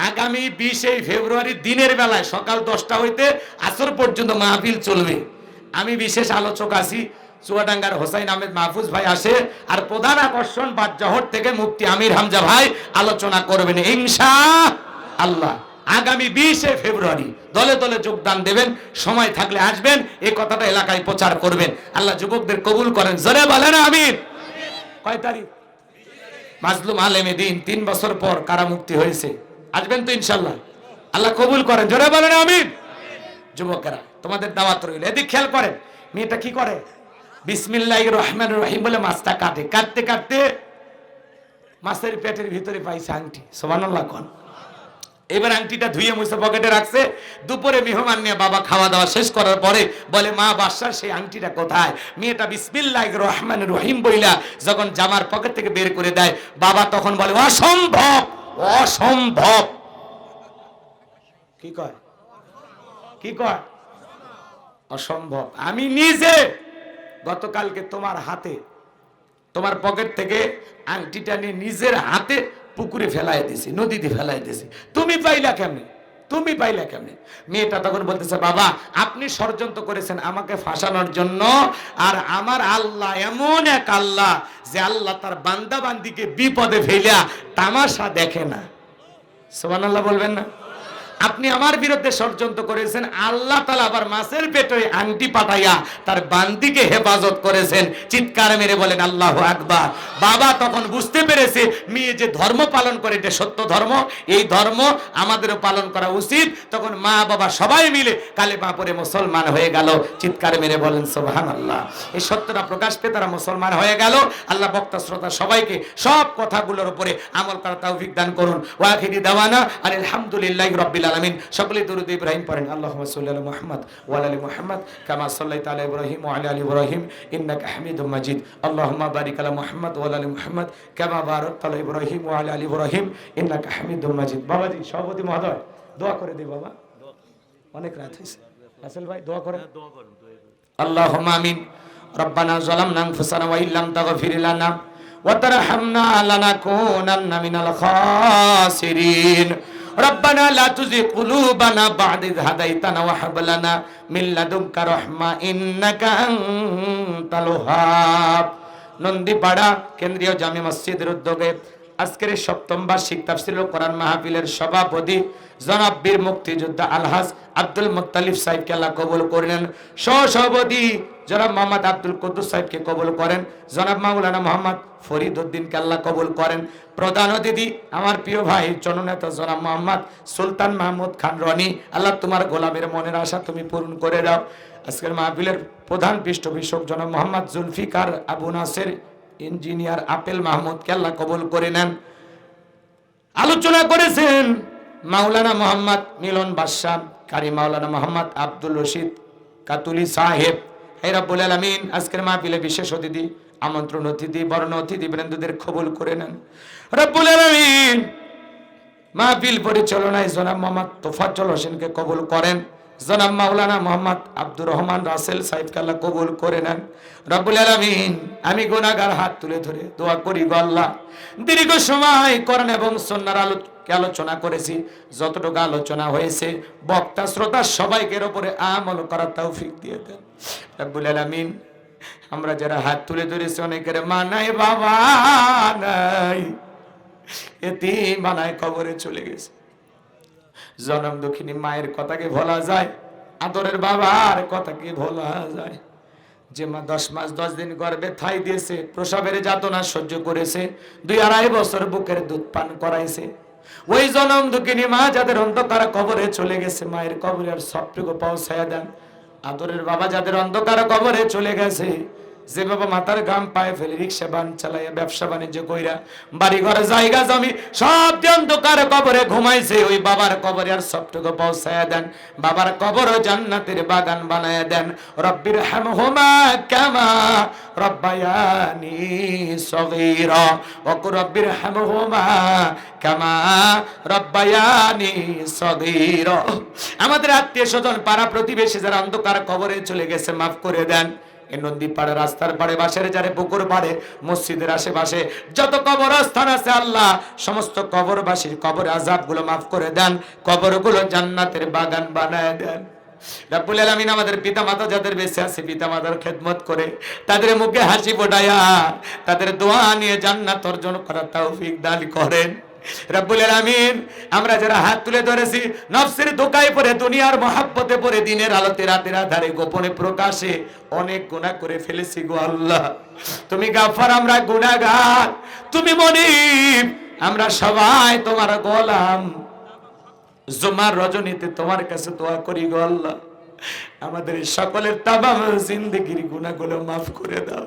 [SPEAKER 1] আগামী 20 ফেব্রুয়ারি দিনের বেলায় সকাল 10টা হইতে আসর পর্যন্ত মাহফিল চলবে। আমি বিশেষ আলোচক আছি, চুয়াডাঙ্গার হোসাইন আহমেদ মাহফুজ ভাই আসে, আর প্রধান আকর্ষণ বাদজহর থেকে মুফতি আমির হামজা ভাই আলোচনা করবেন ইনশাআল্লাহ। আগামী 20 ফেব্রুয়ারি দলে দলে যোগদান দেবেন, সময় থাকলে আসবেন, এই কথাটা এলাকায় প্রচার করবেন। আল্লাহ যুবকদের কবুল করেন, জোরে বলেন আমিন। কয় তারিখ? মাজলুম আলেমে দিন 3 বছর পর কারামুক্তি হয়েছে, আসবেন তো ইনশাআল্লাহ। আল্লাহ কবুল করেন, জোরে বলেন আমিন। যুবকেরা তোমাদের দাওয়াত রইল। এদিক খেয়াল করেন, মেয়েটা কি করে? বিসমিল্লাহির রহমানির রহিম বলে মাছটা কাটে, কাটতে কাটতে মাছের পেটের ভিতরে পাইছে আংটি। সুবহানাল্লাহ কোন। এবার আংটিটা ধুয়ে মুছে পকেটে রাখছে। দুপুরে মেহমান নিয়ে বাবা খাওয়া দাওয়া শেষ করার পরে বলে মা বাদশার সেই আংটিটা কোথায়? মেয়েটা বিসমিল্লাহির রহমানির রহিম বইলা যখন জামার পকেট থেকে বের করে দেয়, বাবা তখন বলে অসম্ভব, অসম্ভব। কি কয়? কি কয়? অসম্ভব। আমি নিজে গতকালকে তোমার হাতে, তোমার পকেট থেকে আংটিটা নিয়ে নিজের হাতে পুকুরে ফেলাই দিয়েছি, নদীতে ফেলাই দিয়েছি, তুমি পাইলা কেমনে? তুমি পাইলা কেমনে? মেয়েটা তখন বলতেছে বাবা আপনি ষড়যন্ত্র করেছেন আমাকে ফাঁসানোর জন্য, আর আমার আল্লাহ এমন এক আল্লাহ যে আল্লাহ তার বান্দা বান্দিকে বিপদে ফেলা তামাশা দেখে না। সুবহানাল্লাহ বলবেন না? আপনি আমার বিরুদ্ধে ষড়যন্ত্র করেছেন, আল্লাহ তাআলা আবার মাছের পেটে আংটি পাঠাইয়া তার বান্দিকে হেফাজত করেছেন। চিৎকার মেরে বলেন আল্লাহু আকবার। বাবা তখন বুঝতে পেরেছে মেয়ে যে ধর্ম পালন করে এটা সত্য ধর্ম, এই ধর্ম আমাদেরও পালন করা উচিত। তখন মা বাবা সবাই মিলে কালেমা পড়ে মুসলমান হয়ে গেল। চিৎকার মেরে বলেন সুবহানাল্লাহ। এই সত্যটা প্রকাশ পেয়ে তারা মুসলমান হয়ে গেল। আল্লাহ বক্তা শ্রোতা সবাইকে সব কথাগুলোর উপরে আমল করার তৌফিক দান করুন। ওয়া আখিরি দাওয়ানা আলহামদুলিল্লাহি রাব্বিল আলামিন। সকলেই দরুদ ইব্রাহিম পড়েন। আল্লাহুম্মা সাল্লি আলা মুহাম্মদ ওয়া আলা আলি মুহাম্মদ কামা সাল্লাইতা আলা ইব্রাহিম ওয়া আলা আলি ইব্রাহিম ইন্নাকা হামিদুম মাজিদ। আল্লাহুম্মা বারিক আলা মুহাম্মদ ওয়া আলা আলি মুহাম্মদ কামা বারাকতা আলা ইব্রাহিম ওয়া আলা আলি ইব্রাহিম ইন্নাকা হামিদুম মাজিদ। বাবাজি সভাপতি মহোদয় দোয়া করে দিই বাবা, অনেক রাত হয়েছে। রাসেল ভাই দোয়া করেন। আল্লাহুম্মা আমিন। রব্বানা যালামনা আনফুসানা ওয়া ইল্লাম তাগফির লানা ওয়া তারহামনা লানাকুনান্না মিনাল খাসিরিন। ربنا لا تزغ قلوبنا بعد إذ هديتنا وهب لنا من لدنك رحمة إنك أنت الوهاب। নন্দীপাড়া কেন্দ্রীয় জামে মসজিদের উদ্যোগে আজকের এই সপ্তম বার্ষিক তাফসীরুল কোরআন মাহফিলের সভাপতি জনাব বীর মুক্তিযোদ্ধা আলহাজ আব্দুল মুত্তালিব সাহেবকে আল্লাহ কবুল করেন। সহসভাপতি জনাব মোহাম্মদ আব্দুল কুদ্দুস সাহেবকে কবুল করেন। জনাব মাওলানা মোহাম্মদ ফরিদ উদ্দিনকে আল্লাহ কবুল করেন। প্রধান অতিথি আমার প্রিয় ভাই জননেতা জনাব মোহাম্মদ সুলতান মাহমুদ খান রনি, আল্লাহ তোমার গোলামের মনের আশা তুমি পূরণ করে দাও। আজকের মাহফিলের প্রধান পৃষ্ঠপোষক জনাব মোহাম্মদ জুলফিকার আবু নাসের, ইঞ্জিনিয়ার আপেল মাহমুদকে আল্লাহ কবুল করে নেন। আলোচনা করেছেন মাওলানা মোহাম্মদ মিলন বাদশাহ, কারি মাওলানা মোহাম্মদ আব্দুল রশিদ কাতুলি সাহেব। হে রব্বুল আলামিন, আজকের মাহফিলে বিশেষ অতিথি, আমন্ত্রণ অতিথি, বর্ণ অতিথি বৃন্দদের কবুল করে নেন রব্বুল আলামিন। মাহফিল পরিচালনায় জনাব মোহাম্মদ তোফাজ্জল হোসেনকে কবুল করেন। জনাব মাওলানা মোহাম্মদ আব্দুর রহমান রাসেল সাহেবকে আল্লাহ কবুল করে নেন রব্বুল আলামিন। আমি গুনাহগার হাত তুলে ধরে দোয়া করি গো আল্লাহ, দীর্ঘ সময় কোরআন এবং সুন্নাহর আলোচনা করেছি, যতটুকু আলোচনা হয়েছে বক্তা শ্রোতা সবাইকে এর উপরে আমল করার তৌফিক দিয়ে দেন রব্বুল আলামিন। আমরা যারা হাত তুলে ধরেছি অনেকের মা নাই, বাবা নাই, এতিম বানায় কবরে চলে গেছে। জনম দুঃখিনী মায়ের কথাকে ভোলা যায়, আদরের বাবার কথাকে ভোলা যায়। যে মা 10 মাস 10 দিন গর্ভে ঠাই দিয়েছে, প্রসবের যাতনা সহ্য করেছে, 2-2.5 বছর বুকের দুধ পান করাইছে, ওই জনম দুঃখিনী মা যাদের অন্ধকার কবরে চলে গেছে, মায়ের কবরে আর সবটুকু পৌঁছায়া দেন। আদরের বাবা যাদের অন্ধকার কবরে চলে গেছে, যে বাবা মাথার গাম পায়ে ফেলে রিক্সা বান চালাইয়া ব্যবসা বাণিজ্য কইরা বাড়ি ঘর জায়গা জমি সব দিয়ে অন্ধকার কবরে ঘুমাইছে, ওই বাবার কবরে আর সবটুকু পৌঁছায়া দেন। বাবার কবর জান্নাতের বাগান বানায়া দেন। রব্বির হামহুমা কামা রব্বায়ানি সগীরা ওয়া কুর রব্বির হামহুমা কামা রব্বায়ানি সগীরা। আমাদের আত্মীয় স্বজন পাড়া প্রতিবেশী যারা অন্ধকার কবরে চলে গেছে, মাফ করে দেন। এই নদী পাড়ে, রাস্তার পাড়ে, বাসের যারে, পুকুর পাড়ে, মসজিদের আশেপাশে যত কবরস্থান আছে আল্লাহ সমস্ত কবরবাসীর কবর আযাবগুলো মাফ করে দেন, কবরগুলো জান্নাতের বাগান বানায় দেন রব্বুল আলামিন। আমাদের পিতামাতা যাদের বেঁচে আছে, পিতামাতার খেদমত করে তাদের মুখে হাসি ফোটায়া তাদের দোয়া নিয়ে জান্নাত অর্জন করার তৌফিক দান করেন রব্বুল আলামিন। আমরা যারা হাত তুলে ধরেছি নফসের ধোঁকায় পড়ে, দুনিয়ার মহাব্বতে পড়ে, দিনের আলোতে রাতের আধারে গোপনে প্রকাশে অনেক গুনাহ করে ফেলেছি গো আল্লাহ। তুমি গাফফার, আমরা গুনাহগার, তুমি মুনীব, আমরা সবাই তোমার গোলাম। জুমার রজনীতে তোমার কাছে দোয়া করি গো আল্লাহ, আমাদের সকলের তামাম জিন্দেগির গুনাহগুলো মাফ করে দাও।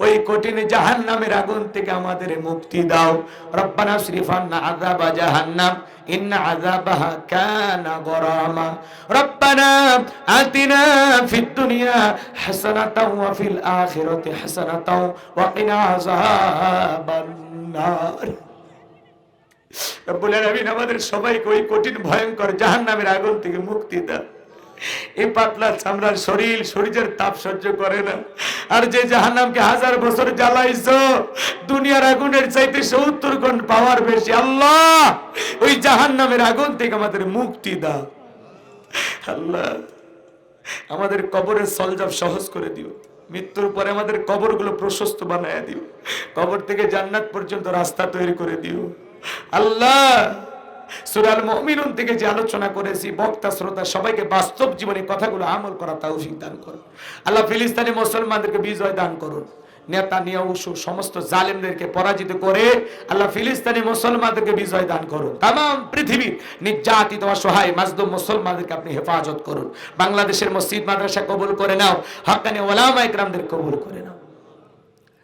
[SPEAKER 1] ওই কঠিন জাহান্নামের আগুন থেকে আমাদের মুক্তি দাও। রব্বানা শরীফ আন্না আযাবা জাহান্নাম ইন্না আযাবাহা কানা গরামা। রব্বানা আতিনা ফিদ দুনিয়া হাসানাতাও ওয়া ফিল আখিরাতি হাসানাতাও ওয়া কিনা আযাবান নার। রব্বুল আলামিন আমাদের সবাইকে ওই কঠিন ভয়ঙ্কর জাহান্নামের আগুন থেকে মুক্তি দাও। এই পাতলা চামড়ার শরীরের তাপ সহ্য করে না, আর যে জাহান্নামকে 1000 বছর জ্বালাইছো, দুনিয়ার আগুনের চাইতে 70 গুণ পাওয়ার বেশি। আল্লাহ ওই জাহান্নামের আগুন থেকে আমাদের মুক্তি দাও। আল্লাহ আমাদের কবরের সলজব সহজ করে দিও, মৃত্যুর পরে আমাদের কবরগুলো প্রশস্ত বানায় দিও, কবর থেকে জান্নাত পর্যন্ত রাস্তা তৈরি করে দিও। আল্লাহ সূরা আল মুমিনুন থেকে যে আলোচনা করেছি, বক্তা শ্রোতা সবাইকে বাস্তব জীবনে কথাগুলো আমল করা তৌফিক দান করুন। আল্লাহ ফিলিস্তিনি মুসলমানদেরকে বিজয় দান করুন। নেতানিয়াহু সমস্ত জালেমদেরকে পরাজিত করে আল্লাহ ফিলিস্তিনি মুসলমানদেরকে বিজয় দান করুন। তামাম পৃথিবীর নির্যাতিত অসহায় মাজলুম মুসলমানদেরকে আপনি হেফাজত করুন। বাংলাদেশের মসজিদ মাদ্রাসা কবুল করে নাও, হক্কানি উলামা ইকরামদের কবুল করে নাও।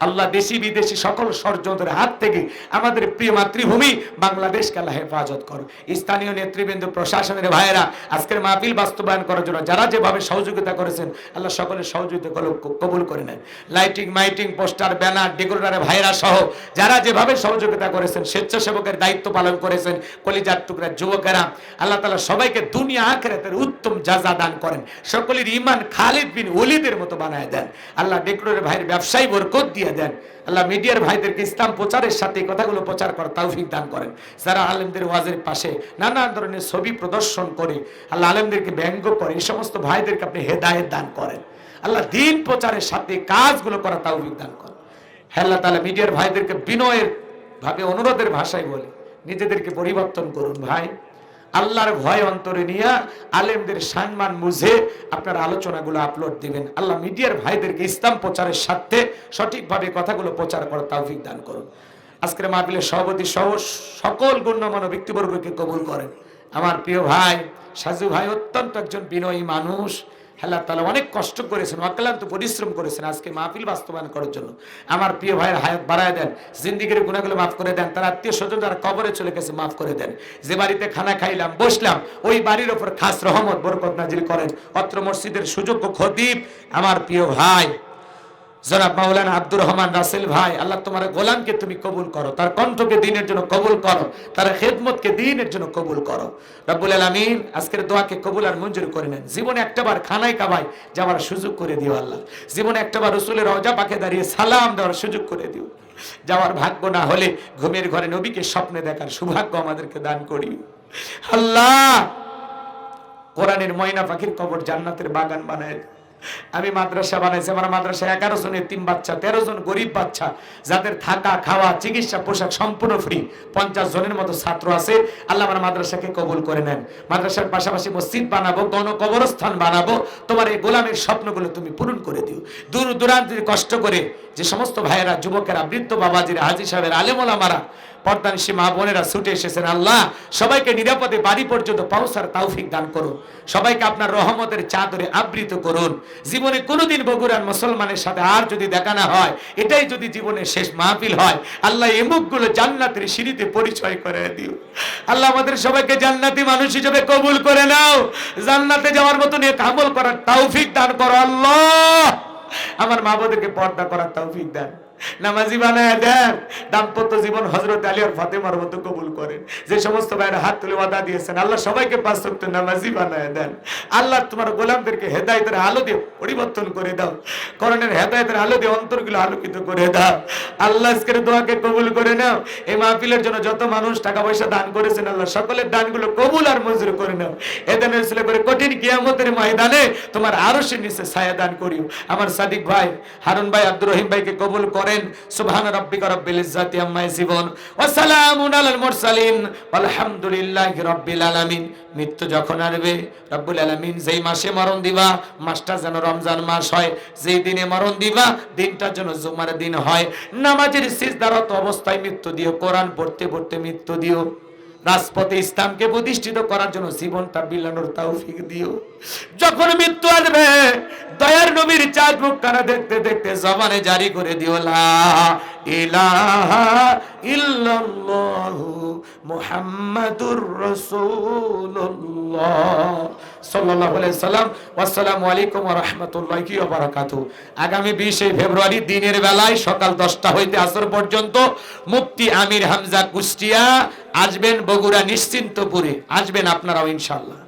[SPEAKER 1] আল্লাহ দেশি বিদেশি সকল ষড়যন্ত্রের হাত থেকে আমাদের প্রিয় মাতৃভূমি বাংলাদেশকে আল্লাহ হেফাজত করো। স্থানীয় নেতৃবৃন্দ, প্রশাসনের ভাইয়েরা আজকের মাহফিল বাস্তবায়ন করার জন্য যারা যেভাবে সহযোগিতা করেছেন আল্লাহ সকলের সহযোগিতা কবুল করে নেন। লাইটিং, মাইটিং, পোস্টার, ব্যানার, ডেকোরেটরের ভাইয়েরা সহ যারা যেভাবে সহযোগিতা করেছেন, স্বেচ্ছাসেবকের দায়িত্ব পালন করেছেন, কলিজার টুকরা যুবকেরা, আল্লাহ তাআলা সবাইকে দুনিয়া আখিরাতের উত্তম জাযা দান করেন। সকলের ঈমান খালিদ বিন ওলীদের মতো বানায় দেন। আল্লাহ ডেকোরেটরের ভাইয়ের ব্যবসায় বরকত দিয়ে দেন। আল্লাহ মিডিয়ার ভাইদেরকে ইসলাম প্রচারের সাথে কথাগুলো প্রচার করার তৌফিক দান করেন। যারা আলেমদের ওয়াজের পাশে নানা ধরনের ছবি প্রদর্শন করে আল্লাহ আলেমদেরকে ব্যঙ্গ করে, এই সমস্ত ভাইদেরকে আপনি হেদায়েত দান করেন। আল্লাহ দ্বীন প্রচারের সাথে কাজগুলো করার তৌফিক দান করেন। হে আল্লাহ তাআলা মিডিয়ার ভাইদেরকে বিনয়ের ভাবে অনুরোধের ভাষায় বলি, নিজেদেরকে পরিবর্তন করুন ভাই। আল্লাহর ভয় অন্তরে নিয়ে আলেমদের সম্মান বুঝে আপনার আলোচনাগুলো আপলোড দিবেন। আল্লাহ মিডিয়ার ভাইদেরকে ইসলাম প্রচারের স্বার্থে সঠিকভাবে কথাগুলো প্রচার করার তৌফিক দান করুন। আজকের মাহফিলের সভাপতি সহ সকল গণ্যমান্য ব্যক্তিবর্গকে কবুল করেন। আমার প্রিয় ভাই সাজু ভাই অত্যন্ত একজন বিনয়ী মানুষ। আল্লাহ তাআলা অনেক কষ্ট করেছেন, অক্লান্ত পরিশ্রম করেছেন আজকে মাহফিল বাস্তবায়ন করার জন্য। আমার প্রিয় ভাইয়ের হায়াত বাড়ায় দেন, জিন্দিগির গুনাহগুলো মাফ করে দেন, তার আত্মীয় স্বজন যারা কবরে চলে গেছে মাফ করে দেন। যে বাড়িতে খানা খাইলাম বসলাম ওই বাড়ির ওপর খাস রহমত বরকত নাজিল করেন। অত্র মসজিদের সুযোগ্য খতিব আমার প্রিয় ভাই জনাব মাওলানা আব্দুর রহমান রাসেল ভাই, আল্লাহ তোমার গোলামকে তুমি কবুল করো, তার কণ্ঠকে দ্বীনের জন্য কবুল করো, তার খেদমতকে দ্বীনের জন্য কবুল করো। রব্বুল আলামিন আজকের দোয়াকে কবুল আর মঞ্জুর করে নেন। জীবনে একটাবার খানায় কাবায় যাওয়ার সুযোগ করে দিও আল্লাহ। জীবনে একটাবার রাসূলের রওজা পাকে দাঁড়িয়ে সালাম দেওয়ার সুযোগ করে দিও। যাওয়ার ভাগ্য না হলে ঘুমের ঘরে নবীকে স্বপ্নে দেখার সৌভাগ্য আমাদেরকে দান করিও আল্লাহ। কোরআনের ময়না পাখির কবর জান্নাতের বাগান বানায়। আমি মাদ্রাসা বানাইছি, আমার মাদ্রাসায় 11 জন এতিম বাচ্চা, 13 জন গরিব বাচ্চা, যাদের থাকা খাওয়া চিকিৎসা পোশাক সম্পূর্ণ ফ্রি, 50 জনের মতো ছাত্র আছে। আল্লাহ আমার মাদ্রাসাকে কবুল করে নেন। মাদ্রাসার পাশাপাশি মসজিদ বানাবো, গণ কবরস্থান বানাবো। তোমার এই গোলামের স্বপ্নগুলো তুমি পূরণ করে দিও। দূর দূরান্তে কষ্ট করে যে সমস্ত ভাইয়েরা, যুবকেরা, বৃদ্ধ বাবাজিরা, হাজী সাহেবের, আলেম ওলামারা, পর্দানিশী মা বোনেরা ছুটে এসেছেন, আল্লাহ সবাইকে নিরাপদে বাড়ি পর্যন্ত পৌঁছার তৌফিক দান করুন। সবাইকে আপনার রহমতের চাদরে আবৃত করুন। জীবনে কোনোদিন বগুড়ার মুসলমানের সাথে আর যদি দেখা না হয়, এটাই যদি জীবনের শেষ মাহফিল হয়, আল্লাহ এই মুখগুলো জান্নাতের সিঁড়িতে পরিচয় করে দিও। আল্লাহ আমাদের সবাইকে জান্নাতি মানুষ হিসেবে কবুল করে নাও। জান্নাতে যাওয়ার মতো নেক আমল করার তৌফিক দান করো আল্লাহ। আমার মা বোনদেরকে পর্দা করার তৌফিক দেন, নামাজি বানায় দেন। দাম্পত্য জীবন হযরত আলী আর ফাতেমার মতো কবুল করেন। যে সমস্ত ভাইরা হাত তুলে ওয়াদা দিয়েছেন, আল্লাহ সবাইকে 5 ওয়াক্ত নামাজি বানায় দেন। আল্লাহ তোমার গোলামদেরকে হেদায়েতের আলো দিয়ে পরিবর্তন করে দাও। কোরআনের হেদায়েতের আলো দিয়ে অন্তরগুলো আলোকিত করে দাও। আল্লাহ আজকের দোয়াকে কবুল করে নাও। এই মাহফিলের জন্য যত মানুষ টাকা পয়সা দান করেছেন, আল্লাহ সকলের দানগুলো কবুল আর মঞ্জুর করে নাও। এদানের উসিলা করে কঠিন কিয়ামতের ময়দানে তোমার আরশের নিচে ছায়া দান করিও। আমার সাদিক ভাই, হারুন ভাই, আব্দুর রহিম ভাইকে কবুল করেন। সুবহান রাব্বিকা রাব্বিল ইজ্জাতি আম্মা ইয়াসিফুন ওয়া সালামুন আলাল মুরসালিন আলহামদুলিল্লাহি রাব্বিল আলামিন। মৃত্যু যখন আসবে রব্বুল আলামিন যেই মাসে মরণ দিবা, মাসটা যেন রমজান মাস হয়। যেই দিনে মরণ দিবা, দিনটা যেন জুমার দিন হয়। নামাজের সিজদারত অবস্থায় মৃত্যু দিও, কোরআন পড়তে পড়তে মৃত্যু দিও। রাজপথে ইসলামকে প্রতিষ্ঠিত করার জন্য জীবনটা বিলানোর তৌফিক দিও। যখন মৃত্যু আসবে, দয়ার নবীর চাঁদ মুখখানা দেখতে দেখতে জবানে জারি করে দিও, লা ইলাহা ইল্লাল্লাহু মুহাম্মাদুর রাসূলুল্লাহ সাল্লাল্লাহু আলাইহি সাল্লাম। আসসালামু আলাইকুম ওয়া রাহমাতুল্লাহি ওয়া বারাকাতুহু। আগামী 20 ফেব্রুয়ারি দিনের বেলায় সকাল 10টা হইতে আসর পর্যন্ত মুফতি আমির হামজা কুষ্টিয়া আসবেন বগুড়া নিশ্চিন্তপুরে। আসবেন আপনারাও ইনশাআল্লাহ।